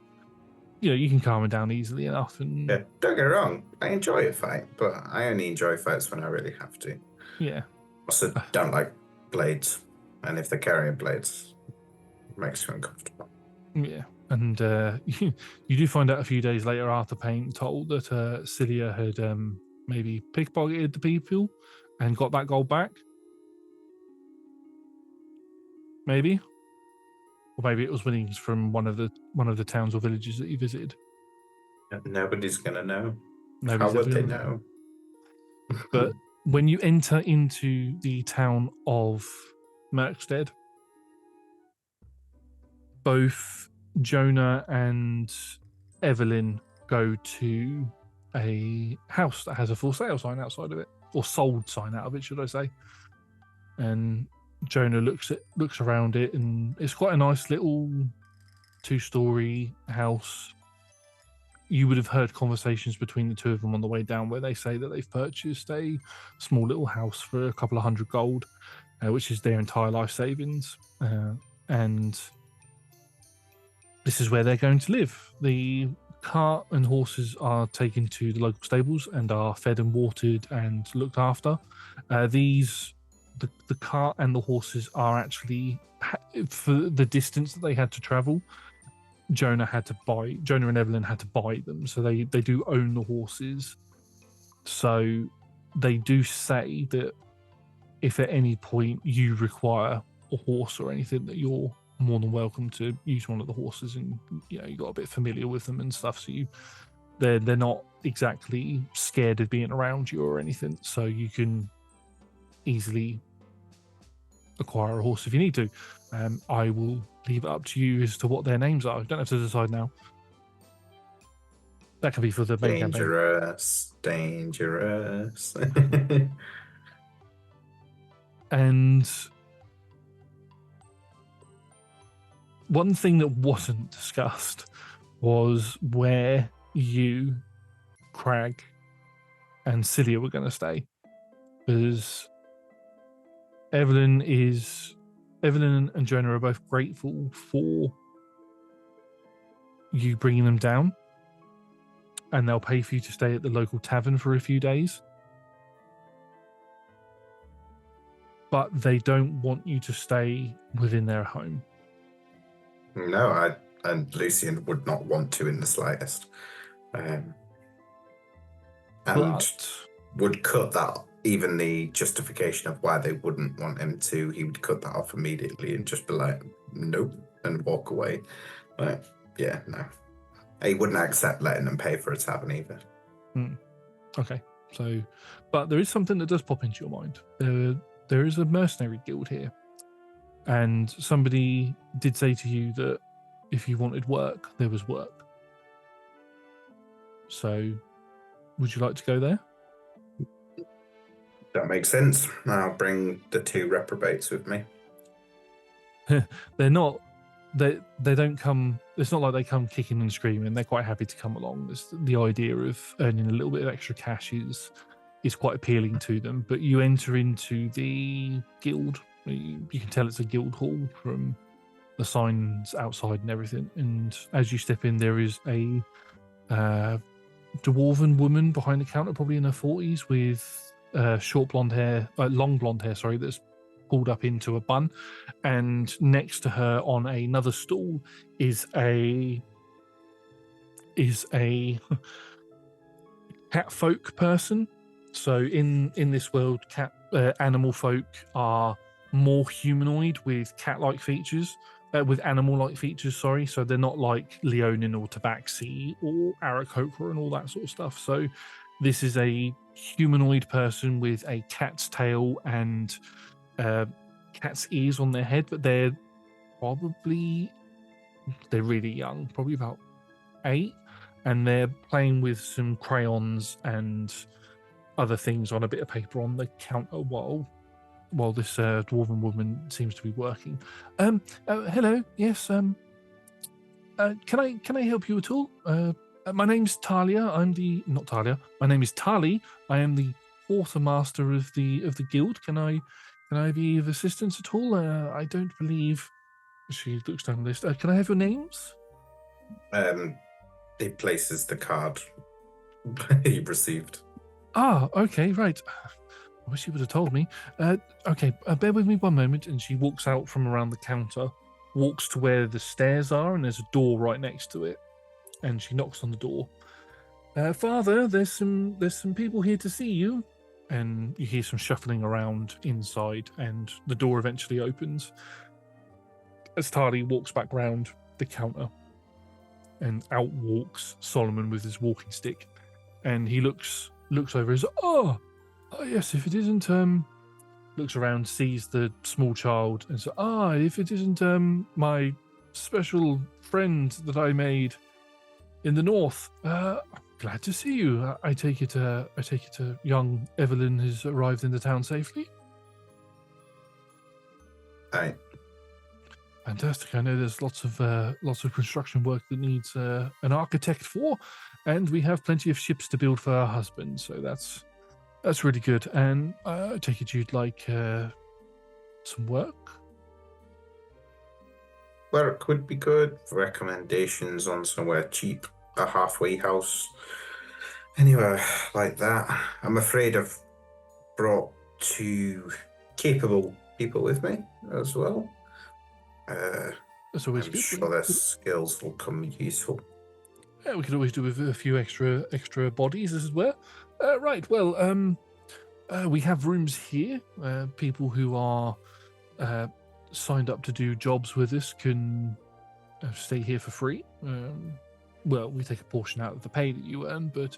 S1: you can calm him down easily enough. And
S2: yeah, don't get me wrong, I enjoy a fight, but I only enjoy fights when I really have to.
S1: Yeah.
S2: Also, don't like blades, and if they're carrying blades, it makes you uncomfortable.
S1: Yeah, and you do find out a few days later after paying toll that Cilia had maybe pickpocketed the people and got that gold back. Maybe, or maybe it was winnings from one of the towns or villages that you visited.
S2: Nobody's gonna know.
S1: How would they know? But when you enter into the town of Merkstead, both Jonah and Evelyn go to a house that has a for sale sign outside of it, or sold sign out of it, should I say? And Jonah looks around it, and it's quite a nice little 2-story house. You would have heard conversations between the two of them on the way down where they say that they've purchased a small little house for a couple of $100 gold, which is their entire life savings. And this is where they're going to live. The cart and horses are taken to the local stables and are fed and watered and looked after. The cart and the horses are actually, for the distance that they had to travel, Jonah and Evelyn had to buy them, so they do own the horses. So they do say that if at any point you require a horse or anything, that you're more than welcome to use one of the horses, and you got a bit familiar with them and stuff. So they're not exactly scared of being around you or anything. So you can easily acquire a horse if you need to. I will leave it up to you as to what their names are. You don't have to decide now. That can be for the main campaign.
S2: Dangerous.
S1: And one thing that wasn't discussed was where you, Crag, and Cilia were going to stay. Because Evelyn and Jonah are both grateful for you bringing them down, and they'll pay for you to stay at the local tavern for a few days. But they don't want you to stay within their home.
S2: No, and Lucian would not want to in the slightest. And would cut that, even the justification of why they wouldn't want him to, he would cut that off immediately and just be like, nope, and walk away. Like, yeah, no. He wouldn't accept letting them pay for a tavern either.
S1: Okay, so, but there is something that does pop into your mind. There is a mercenary guild here, and somebody did say to you that if you wanted work, there was work. So, would you like to go there?
S2: That makes sense. I'll bring the 2 reprobates with me.
S1: They're not. They don't come. It's not like they come kicking and screaming. They're quite happy to come along. The idea of earning a little bit of extra cash is quite appealing to them. But you enter into the guild. You can tell it's a guild hall from the signs outside and everything. And as you step in, there is a dwarven woman behind the counter, probably in her 40s, with short blonde hair, long blonde hair. Sorry, that's pulled up into a bun, and next to her on another stool is a cat folk person. So in this world, animal folk are more humanoid with cat-like features, with animal-like features. Sorry, so they're not like Leonin or Tabaxi or Aarakocra and all that sort of stuff. So this is a humanoid person with a cat's tail and cat's ears on their head, but they're really young, probably about 8, and they're playing with some crayons and other things on a bit of paper on the counter while this dwarven woman seems to be working. Hello, yes. Can I help you at all? My name's Talia. My name is Tali. I am the quartermaster of the guild. Can I be of assistance at all? I don't believe. She looks down the list. Can I have your names?
S2: He places the card he received.
S1: Ah, okay, right. I wish you would have told me. Okay, bear with me one moment. And she walks out from around the counter, walks to where the stairs are, and there's a door right next to it. And she knocks on the door. Father, there's some people here to see you. And you hear some shuffling around inside, and the door eventually opens as Tali walks back round the counter, and out walks Solomon with his walking stick, and he looks over as oh yes, if it isn't looks around, sees the small child, and says, if it isn't my special friend that I made in the north, glad to see you. I take it young Evelyn has arrived in the town safely.
S2: Aye.
S1: Fantastic. I know there's lots of construction work that needs an architect for, and we have plenty of ships to build for our husband, so that's really good. And I take it you'd like some work?
S2: Work would be good. Recommendations on somewhere cheap, a halfway house, anywhere like that. I'm afraid I've brought 2 capable people with me as well.
S1: That's always
S2: I'm
S1: good.
S2: sure their skills will come useful.
S1: Yeah, we could always do with a few extra bodies as well. Right. Well, we have rooms here. People who are signed up to do jobs with us can stay here for free. Well, we take a portion out of the pay that you earn, but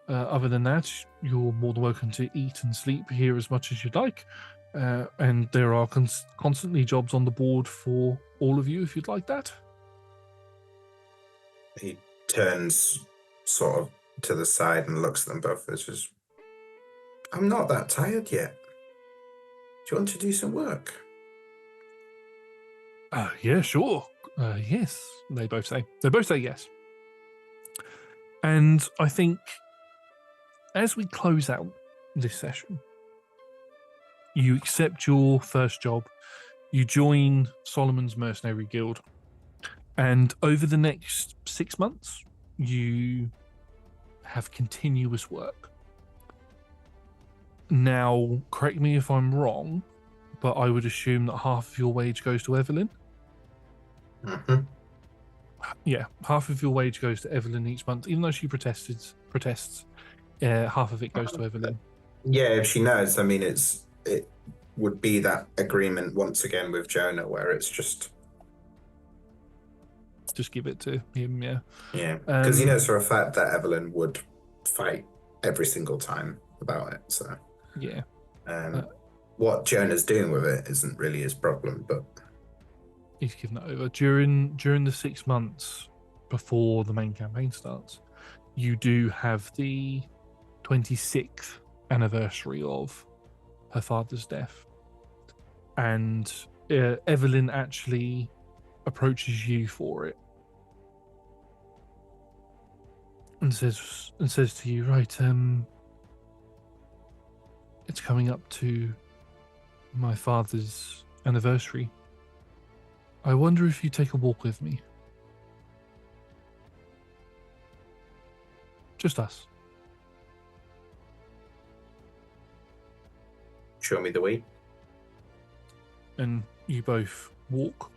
S1: other than that, you're more than welcome to eat and sleep here as much as you'd like. And there are constantly jobs on the board for all of you if you'd like that.
S2: He turns sort of to the side and looks at them both. It's just, I'm not that tired yet. Do you want to do some work?
S1: Yeah, sure. Yes, they both say. They both say yes. And I think as we close out this session, you accept your first job, you join Solomon's Mercenary Guild, and over the next 6 months, you have continuous work. Now, correct me if I'm wrong, but I would assume that half of your wage goes to Evelyn.
S2: Mm-hmm.
S1: Yeah, half of your wage goes to Evelyn each month, even though she protests. Half of it goes to Evelyn.
S2: Yeah, if she knows, I mean, it would be that agreement once again with Jonah, where it's just
S1: give it to him. Yeah,
S2: because he knows for a fact that Evelyn would fight every single time about it. So
S1: yeah,
S2: what Jonah's doing with it isn't really his problem, but
S1: he's given it over during the 6 months before the main campaign starts. You do have the 26th anniversary of her father's death, and Evelyn actually approaches you for it and says to you, right, it's coming up to my father's anniversary. I wonder if you take a walk with me. Just us.
S2: show me the way.
S1: And you both walk.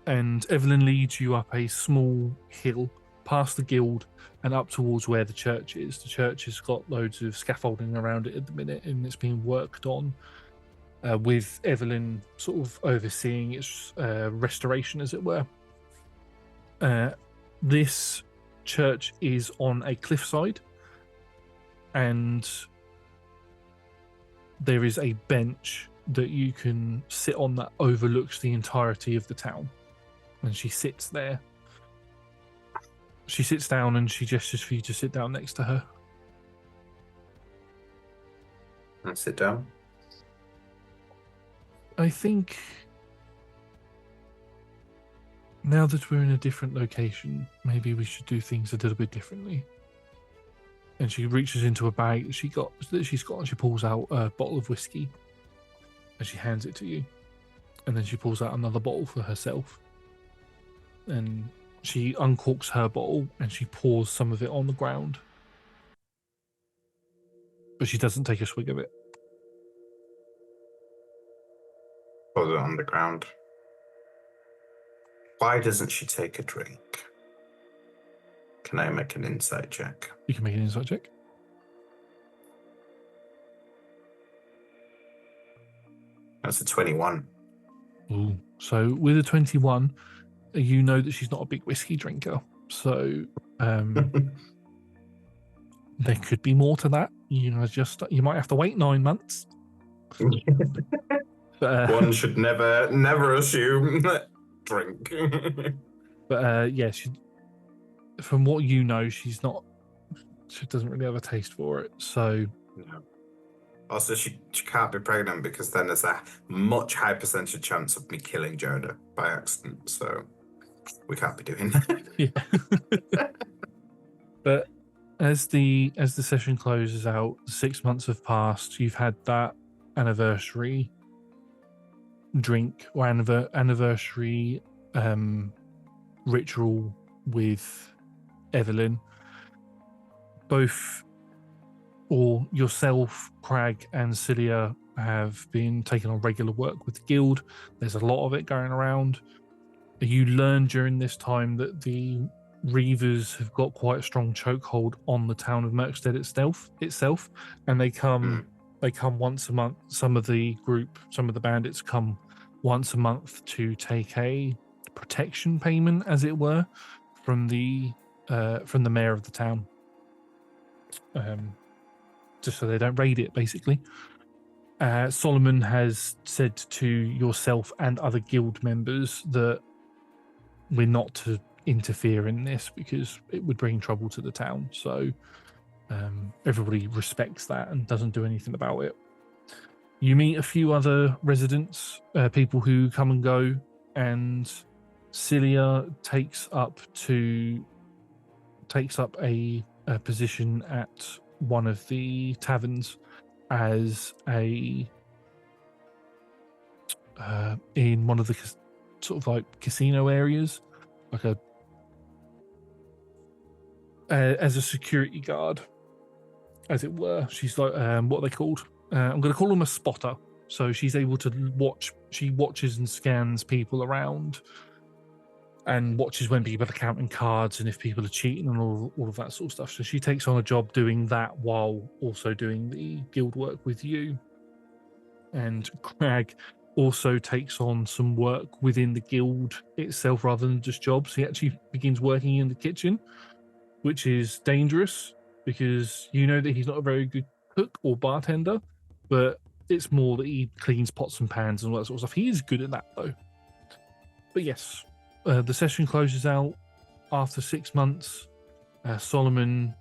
S1: And Evelyn leads you up a small hill past the guild and up towards where the church is. The church has got loads of scaffolding around it at the minute, and it's being worked on with Evelyn sort of overseeing its restoration, as it were. This church is on a cliffside, and there is a bench that you can sit on that overlooks the entirety of the town. And she sits there. She sits down and she gestures for you to sit down next to her.
S2: I sit down.
S1: I think now that we're in a different location, maybe we should do things a little bit differently. And she reaches into a bag that she's got, and she pulls out a bottle of whiskey, and she hands it to you. And then she pulls out another bottle for herself. And she uncorks her bottle and she pours some of it on the ground. But she doesn't take a swig of it.
S2: Pours it on the ground. Why doesn't she take a drink? Can I make an insight check?
S1: You can make an insight check.
S2: That's a 21.
S1: Ooh. So with a 21, you know that she's not a big whiskey drinker. So there could be more to that. You might have to wait 9 months. But,
S2: one should never assume drink.
S1: But yeah, from what you know, she doesn't really have a taste for it. So
S2: no. Also, she can't be pregnant because then there's a much higher percentage chance of me killing Jonah by accident. So we can't be doing that.
S1: Yeah. But as the session closes out, 6 months have passed. You've had that anniversary drink or anniversary ritual with Evelyn. Both, or yourself, Crag, and Celia have been taking on regular work with the guild. There's a lot of it going around. You learn during this time that the Reavers have got quite a strong chokehold on the town of Merkstead itself, and they come once a month. Some of the bandits come once a month to take a protection payment, as it were, from the mayor of the town, just so they don't raid it, basically. Solomon has said to yourself and other guild members that we're not to interfere in this because it would bring trouble to the town. So everybody respects that and doesn't do anything about it. You meet a few other residents, people who come and go, and Cilia takes up a position at one of the taverns as in one of the sort of like casino areas, like as a security guard, as it were. She's like what are they called? I'm going to call them a spotter. So she's able to watch. She watches and scans people around, and watches when people are counting cards and if people are cheating and all of that sort of stuff. So she takes on a job doing that while also doing the guild work with you. And Crag also takes on some work within the guild itself rather than just jobs. He actually begins working in the kitchen, which is dangerous because you know that he's not a very good cook or bartender, but it's more that he cleans pots and pans and all that sort of stuff. He is good at that, though. But yes, the session closes out after 6 months. Solomon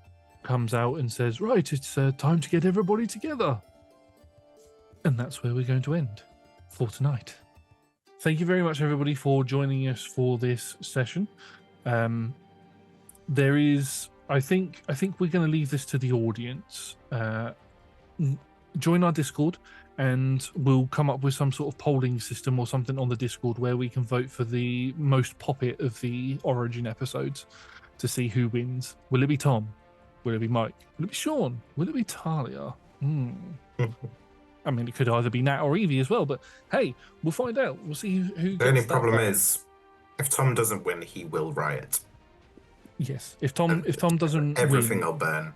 S1: comes out and says, right, it's time to get everybody together. And that's where we're going to end for tonight. Thank you very much, everybody, for joining us for this session. There is, I think we're going to leave this to the audience. Join our Discord, and we'll come up with some sort of polling system or something on the Discord where we can vote for the most poppet of the Origin episodes to see who wins. Will it be Tom? Will it be Mike? Will it be Sean? Will it be Talia? I mean, it could either be Nat or Evie as well, but hey, we'll find out. We'll see who
S2: The only problem is, if Tom doesn't win, he will riot.
S1: Yes, if Tom doesn't
S2: everything
S1: win,
S2: will burn.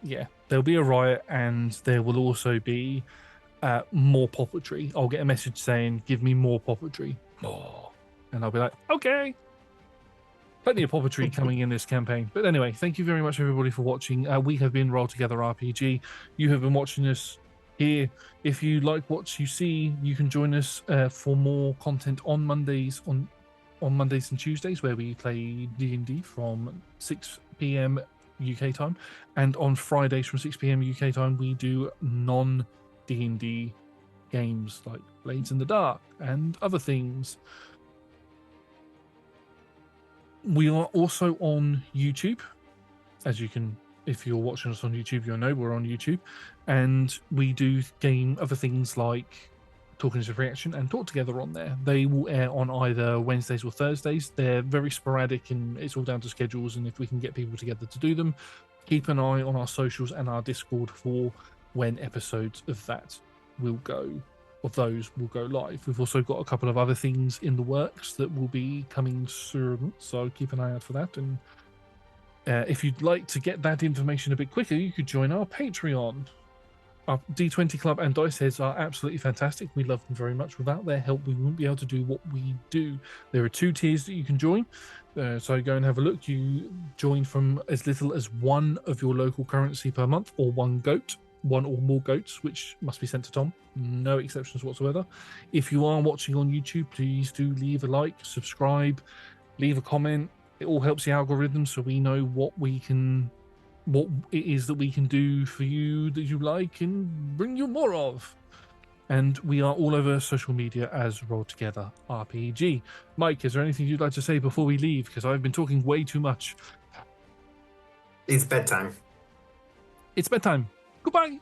S1: Yeah, there'll be a riot, and there will also be more puppetry. I'll get a message saying, give me more puppetry. More. And I'll be like, okay. Plenty of puppetry coming in this campaign. But anyway, thank you very much, everybody, for watching. We have been Roll Together RPG. You have been watching us here. If you like what you see, you can join us for more content on Mondays, on Mondays and Tuesdays, where we play D&D from 6 p.m. UK time, and on Fridays from 6 p.m. UK time we do non-D&D games like Blades in the Dark and other things. We are also on YouTube, as you can, if you're watching us on YouTube, you'll know we're on YouTube, and we do game other things like Talking as a Reaction and Talk Together on there. They will air on either Wednesdays or Thursdays. They're very sporadic and it's all down to schedules, and if we can get people together to do them. Keep an eye on our socials and our Discord for when episodes of those will go live. We've also got a couple of other things in the works that will be coming soon, so keep an eye out for that. And if you'd like to get that information a bit quicker, you could join our Patreon. Our D20 Club and Dice Heads are absolutely fantastic. We love them very much. Without their help, we wouldn't be able to do what we do. There are 2 tiers that you can join. So go and have a look. You join from as little as 1 of your local currency per month, or 1 goat, 1 or more goats, which must be sent to Tom. No exceptions whatsoever. If you are watching on YouTube, please do leave a like, subscribe, leave a comment. It all helps the algorithm, so we know what it is that we can do for you that you like and bring you more of. And we are all over social media as Roll Together RPG. Mike, is there anything you'd like to say before we leave? Because I've been talking way too much.
S2: It's bedtime.
S1: It's bedtime. Goodbye.